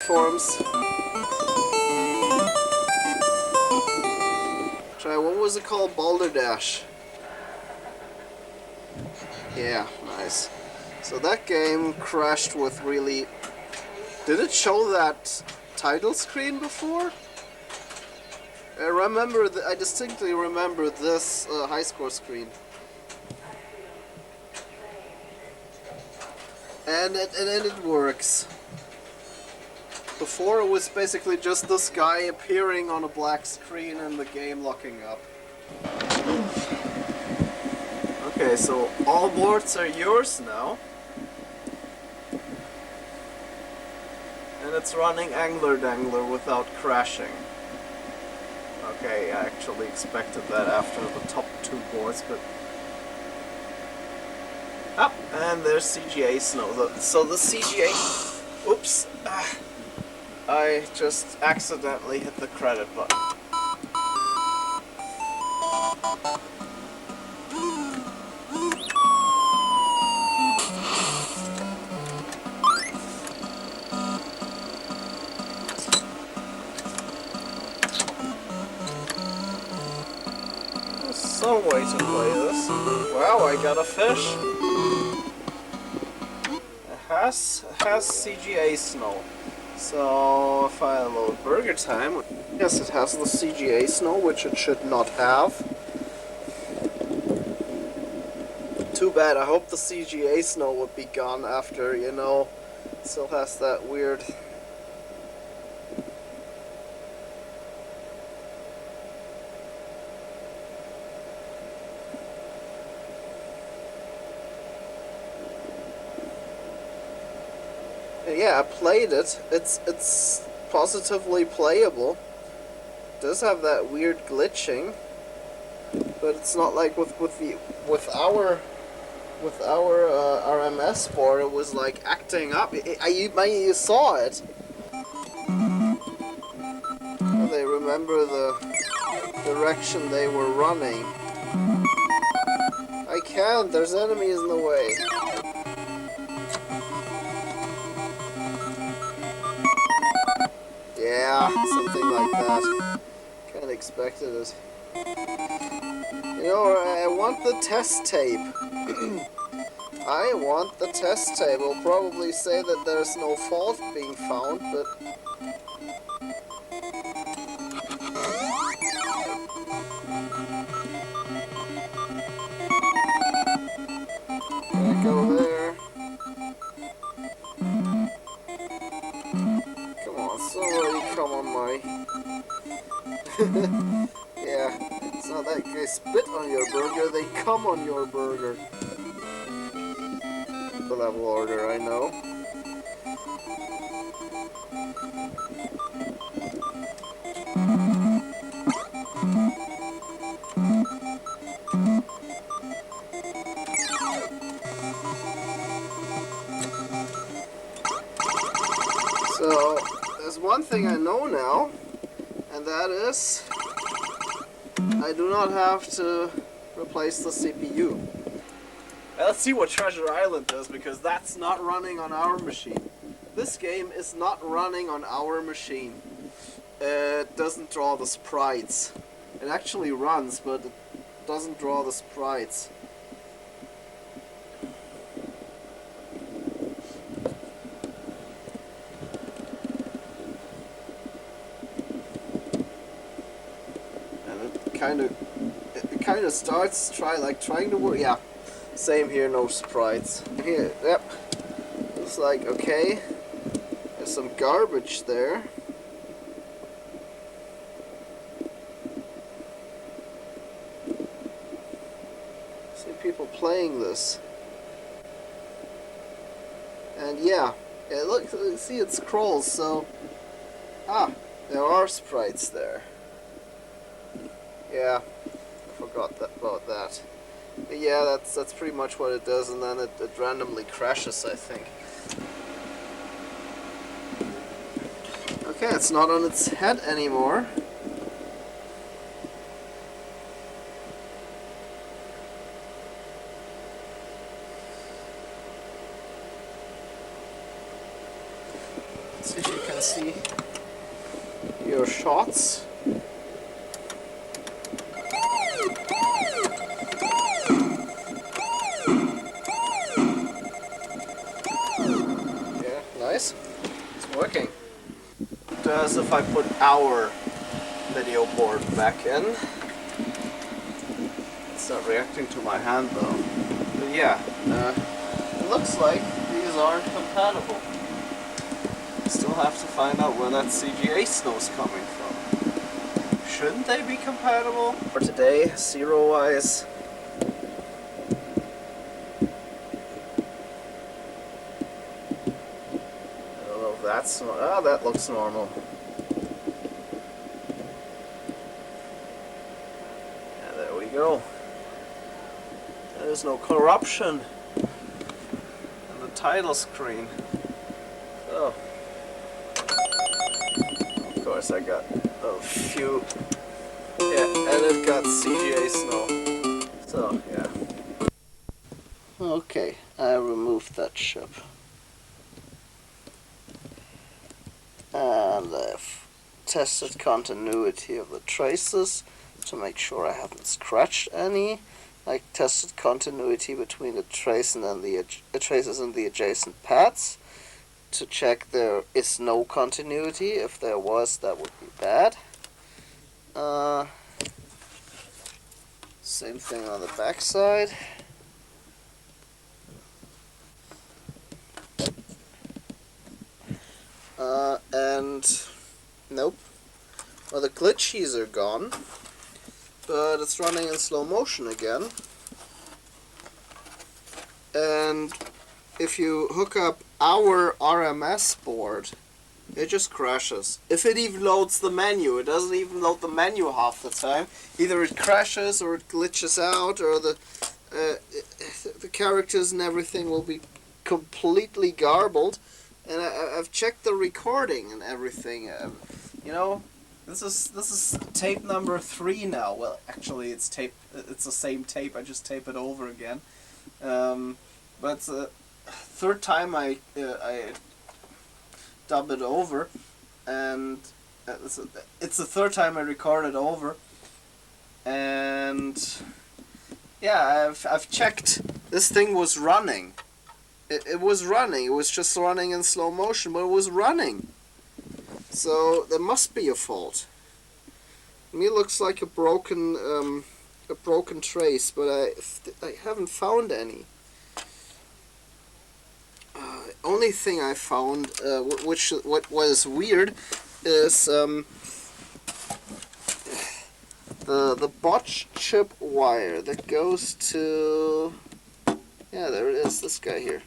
Forms. Try, what was it called? Balderdash. Yeah, nice. So that game crashed with really... Did it show that title screen before? I distinctly remember this high score screen. And it works. Before it was basically just this guy appearing on a black screen and the game locking up. Okay, so all boards are yours now. And it's running Angler Dangler without crashing. Okay, I actually expected that after the top two boards, but... Ah, and there's CGA Snow. So the CGA... Oops. I just accidentally hit the credit button. There's some way to play this. Wow, I got a fish. It has CGA Snow. So if I load Burger Time, yes, it has the CGA Snow, which it should not have. Too bad. I hope the CGA Snow would be gone after, you know, it still has that weird... Yeah, I played it. It's positively playable. It does have that weird glitching, but it's not like with our RMS board. It was like acting up. You saw it. Oh, they remember the direction they were running. I can't. There's enemies in the way. Yeah, something like that. Kinda expected it. You know, I want the test tape. I want the test tape. It'll probably say that there's no fault being found, but... Can I go there? Somebody come on my... Yeah, it's not that they spit on your burger, they come on your burger. The level order, I know. So, there's one thing I know now, and that is I do not have to replace the CPU. Let's see what Treasure Island does, because that's not running on our machine. This game is not running on our machine. It doesn't draw the sprites. It actually runs, but it doesn't draw the sprites. It kind of starts trying to work. Yeah, same here, no sprites. Here, yep. Looks like okay. There's some garbage there. See people playing this, and yeah, look, see it scrolls. So, there are sprites there. Yeah, I forgot about that. Yeah, that's pretty much what it does, and then it randomly crashes, I think. Okay, it's not on its head anymore. Let's see if you can see your shots. Yeah, nice. It's working. As if I put our video board back in. It's not reacting to my hand though. But yeah, it looks like these aren't compatible. Still have to find out where that CGA snow's coming from. Shouldn't they be compatible? For today, zero-wise. I don't know if that's... Ah, that looks normal. Yeah, there we go. There's no corruption in the title screen. So, of course I got a few, yeah, and it got CGA snow. So, yeah. Okay, I removed that chip. And I've tested continuity of the traces to make sure I haven't scratched any. I tested continuity between the trace and then the traces and the adjacent pads to check there is no continuity. If there was, that would be bad. Same thing on the back side. And nope. Well, the glitchies are gone, but it's running in slow motion again. And if you hook up our RMS board, it just crashes. If it even loads the menu, it doesn't even load the menu half the time. Either it crashes or it glitches out, or the characters and everything will be completely garbled. And I've checked the recording and everything. You know, this is tape number 3 now. Well, actually, it's the same tape. I just tape it over again. But it's the third time I dub it over, and it's the third time I record it over. And yeah, I've checked. This thing was running. It was running. It was just running in slow motion, but it was running. So there must be a fault. To me, it looks like a broken trace, but I haven't found any. Only thing I found, what was weird, is the bodge chip wire that goes to, yeah, there it is. This guy here.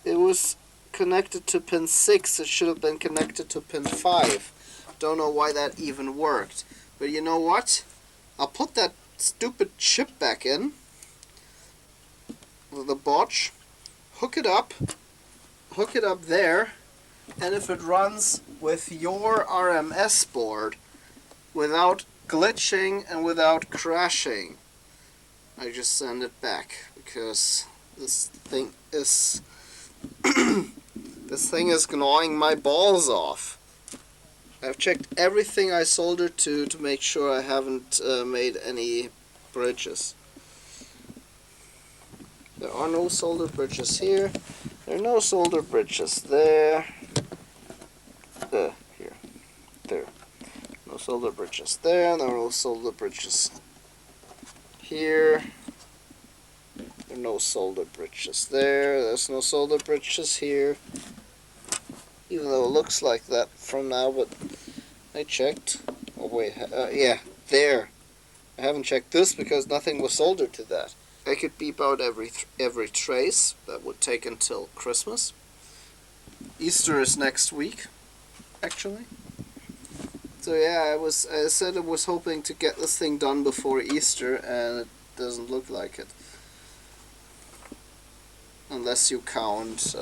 It was connected to pin 6. It should have been connected to pin 5. Don't know why that even worked. But you know what? I'll put that stupid chip back in. The bodge. Hook it up there. And if it runs with your RMS board without glitching and without crashing, I just send it back, because this thing is this thing is gnawing my balls off. I've checked everything I soldered to make sure I haven't made any bridges. There are no solder bridges here. There are no solder bridges there. Here. There. No solder bridges there. There are no solder bridges here. There are no solder bridges there. There's no solder bridges here. Even though it looks like that from now, but I checked. Oh wait, yeah, there. I haven't checked this because nothing was soldered to that. I could beep out every trace. That would take until Christmas. Easter is next week, actually. So yeah, I said I was hoping to get this thing done before Easter, and doesn't look like it. Unless you count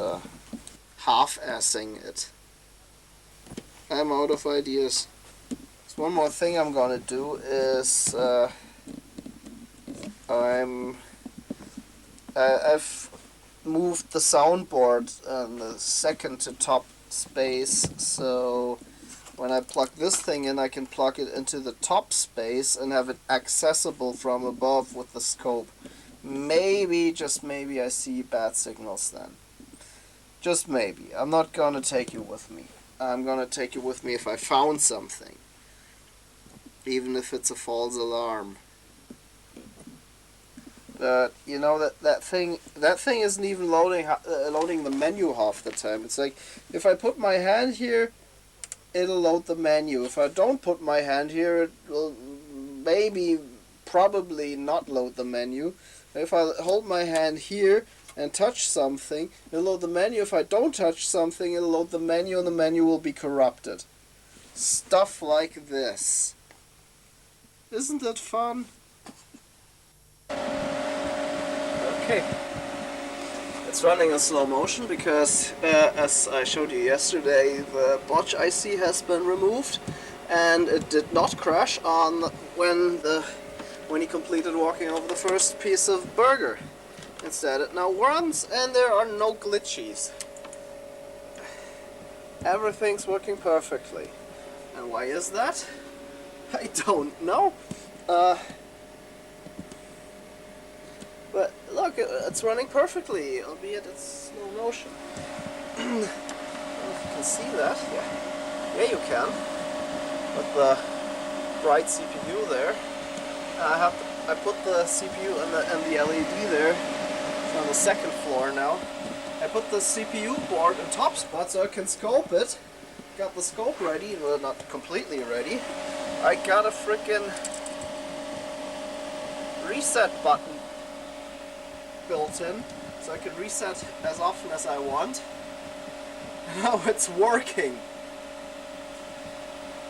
half-assing it. I'm out of ideas. So one more thing I'm gonna do is I've moved the soundboard in the second to top space, so when I plug this thing in, I can plug it into the top space and have it accessible from above with the scope. Maybe, just maybe, I see bad signals then. Just maybe. I'm not gonna take you with me. I'm gonna take you with me if I found something. Even if it's a false alarm. But you know that thing isn't even loading the menu half the time. It's like if I put my hand here, it'll load the menu. If I don't put my hand here, it will probably not load the menu. If I hold my hand here and touch something, it'll load the menu. If I don't touch something, it'll load the menu, and the menu will be corrupted. Stuff like this. Isn't it fun? Okay. It's running in slow motion because, as I showed you yesterday, the bodge IC has been removed, and it did not crash on when he completed walking over the first piece of burger. Instead, it now runs, and there are no glitches. Everything's working perfectly. And why is that? I don't know. But look, it's running perfectly, albeit it's slow motion. I don't know if you can see that. Yeah, you can. With the bright CPU there. I put the CPU and the LED there. It's on the second floor now. I put the CPU board in top spot so I can scope it. Got the scope ready, well, not completely ready. I got a frickin' reset button built in, so I can reset as often as I want. Now it's working.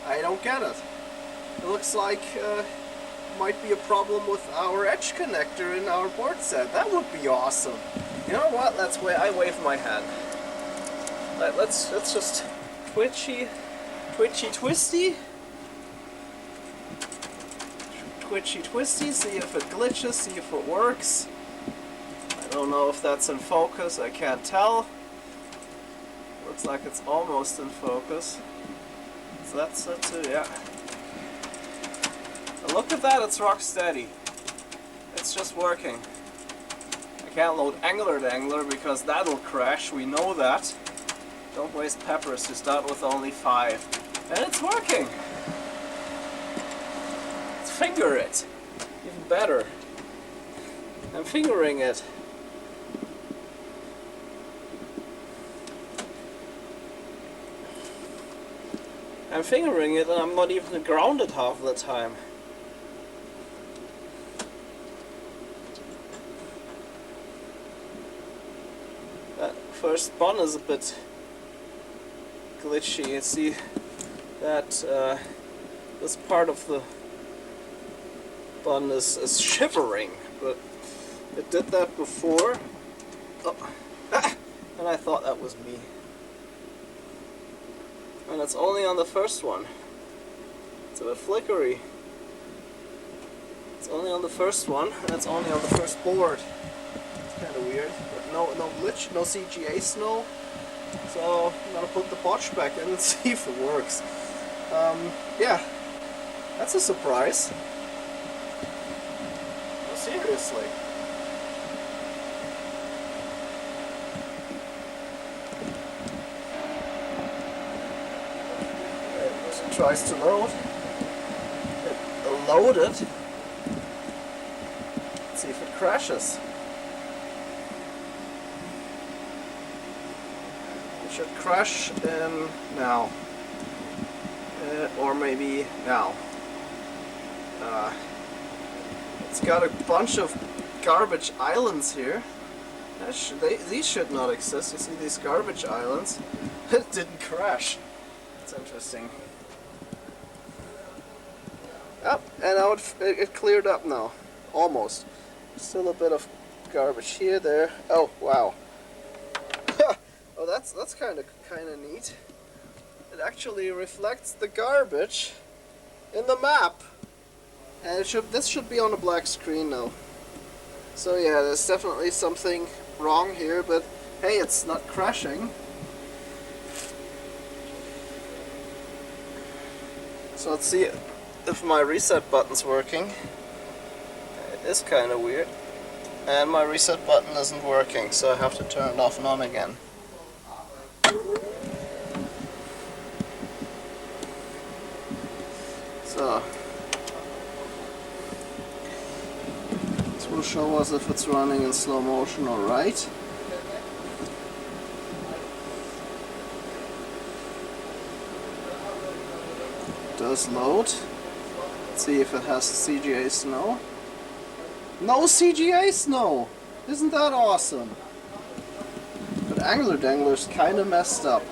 I don't get it. It looks like might be a problem with our edge connector in our board set. That would be awesome. You know what? I wave my hand. Let's just twitchy twisty. Twitchy twisty, see if it glitches, see if it works. I don't know if that's in focus, I can't tell. Looks like it's almost in focus. So that's it, yeah. And look at that, it's rock steady. It's just working. I can't load angler to angler because that'll crash, we know that. Don't waste peppers to start with only 5. And it's working! Let's finger it! Even better. I'm fingering it. I'm fingering it and I'm not even grounded half the time. That first bun is a bit glitchy. You see that this part of the bun is shivering, but it did that before. Oh. And I thought that was me. And it's only on the first one. It's a bit flickery. It's only on the first one, and it's only on the first board. It's kind of weird, but no glitch, no CGA snow. So I'm gonna put the bodge back in and see if it works. Yeah, that's a surprise. No, seriously. It tries to load. It loaded. Let's see if it crashes. Should crash in now, or maybe now. It's got a bunch of garbage islands here. These should not exist. You see these garbage islands? It didn't crash. It's interesting. Yep, and now it cleared up now. almost. Still a bit of garbage here, there. Oh wow. Oh, that's kind of neat. It actually reflects the garbage in the map, and this should be on a black screen now. So yeah, there's definitely something wrong here, but hey, it's not crashing. So let's see if my reset button's working. It is kind of weird. And my reset button isn't working, so I have to turn it off and on again. So this will show us if it's running in slow motion or right. It does load. Let's see if it has CGA snow. No CGA snow! Isn't that awesome? But Angler Dangler's kinda messed up.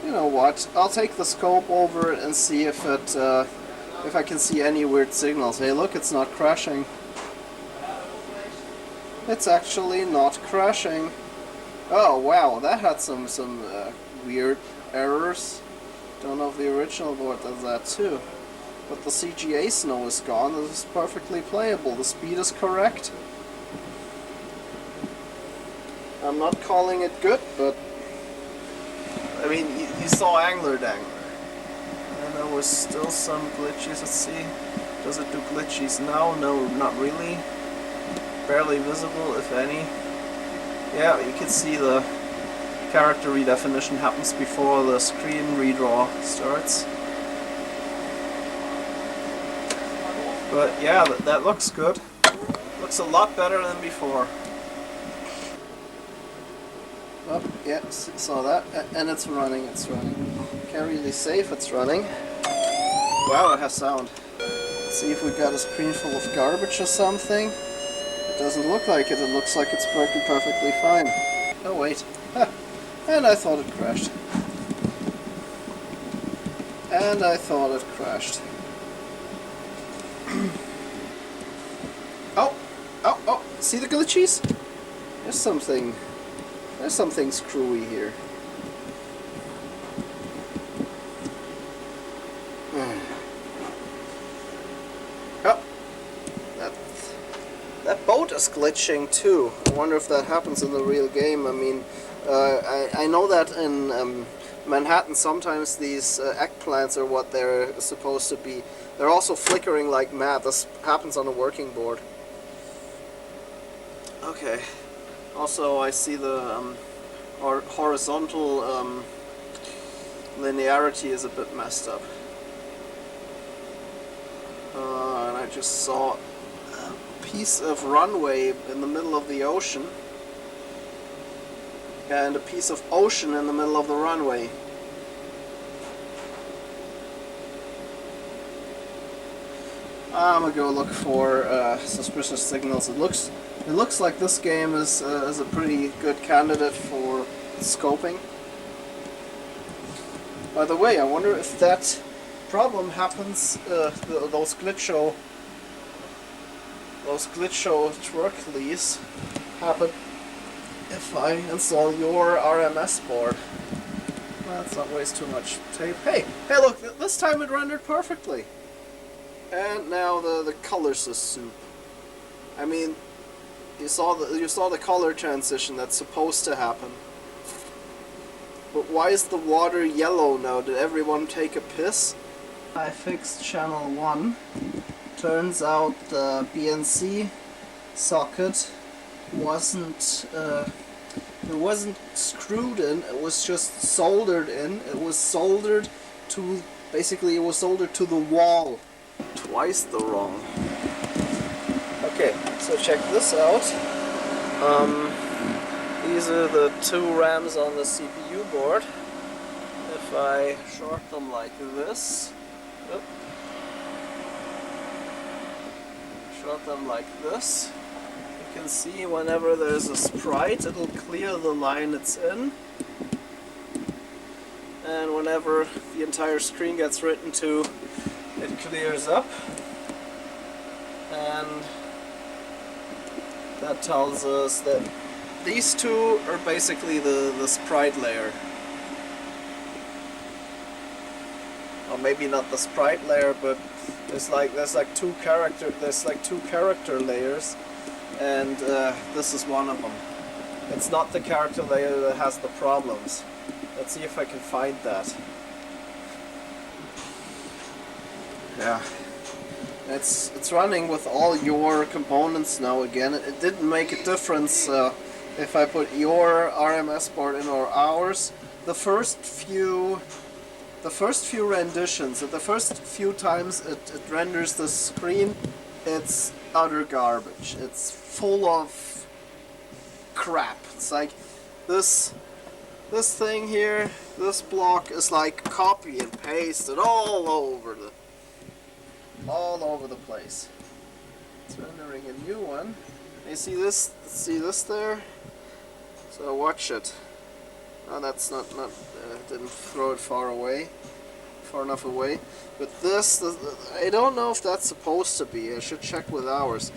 You know what? I'll take the scope over it and see if I can see any weird signals. Hey, look, it's not crashing. It's actually not crashing. Oh wow, that had some weird errors. Don't know if the original board does that too. But the CGA snow is gone. This is perfectly playable. The speed is correct. I'm not calling it good, but I mean, you saw Angler Dangler. And there was still some glitches. Let's see. Does it do glitches now? No, not really. Barely visible, if any. Yeah, you can see the character redefinition happens before the screen redraw starts. But yeah, that looks good. Looks a lot better than before. Oh, yeah, saw that. And it's running, Can't really say if it's running. Wow, it has sound. Let's see if we got a screen full of garbage or something. It doesn't look like it. It looks like it's working perfectly fine. Oh wait. And I thought it crashed. And I thought it crashed. Oh, see the glitches? There's something screwy here. Oh, that boat is glitching too. I wonder if that happens in the real game. I mean, I know that in Manhattan sometimes these eggplants are what they're supposed to be. They're also flickering like mad. This happens on a working board. Okay. Also, I see the horizontal linearity is a bit messed up. And I just saw a piece of runway in the middle of the ocean. And a piece of ocean in the middle of the runway. I'm gonna go look for suspicious signals. It looks like this game is a pretty good candidate for scoping. By the way, I wonder if that problem happens. Those glitch show twerklies happen if I install your RMS board. Let's not waste too much tape. Hey, look! This time it rendered perfectly. And now the colors is soup. I mean, you saw the color transition that's supposed to happen. But why is the water yellow now? Did everyone take a piss? I fixed channel 1. Turns out the BNC socket wasn't screwed in. It was just soldered in. It was soldered to the wall. Twice the wrong. Okay, so check this out. These are the 2 RAMs on the CPU board. If I short them like this, short them like this, you can see whenever there's a sprite, it'll clear the line it's in. and whenever the entire screen gets written to, it clears up, and that tells us that these two are basically the sprite layer. Or maybe not the sprite layer, but there's like two character layers, and this is one of them. It's not the character layer that has the problems. Let's see if I can find that. Yeah. It's running with all your components now again. It didn't make a difference if I put your RMS board in or ours. The first few renditions, the first few times it renders the screen, it's utter garbage. It's full of crap. It's like this thing here, this block is like copy and pasted all over the place. It's rendering a new one. You see this? See this there? So watch it. Oh, that's not didn't throw it far enough away. But this, I don't know if that's supposed to be. I should check with ours.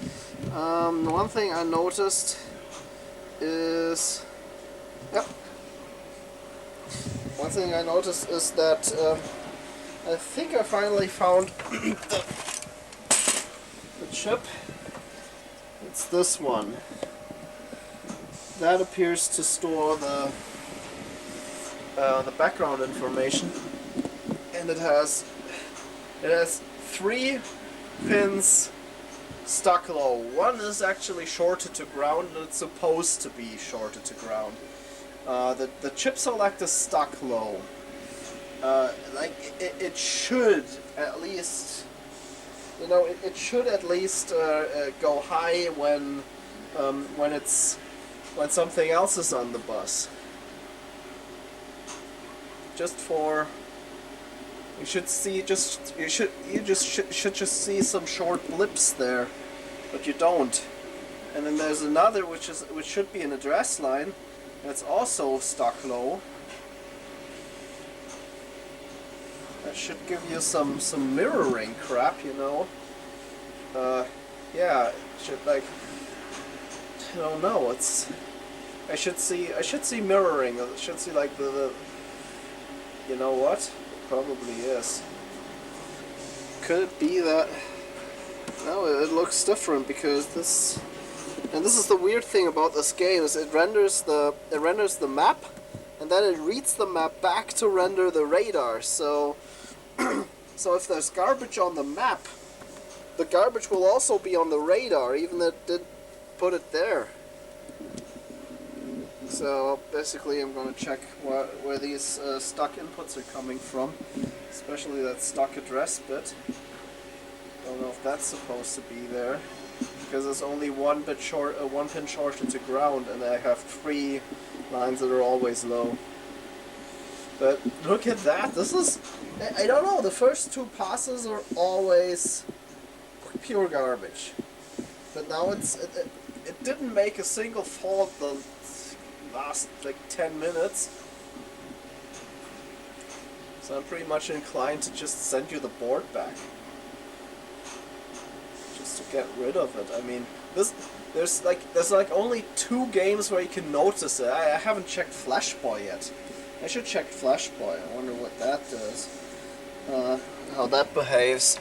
One thing I noticed is, yep. One thing I noticed is that I think I finally found the chip. It's this one. That appears to store the background information, and it has 3 pins stuck low. One is actually shorted to ground, and it's supposed to be shorted to ground. The chip select is stuck low. Like it should at least, you know, it should at least go high when something else is on the bus. Just for, you should see you should just see some short blips there, but you don't. And then there's another which should be an address line. That's also stuck low. That should give you some mirroring crap, you know. Yeah, it should, like, I don't know. I should see mirroring. I should see like the. You know what? It probably is. Could it be that? No, it looks different because this. And this is the weird thing about this game, is it renders the map, and then it reads the map back to render the radar. So so if there's garbage on the map, the garbage will also be on the radar, even if it didn't put it there. So basically I'm going to check where these stuck inputs are coming from, especially that stuck address bit. Don't know if that's supposed to be there, because there's only one pin shorted to ground, and I have 3 lines that are always low. But look at that. This is, I don't know, the first 2 passes are always pure garbage. But now it didn't make a single fault the last like 10 minutes. So I'm pretty much inclined to just send you the board back, just to get rid of it. I mean, there's like only 2 games where you can notice it. I haven't checked Flashboy yet. I should check Flashboy. I wonder what that does. How that behaves.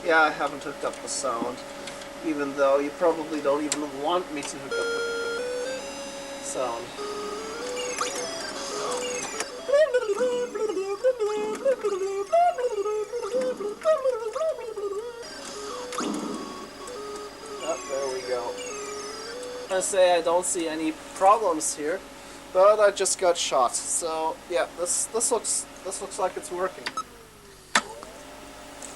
Yeah, I haven't hooked up the sound, even though you probably don't even want me to hook up the sound. Oh, there we go. I say I don't see any problems here, but I just got shot. So yeah, this looks like it's working.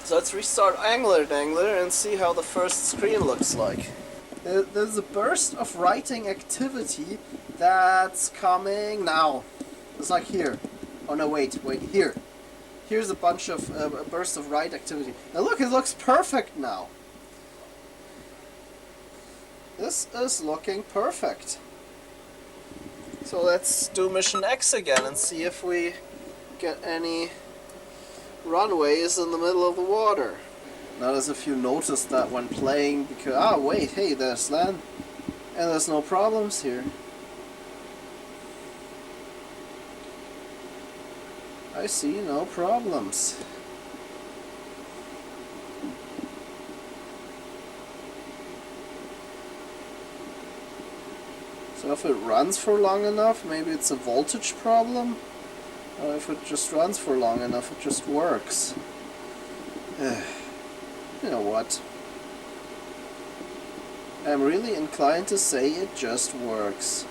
So let's restart Angler Dangler and see how the first screen looks like. There's a burst of writing activity that's coming now. It's like here. Oh no, wait, here. Here's a bunch of a burst of write activity. Now look, it looks perfect now. This is looking perfect. So let's do mission X again and see if we get any runways in the middle of the water. Not as if you noticed that when playing, because wait, hey, there's land and there's no problems here. I see no problems. So if it runs for long enough, maybe it's a voltage problem. Or if it just runs for long enough, it just works. You know what? I'm really inclined to say it just works.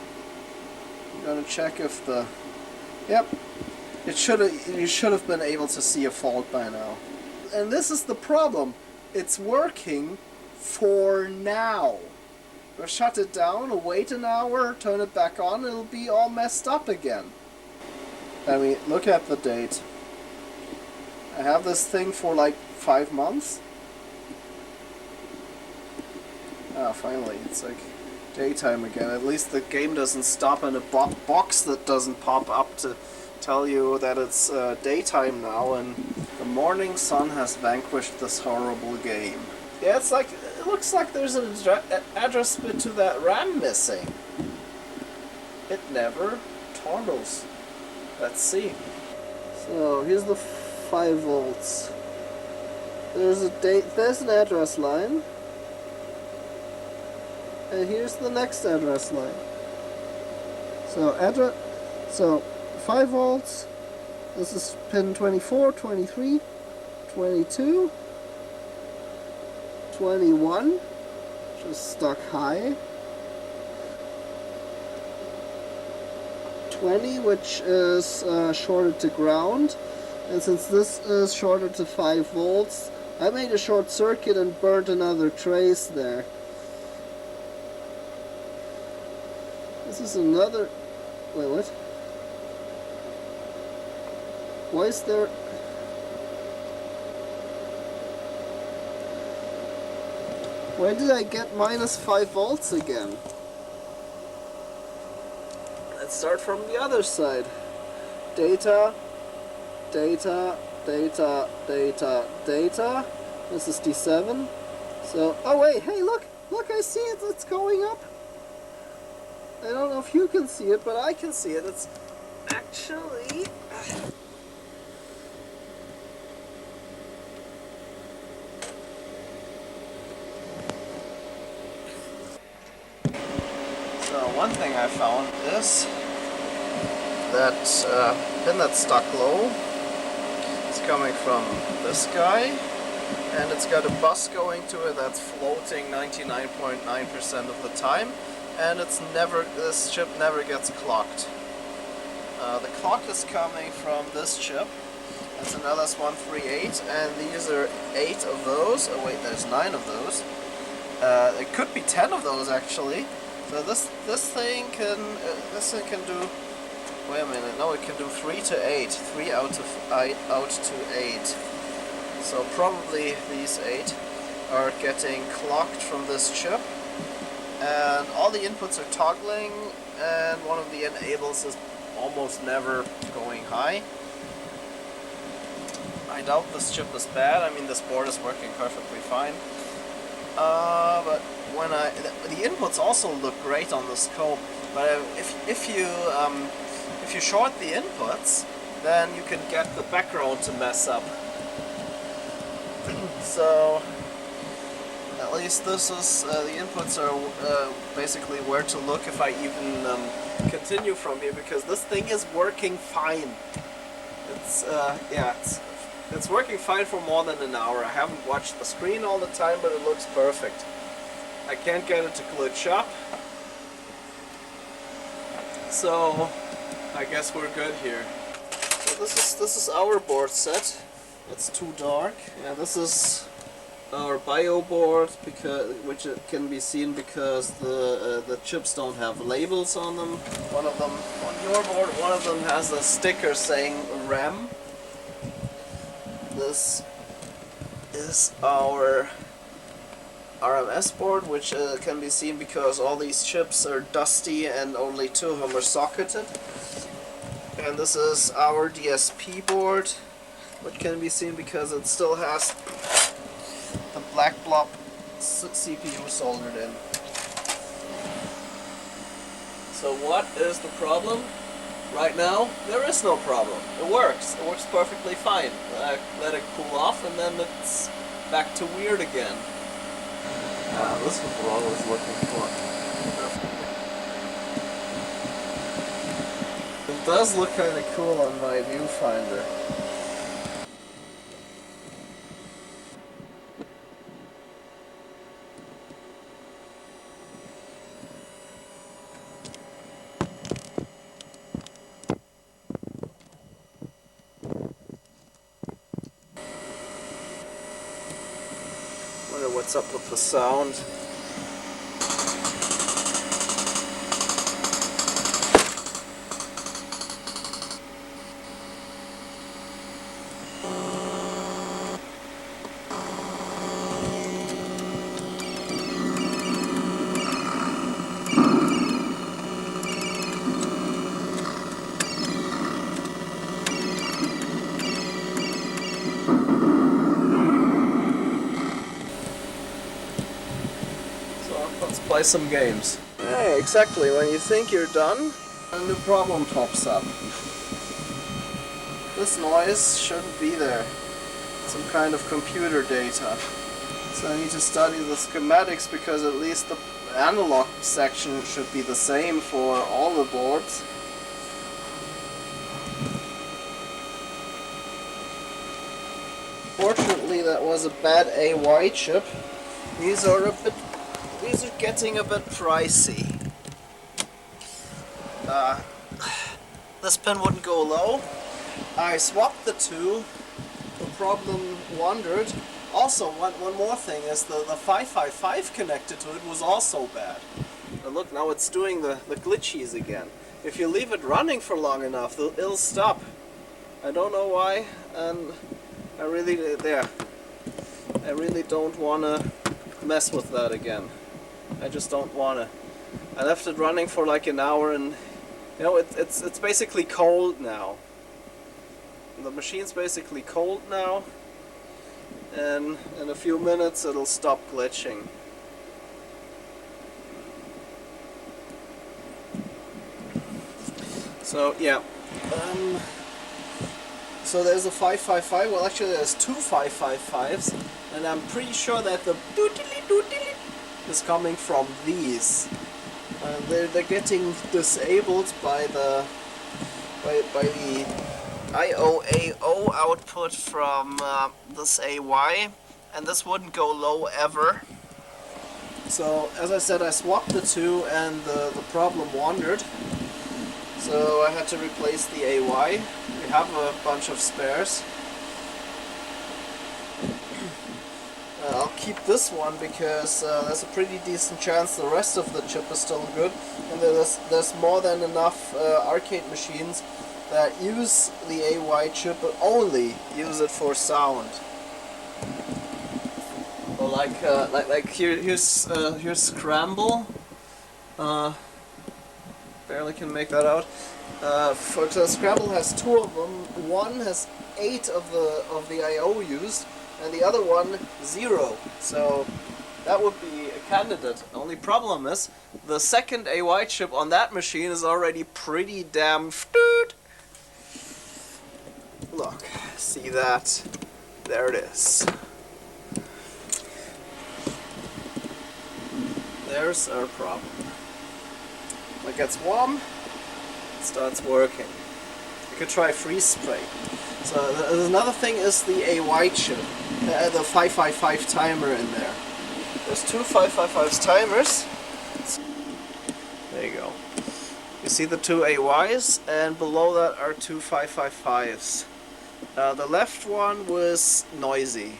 I'm gonna check if the... Yep. You should have been able to see a fault by now. And this is the problem. It's working for now. We'll shut it down, wait an hour, turn it back on, it'll be all messed up again. I mean, look at the date. I have this thing for like 5 months. Finally, it's like daytime again. At least the game doesn't stop in a box that doesn't pop up to tell you that it's daytime now and the morning sun has vanquished this horrible game. Yeah, it's like, it looks like there's an address bit to that RAM missing. It never toggles. Let's see. So here's the 5 volts. There's an address line. And here's the next address line. So 5 volts. This is pin 24, 23, 22, 21, which is stuck high. 20, which is shorted to ground. And since this is shorted to 5 volts, I made a short circuit and burnt another trace there. This is another... Wait, what? Why is there... Why did I get minus 5 volts again? Let's start from the other side. Data, data, data, data, data. This is D7. So, oh wait, hey look! Look, I see it, it's going up. I don't know if you can see it, but I can see it. It's actually... So one thing I found is that pin that's stuck low is coming from this guy, and it's got a bus going to it that's floating 99.9% of the time. And this chip never gets clocked. The clock is coming from this chip. It's an LS138, and these are 8 of those. Oh wait, there's 9 of those. It could be 10 of those actually. So this thing can do. Wait a minute. No, it can do 3 to 8. 3 out to 8. So probably these 8 are getting clocked from this chip. And all the inputs are toggling, and one of the enables is almost never going high. I doubt this chip is bad. I mean, this board is working perfectly fine. But when the inputs also look great on the scope. But if you short the inputs, then you can get the background to mess up. So. At least this is, the inputs are basically where to look if I even continue from here, because this thing is working fine. It's, yeah, it's working fine for more than an hour. I haven't watched the screen all the time, but it looks perfect. I can't get it to glitch up. So, I guess we're good here. So this is our board set. It's too dark. Yeah, this is our bio board, which it can be seen because the chips don't have labels on them. One of them on your board, one of them has a sticker saying RAM. This is our RMS board, which can be seen because all these chips are dusty and only 2 of them are socketed. And this is our DSP board, which can be seen because it still has the black blob CPU soldered in. So what is the problem? Right now, there is no problem. It works. It works perfectly fine. I let it cool off and then it's back to weird again. This is what I was looking for. It does look kind of cool on my viewfinder. Wonder what's up with the sound. Let's play some games. Hey, exactly, when you think you're done, a new problem pops up. This noise shouldn't be there. Some kind of computer data. So I need to study the schematics because at least the analog section should be the same for all the boards. Fortunately, that was a bad AY chip. These are getting a bit pricey. This pin wouldn't go low. I swapped the two. The problem wandered. Also, one more thing is the 555 connected to it was also bad. And look, now it's doing the glitchies again. If you leave it running for long enough, it'll stop. I don't know why, and I really don't want to mess with that again. I just don't want to. I left it running for like an hour, and you know it's basically cold now. The machine's basically cold now, and in a few minutes it'll stop glitching. So yeah, so there's a 555. Well, actually there's two 555s, and I'm pretty sure that the doodly is coming from these. They're getting disabled by the IOAO output from this AY, and this wouldn't go low ever. So as I said, I swapped the two, and the problem wandered. So I had to replace the AY. We have a bunch of spares. I'll keep this one because there's a pretty decent chance the rest of the chip is still good, and there's more than enough arcade machines that use the AY chip but only use it for sound. Well, like here's Scramble. Barely can make that out. For the Scramble has two of them. One has 8 of the I/O used, and the other one 0. So that would be a candidate. The only problem is the second AY chip on that machine is already pretty damn stewed. Look, see that? There it is. There's our problem. When it gets warm, it starts working. You could try freeze spray. So another thing is the AY chip, the 555 timer in there. There's two 555 timers. There you go. You see the two AYs, and below that are two 555s. The left one was noisy.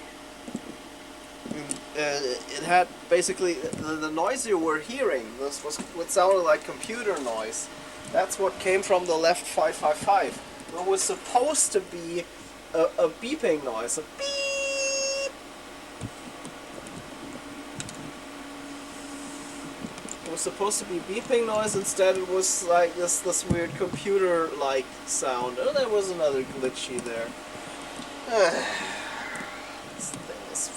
It had basically the noise you were hearing. This was what sounded like computer noise. That's what came from the left 555. It was supposed to be a beeping noise, a beep. supposed to be beeping noise. Instead, it was like this weird computer-like sound. Oh, there was another glitchy there. This thing is...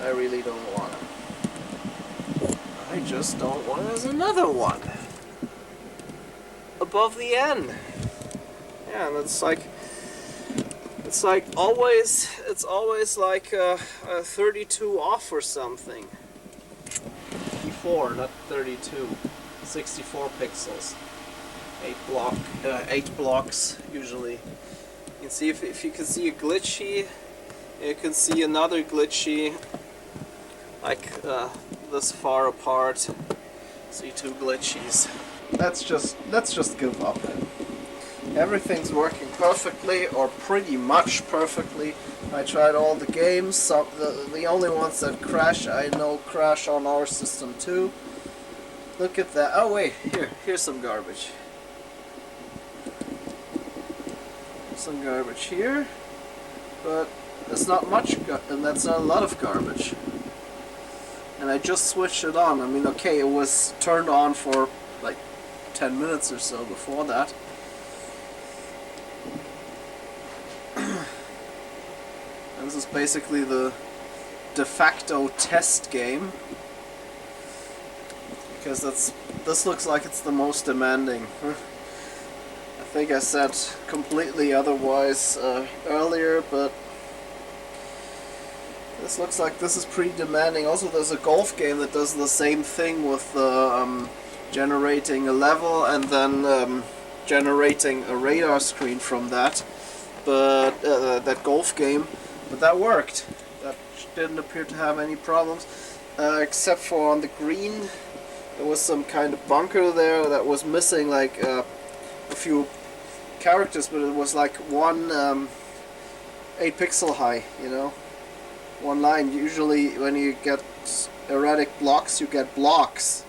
I really don't want it. I just don't want it. There's another one above the N. Yeah, and it's like always. It's always like a 32 off or something. 54, not 32. 64 pixels. 8 blocks usually. You can see if you can see a glitchy, you can see another glitchy, like this far apart. See two glitchies. Let's just give up. Everything's working perfectly, or pretty much perfectly. I tried all the games. The only ones that crash, I know, crash on our system too. Look at that. Oh wait, here's some garbage. Some garbage here, but that's not much, and that's not a lot of garbage. And I just switched it on. I mean, okay, it was turned on for like 10 minutes or so before that. And this is basically the de facto test game, because this looks like it's the most demanding. I think I said completely otherwise earlier, but this looks like this is pretty demanding. Also, there's a golf game that does the same thing with generating a level and then generating a radar screen from that. But that golf game, but that worked. That didn't appear to have any problems, except for on the green. There was some kind of bunker there that was missing, like a few characters, but it was like one 8 pixel high, you know, one line. Usually when you get erratic blocks, you get blocks,